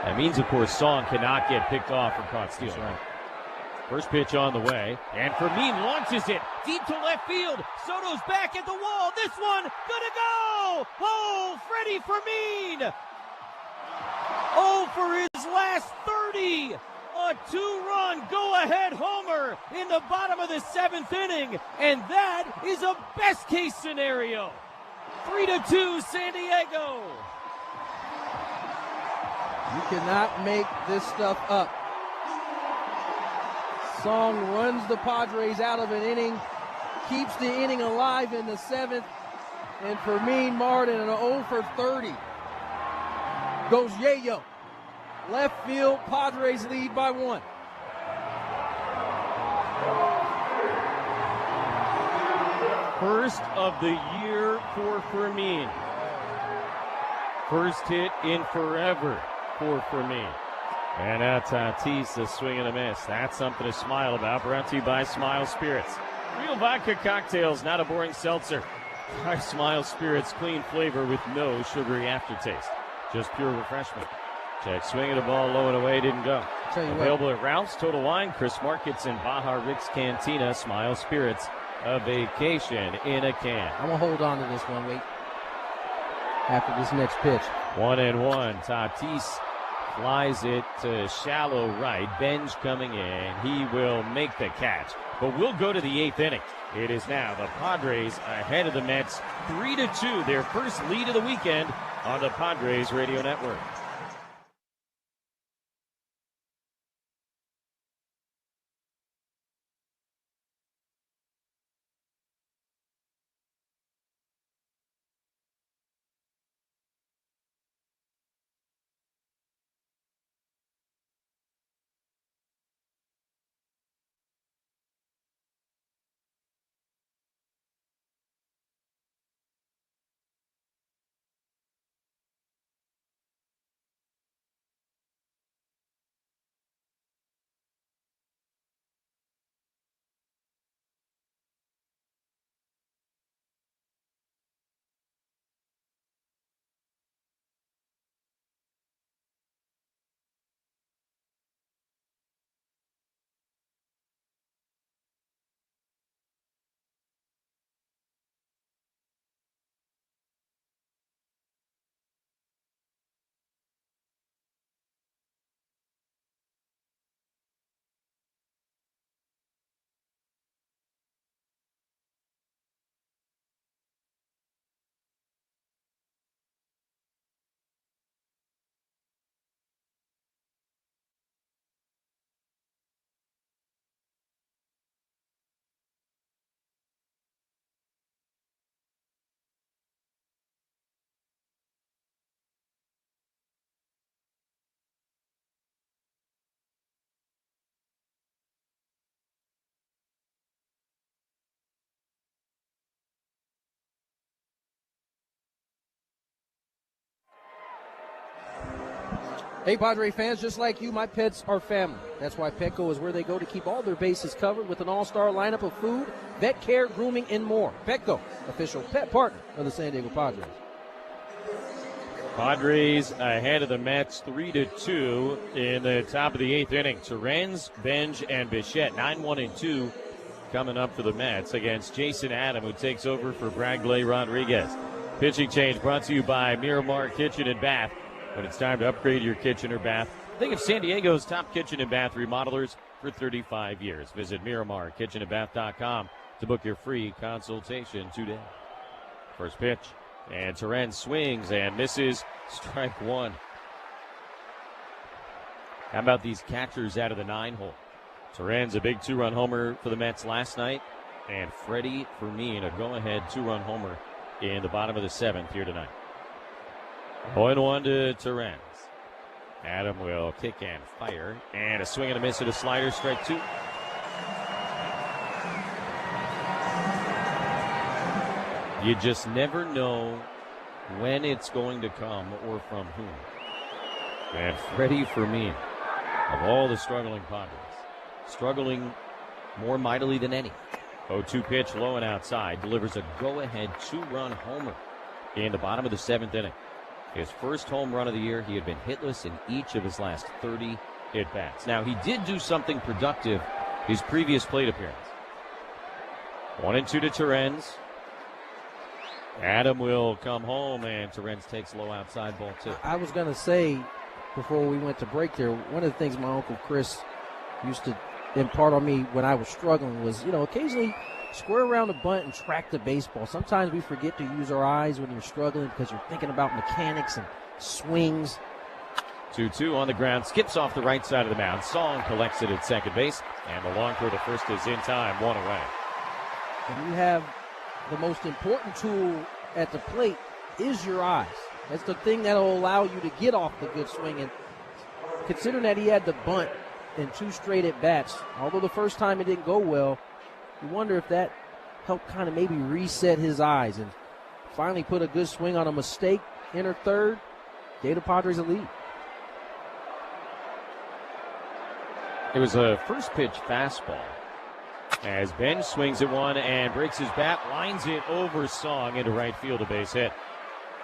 S13: That means, of course, Song cannot get picked off and caught stealing. Right. First pitch on the way, and Fermin launches it deep to left field. Soto's back at the wall. This one gonna go! Oh, Freddie Fermin! Oh, for his last 30! A 2-run go-ahead homer in the bottom of the 7th inning, and that is a best-case scenario. 3-2 San Diego.
S15: You cannot make this stuff up. Song runs the Padres out of an inning, keeps the inning alive in the 7th, and Fermin Martin an 0 for 30. Goes yayo. Left field, Padres lead by 1.
S13: First of the year for Fermin. First hit in forever for Fermin. And now Tatis, a swing and a miss. That's something to smile about. Brought to you by Smile Spirits. Real vodka cocktails, not a boring seltzer. Try Smile Spirits, clean flavor with no sugary aftertaste. Just pure refreshment. Check swinging the ball low and away, didn't go. Available at Ralph's, Total Wine, Chris Markets, and Baja Rick's Cantina. Smile Spirits, a vacation in a can.
S15: I'm going to hold on to this one, wait. After this next pitch.
S13: 1-1. Tatis flies it to shallow right. Benj coming in. He will make the catch. But we'll go to the 8th inning. It is now the Padres ahead of the Mets 3-2. Their first lead of the weekend on the Padres Radio Network.
S15: Hey, Padre fans, just like you, my pets are family. That's why Petco is where they go to keep all their bases covered with an all-star lineup of food, vet care, grooming, and more. Petco, official pet partner of the San Diego Padres.
S13: Padres ahead of the Mets 3-2 in the top of the 8th inning. Torrens, Benj, and Bichette, 9-1-2 coming up for the Mets against Jason Adam, who takes over for Bradley Rodriguez. Pitching change brought to you by Miramar Kitchen and Bath. When it's time to upgrade your kitchen or bath, think of San Diego's top kitchen and bath remodelers for 35 years. Visit MiramarKitchenandBath.com to book your free consultation today. First pitch, and Torrens swings and misses. Strike one. How about these catchers out of the 9-hole? Torrens, a big 2-run homer for the Mets last night, and Freddie Fermin, a go-ahead 2-run homer in the bottom of the 7th here tonight. 0-1 to Torrens. Adam will kick and fire. And a swing and a miss at a slider. Strike 2. You just never know when it's going to come or from whom. And Freddie Fermin, of all the struggling Padres, struggling more mightily than any. 0-2 pitch, low and outside. Delivers a go-ahead 2-run homer in the bottom of the 7th inning. His first home run of the year. He had been hitless in each of his last 30 at-bats. Now, he did do something productive his previous plate appearance. 1-2 to Torrens. Adam will come home, and Torrens takes low outside ball 2.
S15: I was going to say, before we went to break there, one of the things my Uncle Chris used to impart on me when I was struggling was, occasionally square around the bunt and track the baseball. Sometimes we forget to use our eyes when you're struggling because you're thinking about mechanics and swings.
S13: 2-2 on the ground, skips off the right side of the mound. Song collects it at second base, and the long throw to first is in time, 1 away.
S15: And you have the most important tool at the plate is your eyes. That's the thing that will allow you to get off the good swing. And considering that he had the bunt in 2 straight at-bats, although the first time it didn't go well, you wonder if that helped kind of maybe reset his eyes and finally put a good swing on a mistake, enter third, gave the Padres a lead.
S13: It was a first pitch fastball as Benj swings at one and breaks his bat, lines it over Song into right field, a base hit.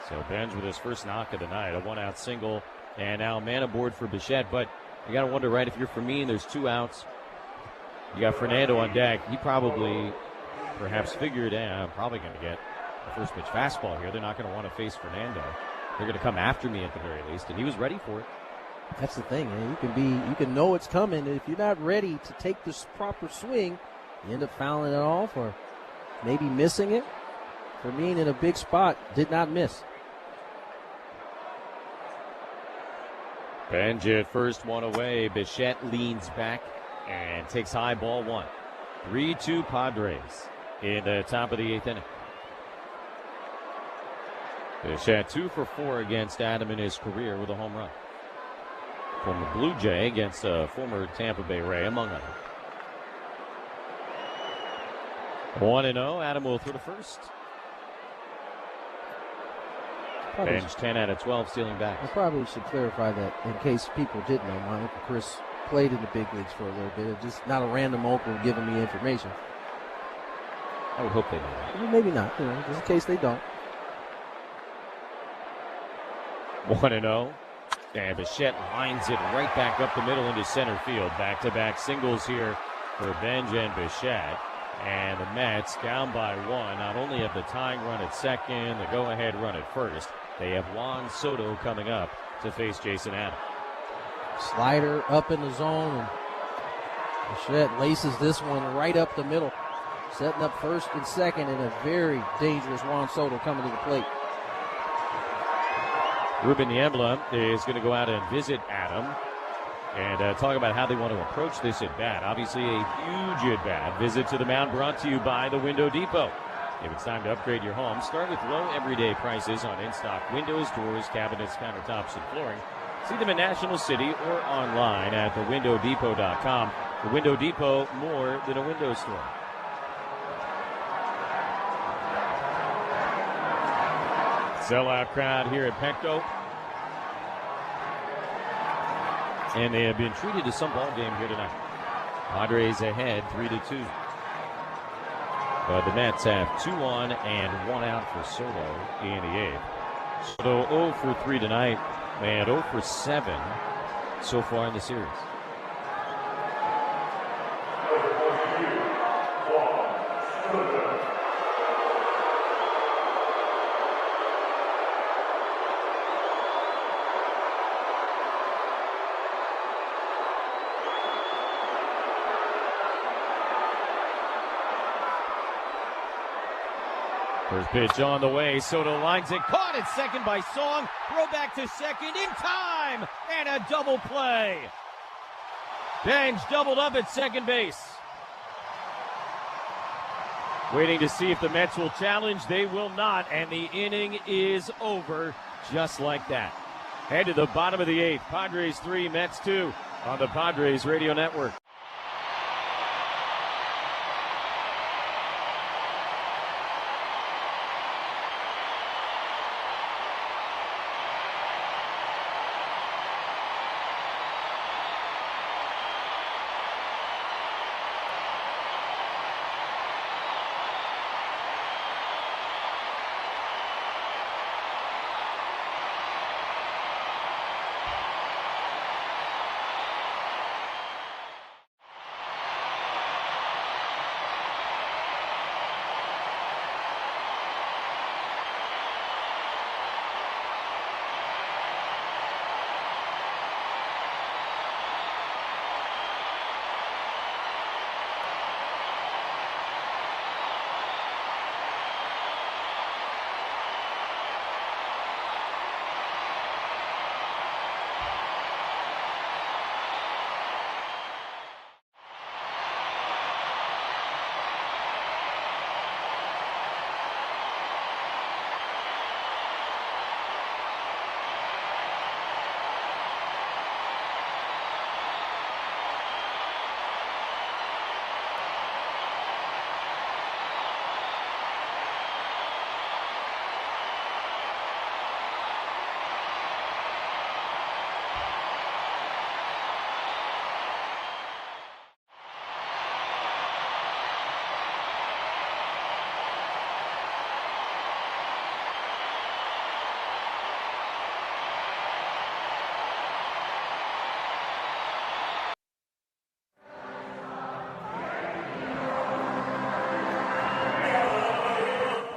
S13: So Benj with his first knock of the night, a 1-out single, and now man aboard for Bichette. But you got to wonder, right, if you're Fermin, there's 2 outs. You got Fernando on deck. He probably, perhaps figured, I'm probably going to get a first pitch fastball here. They're not going to want to face Fernando. They're going to come after me at the very least, and he was ready for it.
S15: That's the thing, man. You can know it's coming, and if you're not ready to take this proper swing, you end up fouling it off or maybe missing it. Fermin in a big spot did not miss.
S13: Benj at first, 1 away. Bichette leans back and takes high, ball 1. 3-2 Padres in the top of the 8th inning. Bichette 2 for 4 against Adam in his career with a home run. Former Blue Jay against former Tampa Bay Ray, among others. 1-0. Adam will throw to first. Benj 10 out of 12, stealing back.
S15: I probably should clarify that in case people didn't know. My Uncle Chris played in the big leagues for a little bit. It's just not a random uncle giving me information.
S13: I would hope they know that.
S15: Well, maybe not, just in case they don't.
S13: 1-0. And Bichette lines it right back up the middle into center field. Back-to-back singles here for Benj and Bichette. And the Mets down by 1. Not only have the tying run at second, the go-ahead run at first, they have Juan Soto coming up to face Jason Adam.
S15: Slider up in the zone, and Bichette laces this one right up the middle, setting up first and second, and a very dangerous Juan Soto coming to the plate.
S13: Ruben Niembla is going to go out and visit Adam and talk about how they want to approach this at-bat. Obviously a huge at-bat. Visit to the mound brought to you by the Window Depot. If it's time to upgrade your home, start with low everyday prices on in-stock windows, doors, cabinets, countertops, and flooring. See them in National City or online at thewindowdepot.com. The Window Depot, more than a window store. Sellout crowd here at Petco. And they have been treated to some ball game here tonight. Padres ahead 3-2. But the Mets have 2 on and 1 out for Soto in the 8th. Soto 0 for 3 tonight and 0 for 7 so far in the series. First pitch on the way. Soto lines it. Caught at second by Song. Throw back to second in time. And a double play. Bench doubled up at second base. Waiting to see if the Mets will challenge. They will not. And the inning is over just like that. Head to the bottom of the 8th. Padres 3, Mets 2 on the Padres Radio Network.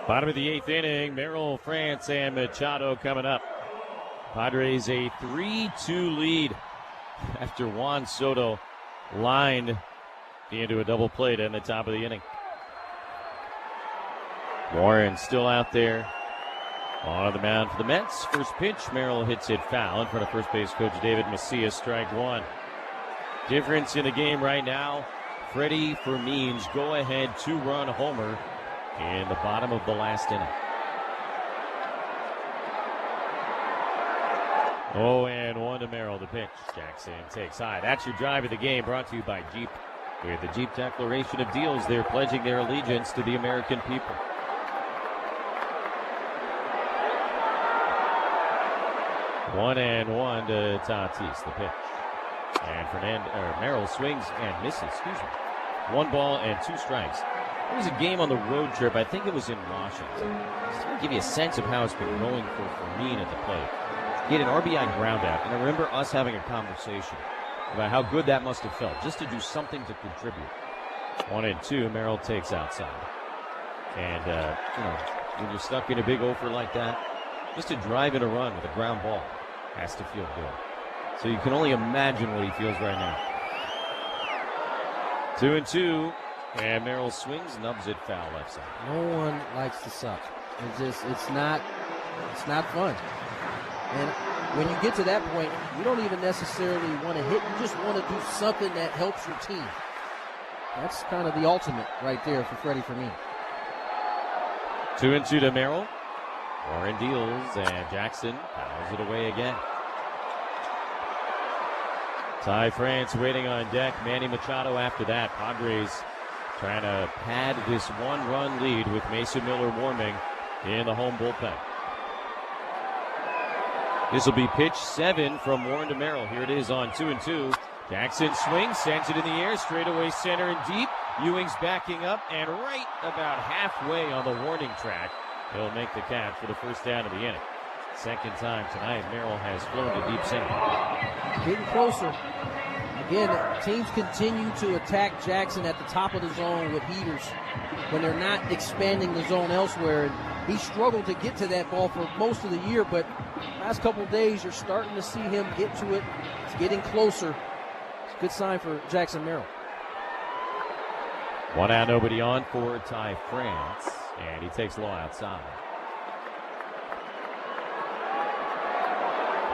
S13: Bottom of the 8th inning, Merrill, France, and Machado coming up. Padres a 3-2 lead after Juan Soto lined into a double play in the top of the inning. Warren still out there on the mound for the Mets. First pitch, Merrill hits it foul in front of first base coach David Macias, strike 1. Difference in the game right now, Freddie Fermin's go-ahead 2-run homer in the bottom of the last inning. 0-1 to Merrill, the pitch. Jackson takes high. That's your drive of the game, brought to you by Jeep. With the Jeep Declaration of Deals, they're pledging their allegiance to the American people. One to Tatis, the pitch. And Merrill swings and misses, 1 ball and 2 strikes. It was a game on the road trip. I think it was in Washington. Just to give you a sense of how it's been going for Fermin at the plate. He had an RBI ground out, and I remember us having a conversation about how good that must have felt, just to do something to contribute. 1-2, Merrill takes outside. And, when you're stuck in a big offer like that, just to drive in a run with a ground ball has to feel good. So you can only imagine what he feels right now. 2-2. And Merrill swings, nubs it foul left side.
S15: No one likes to suck. It's not fun. And when you get to that point, you don't even necessarily want to hit. You just want to do something that helps your team. That's kind of the ultimate right there for Freddie Fermin.
S13: 2-2 to Merrill. Warren deals, and Jackson fouls it away again. Ty France waiting on deck. Manny Machado after that. Padres trying to pad this 1-run lead with Mason Miller warming in the home bullpen. This will be pitch 7 from Warren to Merrill. Here it is on 2-2. Jackson swings, sends it in the air, straightaway center and deep. Ewing's backing up and right about halfway on the warning track. He'll make the catch for the first down of the inning. Second time tonight, Merrill has flown to deep center.
S15: Getting closer. Again, teams continue to attack Jackson at the top of the zone with heaters when they're not expanding the zone elsewhere. And he struggled to get to that ball for most of the year, but last couple of days, you're starting to see him get to it. It's getting closer. It's a good sign for Jackson Merrill.
S13: 1 out, nobody on for Ty France, and he takes low outside.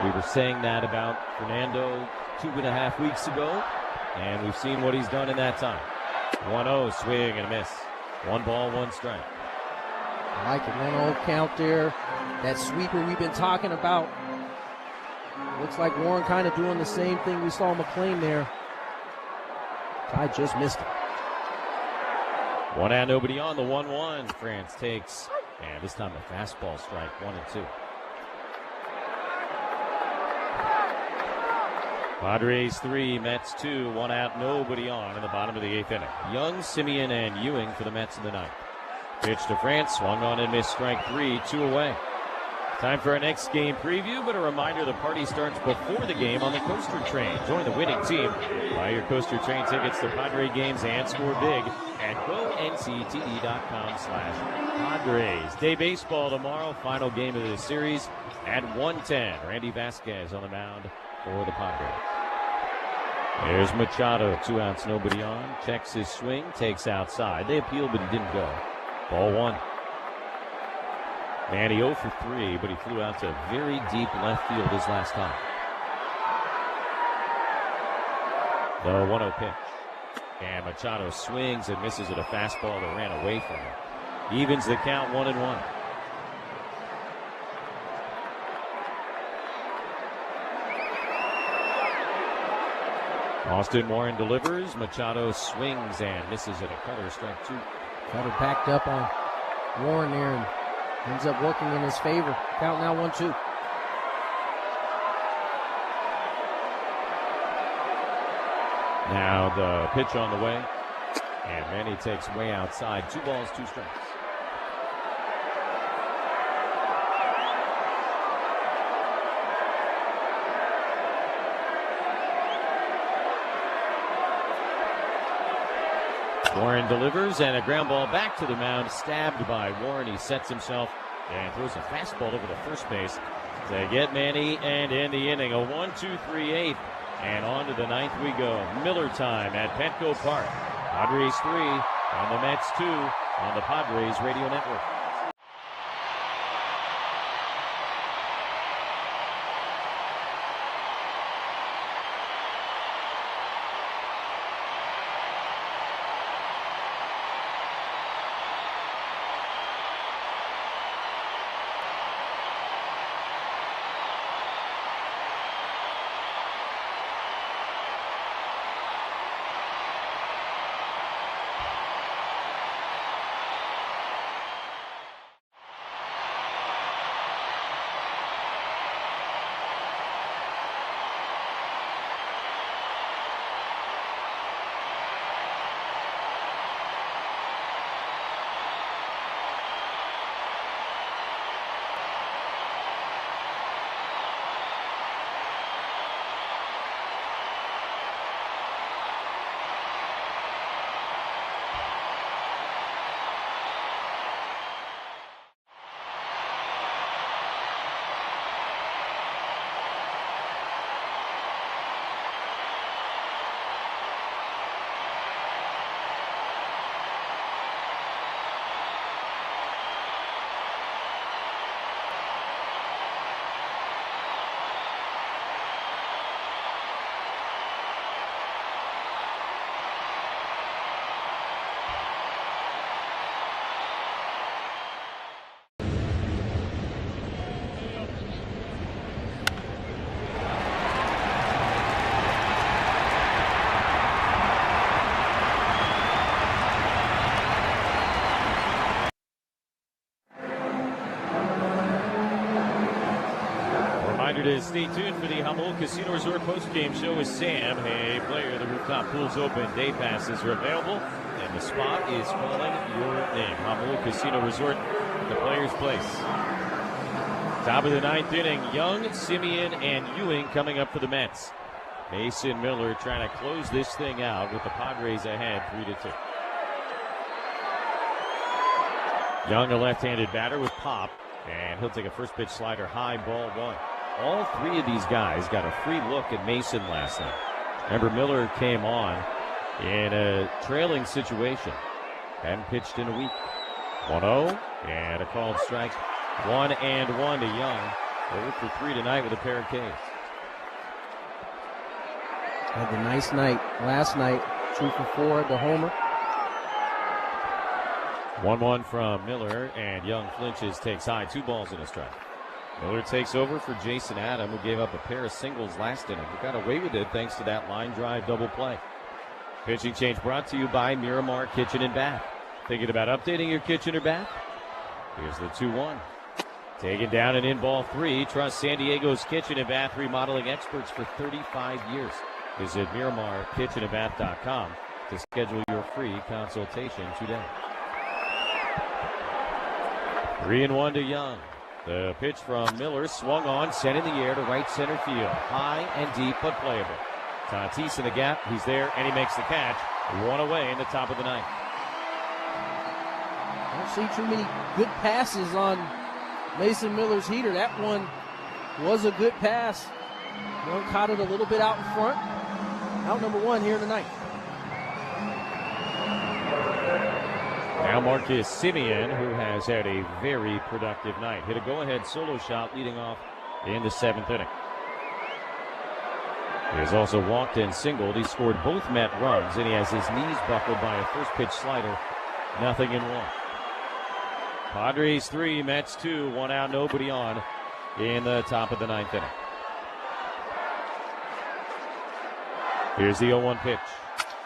S13: We were saying that about Fernando 2.5 weeks ago, and we've seen what he's done in that time. 1-0, swing and a miss. 1 ball, 1 strike.
S15: I like it. 1-0 count there. That sweeper we've been talking about. Looks like Warren kind of doing the same thing we saw McLean there. Ty just missed it.
S13: 1 out, nobody on. The 1-1. France takes, and this time a fastball strike. 1-2. Padres 3, Mets 2, 1 out, nobody on in the bottom of the 8th inning. Young, Simeon, and Ewing for the Mets in the 9th. Pitch to France, swung on and missed, strike 3, 2 away. Time for our next game preview, but a reminder the party starts before the game on the Coaster Train. Join the winning team. Buy your Coaster Train tickets to Padre games and score big at GoNCTE.com/Padres. Day baseball tomorrow, final game of the series at 1:10. Randy Vasquez on the mound for the Padres. There's Machado, 2 outs, nobody on. Checks his swing, takes outside. They appealed, but he didn't go. Ball 1. Manny 0 for 3, but he flew out to very deep left field his last time. The 1-0 pitch. And Machado swings and misses at a fastball that ran away from him. Evens the count 1-1. Austin Warren delivers. Machado swings and misses at a cutter, strike 2.
S15: Cutter backed up on Warren there and ends up working in his favor. Count now 1-2.
S13: Now the pitch on the way. And Manny takes way outside. 2 balls, 2 strikes. Warren delivers, and a ground ball back to the mound, stabbed by Warren. He sets himself and throws a fastball over the first base to get Manny and end the inning. A 1-2-3-8, and on to the 9th we go. Miller time at Petco Park. Padres 3 and the Mets 2 on the Padres Radio Network. stay tuned for the Humboldt Casino Resort post-game show with Sam. Hey, player, the rooftop pool's open. Day passes are available, and the spot is calling your name. Humboldt Casino Resort, the player's place. Top of the ninth inning, Young, Simeon, and Ewing coming up for the Mets. Mason Miller trying to close this thing out with the Padres ahead 3-2. Young, a left-handed batter with pop, and he'll take a first pitch slider high, ball one. All three of these guys got a free look at Mason last night. Remember, Miller came on in a trailing situation. Hadn't pitched in a week. 1-0, and a called strike. 1-1 to Young. 0 for 3 tonight with a pair of Ks.
S15: Had a nice night last night. 2 for 4 at the homer.
S13: 1-1 from Miller, and Young flinches, takes high. 2 balls and a strike. Miller takes over for Jason Adam, who gave up a pair of singles last inning. He got away with it thanks to that line drive double play. Pitching change brought to you by Miramar Kitchen and Bath. Thinking about updating your kitchen or bath? Here's the 2-1. Taken down and in ball 3. Trust San Diego's kitchen and bath remodeling experts for 35 years. Visit MiramarKitchenandBath.com to schedule your free consultation today. 3-1 to Young. The pitch from Miller swung on, sent in the air to right center field. High and deep, but playable. Tatis in the gap. He's there, and he makes the catch. 1 away in the top of the ninth.
S15: I don't see too many good passes on Mason Miller's heater. That one was a good pass. Young caught it a little bit out in front. Out number 1 here in the ninth.
S13: Now Marcus Simeon, who has had a very productive night. Hit a go-ahead solo shot leading off in the 7th inning. He has also walked and singled. He scored both Met runs, and he has his knees buckled by a first-pitch slider. 0-1. Padres 3, Mets 2, 1 out, nobody on in the top of the 9th inning. Here's the 0-1 pitch.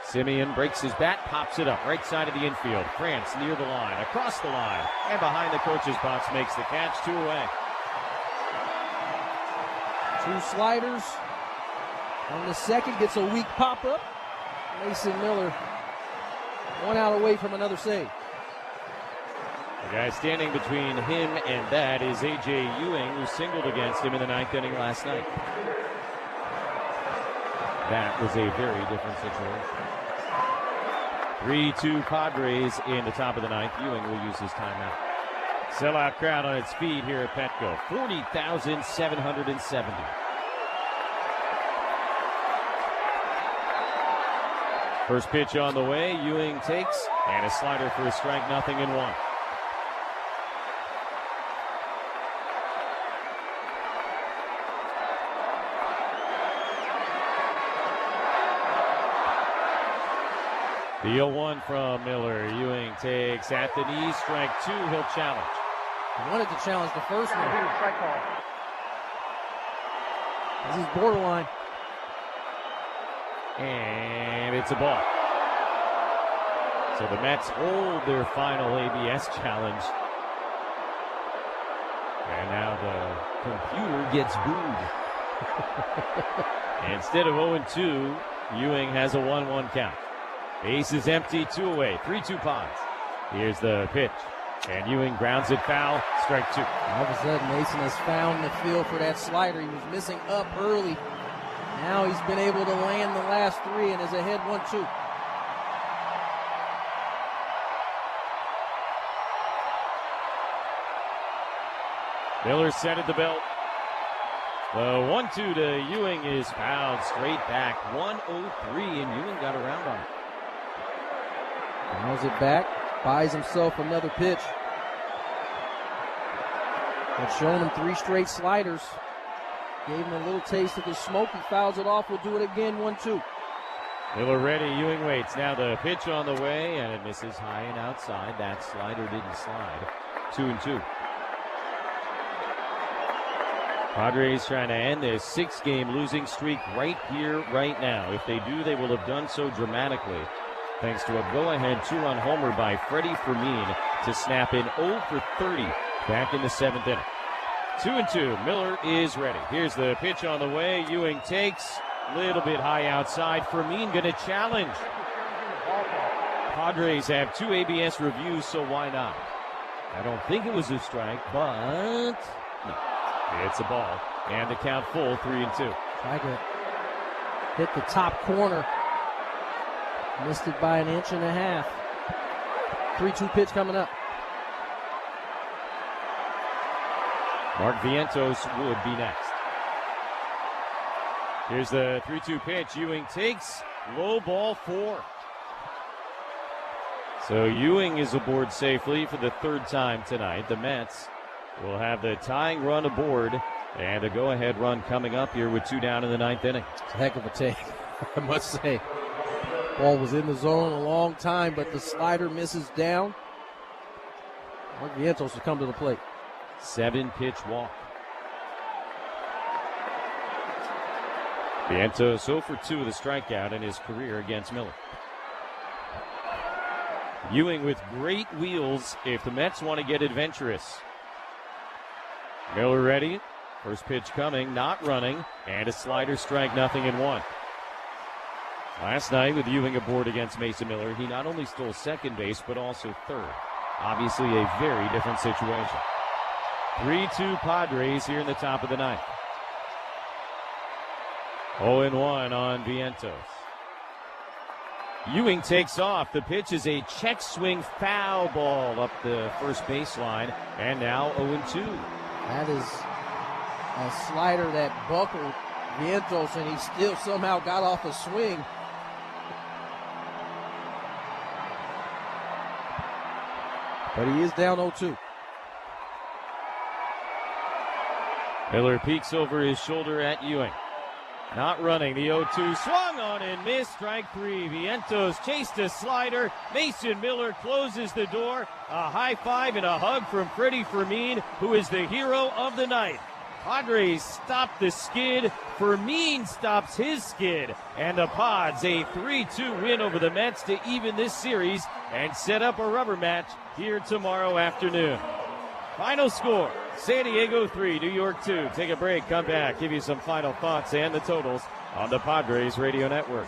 S13: Simeon breaks his bat, pops it up, right side of the infield. France near the line, across the line, and behind the coach's box makes the catch. 2 away.
S15: 2 sliders. On the second, gets a weak pop-up. Mason Miller 1 out away from another save.
S13: The guy standing between him and that is A.J. Ewing, who singled against him in the 9th inning last night. That was a very different situation. 3-2 Padres in the top of the 9th. Ewing will use his timeout. Sellout crowd on its feet here at Petco. 40,770. First pitch on the way. Ewing takes, and a slider for a strike, 0-1. The 0-1 from Miller. Ewing takes at the knee. Strike 2. He'll challenge.
S15: He wanted to challenge the first one. This is borderline.
S13: And it's a ball. So the Mets hold their final ABS challenge. And now the computer gets booed. Instead of 0-2, Ewing has a 1-1 count. Base is empty, 2 away, 3-2 Pods. Here's the pitch, and Ewing grounds it foul, strike 2.
S15: All of a sudden, Mason has found the feel for that slider. He was missing up early. Now he's been able to land the last 3 and is ahead 1-2.
S13: Miller centered the belt. The 1-2 to Ewing is fouled straight back, 103, and Ewing got around on it.
S15: Fouls it back, buys himself another pitch. Had shown him 3 straight sliders. Gave him a little taste of the smoke. He fouls it off. We'll do it again, 1-2.
S13: Miller ready. Ewing waits. Now the pitch on the way, and it misses high and outside. That slider didn't slide. 2-2. Padres trying to end this 6-game losing streak right here, right now. If they do, they will have done so dramatically, thanks to a go-ahead 2-run homer by Freddie Fermin to snap in 0 for 30 back in the 7th inning. 2-2. Miller is ready. Here's the pitch on the way. Ewing takes. A little bit high outside. Fermin going to challenge. Padres have 2 ABS reviews, so why not? I don't think it was a strike, but no. It's a ball. And the count full, 3-2.
S15: Tried to hit the top corner. Missed it by 1.5 inches. 3-2 pitch coming up.
S13: Mark Vientos would be next. Here's the 3-2 pitch. Ewing takes. Low ball 4. So Ewing is aboard safely for the 3rd time tonight. The Mets will have the tying run aboard and a go-ahead run coming up here with 2 down in the 9th inning.
S15: It's a heck of a take, I must say. Ball was in the zone a long time, but the slider misses down. Mark Vientos will come to the plate.
S13: 7-pitch walk. Vientos 0 for 2 with a strikeout in his career against Miller. Ewing with great wheels if the Mets want to get adventurous. Miller ready. First pitch coming, not running, and a slider strike, 0-1. Last night with Ewing aboard against Mason Miller, he not only stole second base, but also third. Obviously a very different situation. 3-2 Padres here in the top of the 9th. 0-1 on Vientos. Ewing takes off. The pitch is a check swing foul ball up the first baseline, and now 0-2.
S15: That is a slider that buckled Vientos, and he still somehow got off a swing. But he is down 0-2.
S13: Miller peeks over his shoulder at Ewing. Not running. The 0-2 swung on and missed. Strike 3. Vientos chased a slider. Mason Miller closes the door. A high five and a hug from Freddie Fermin, who is the hero of the night. Padres stop the skid. Fermin stops his skid. And the Pods a 3-2 win over the Mets to even this series and set up a rubber match here tomorrow afternoon. Final score, San Diego 3, New York 2. Take a break, come back, give you some final thoughts and the totals on the Padres Radio Network.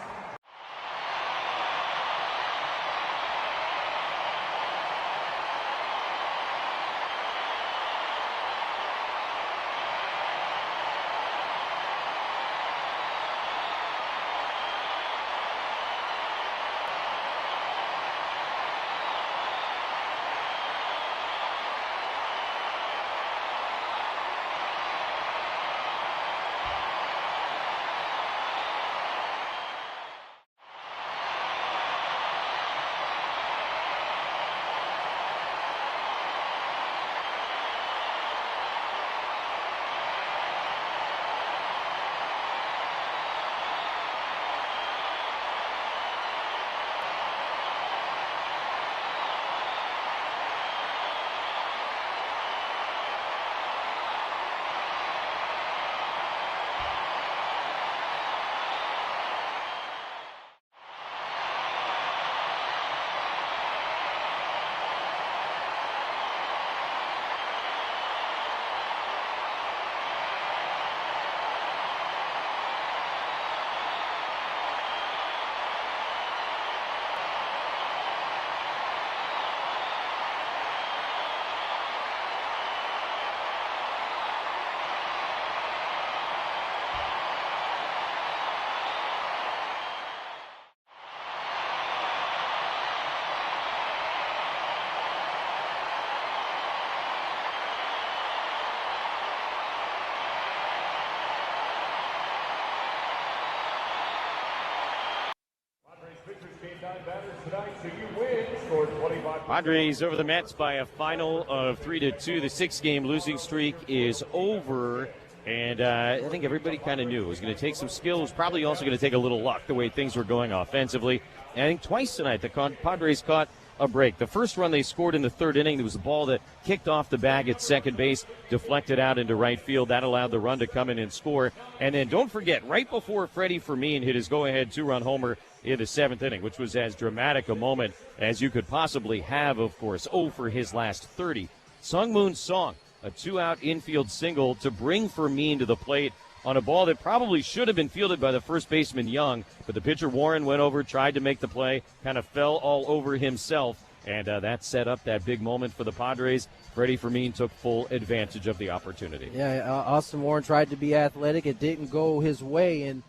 S13: Padres over the Mets by a final of 3-2. The 6-game losing streak is over. And I think everybody kind of knew it was going to take some skill. It was probably also going to take a little luck the way things were going offensively. And I think twice tonight the Padres caught a break. The first run they scored in the 3rd inning, there was a ball that kicked off the bag at second base, deflected out into right field. That allowed the run to come in and score. And then don't forget, right before Freddie Fermin hit his go-ahead 2-run homer in the 7th inning, which was as dramatic a moment as you could possibly have, of course. 0 for his last 30. Sung Moon Song, a 2-out infield single to bring Fermin to the plate on a ball that probably should have been fielded by the first baseman Young, but the pitcher Warren went over, tried to make the play, kind of fell all over himself, and that set up that big moment for the Padres. Freddie Fermin took full advantage of the opportunity.
S15: Yeah, Austin Warren tried to be athletic. It didn't go his way, and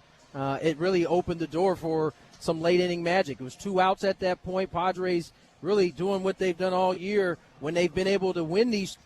S15: it really opened the door for some late-inning magic. It was 2 outs at that point. Padres really doing what they've done all year when they've been able to win these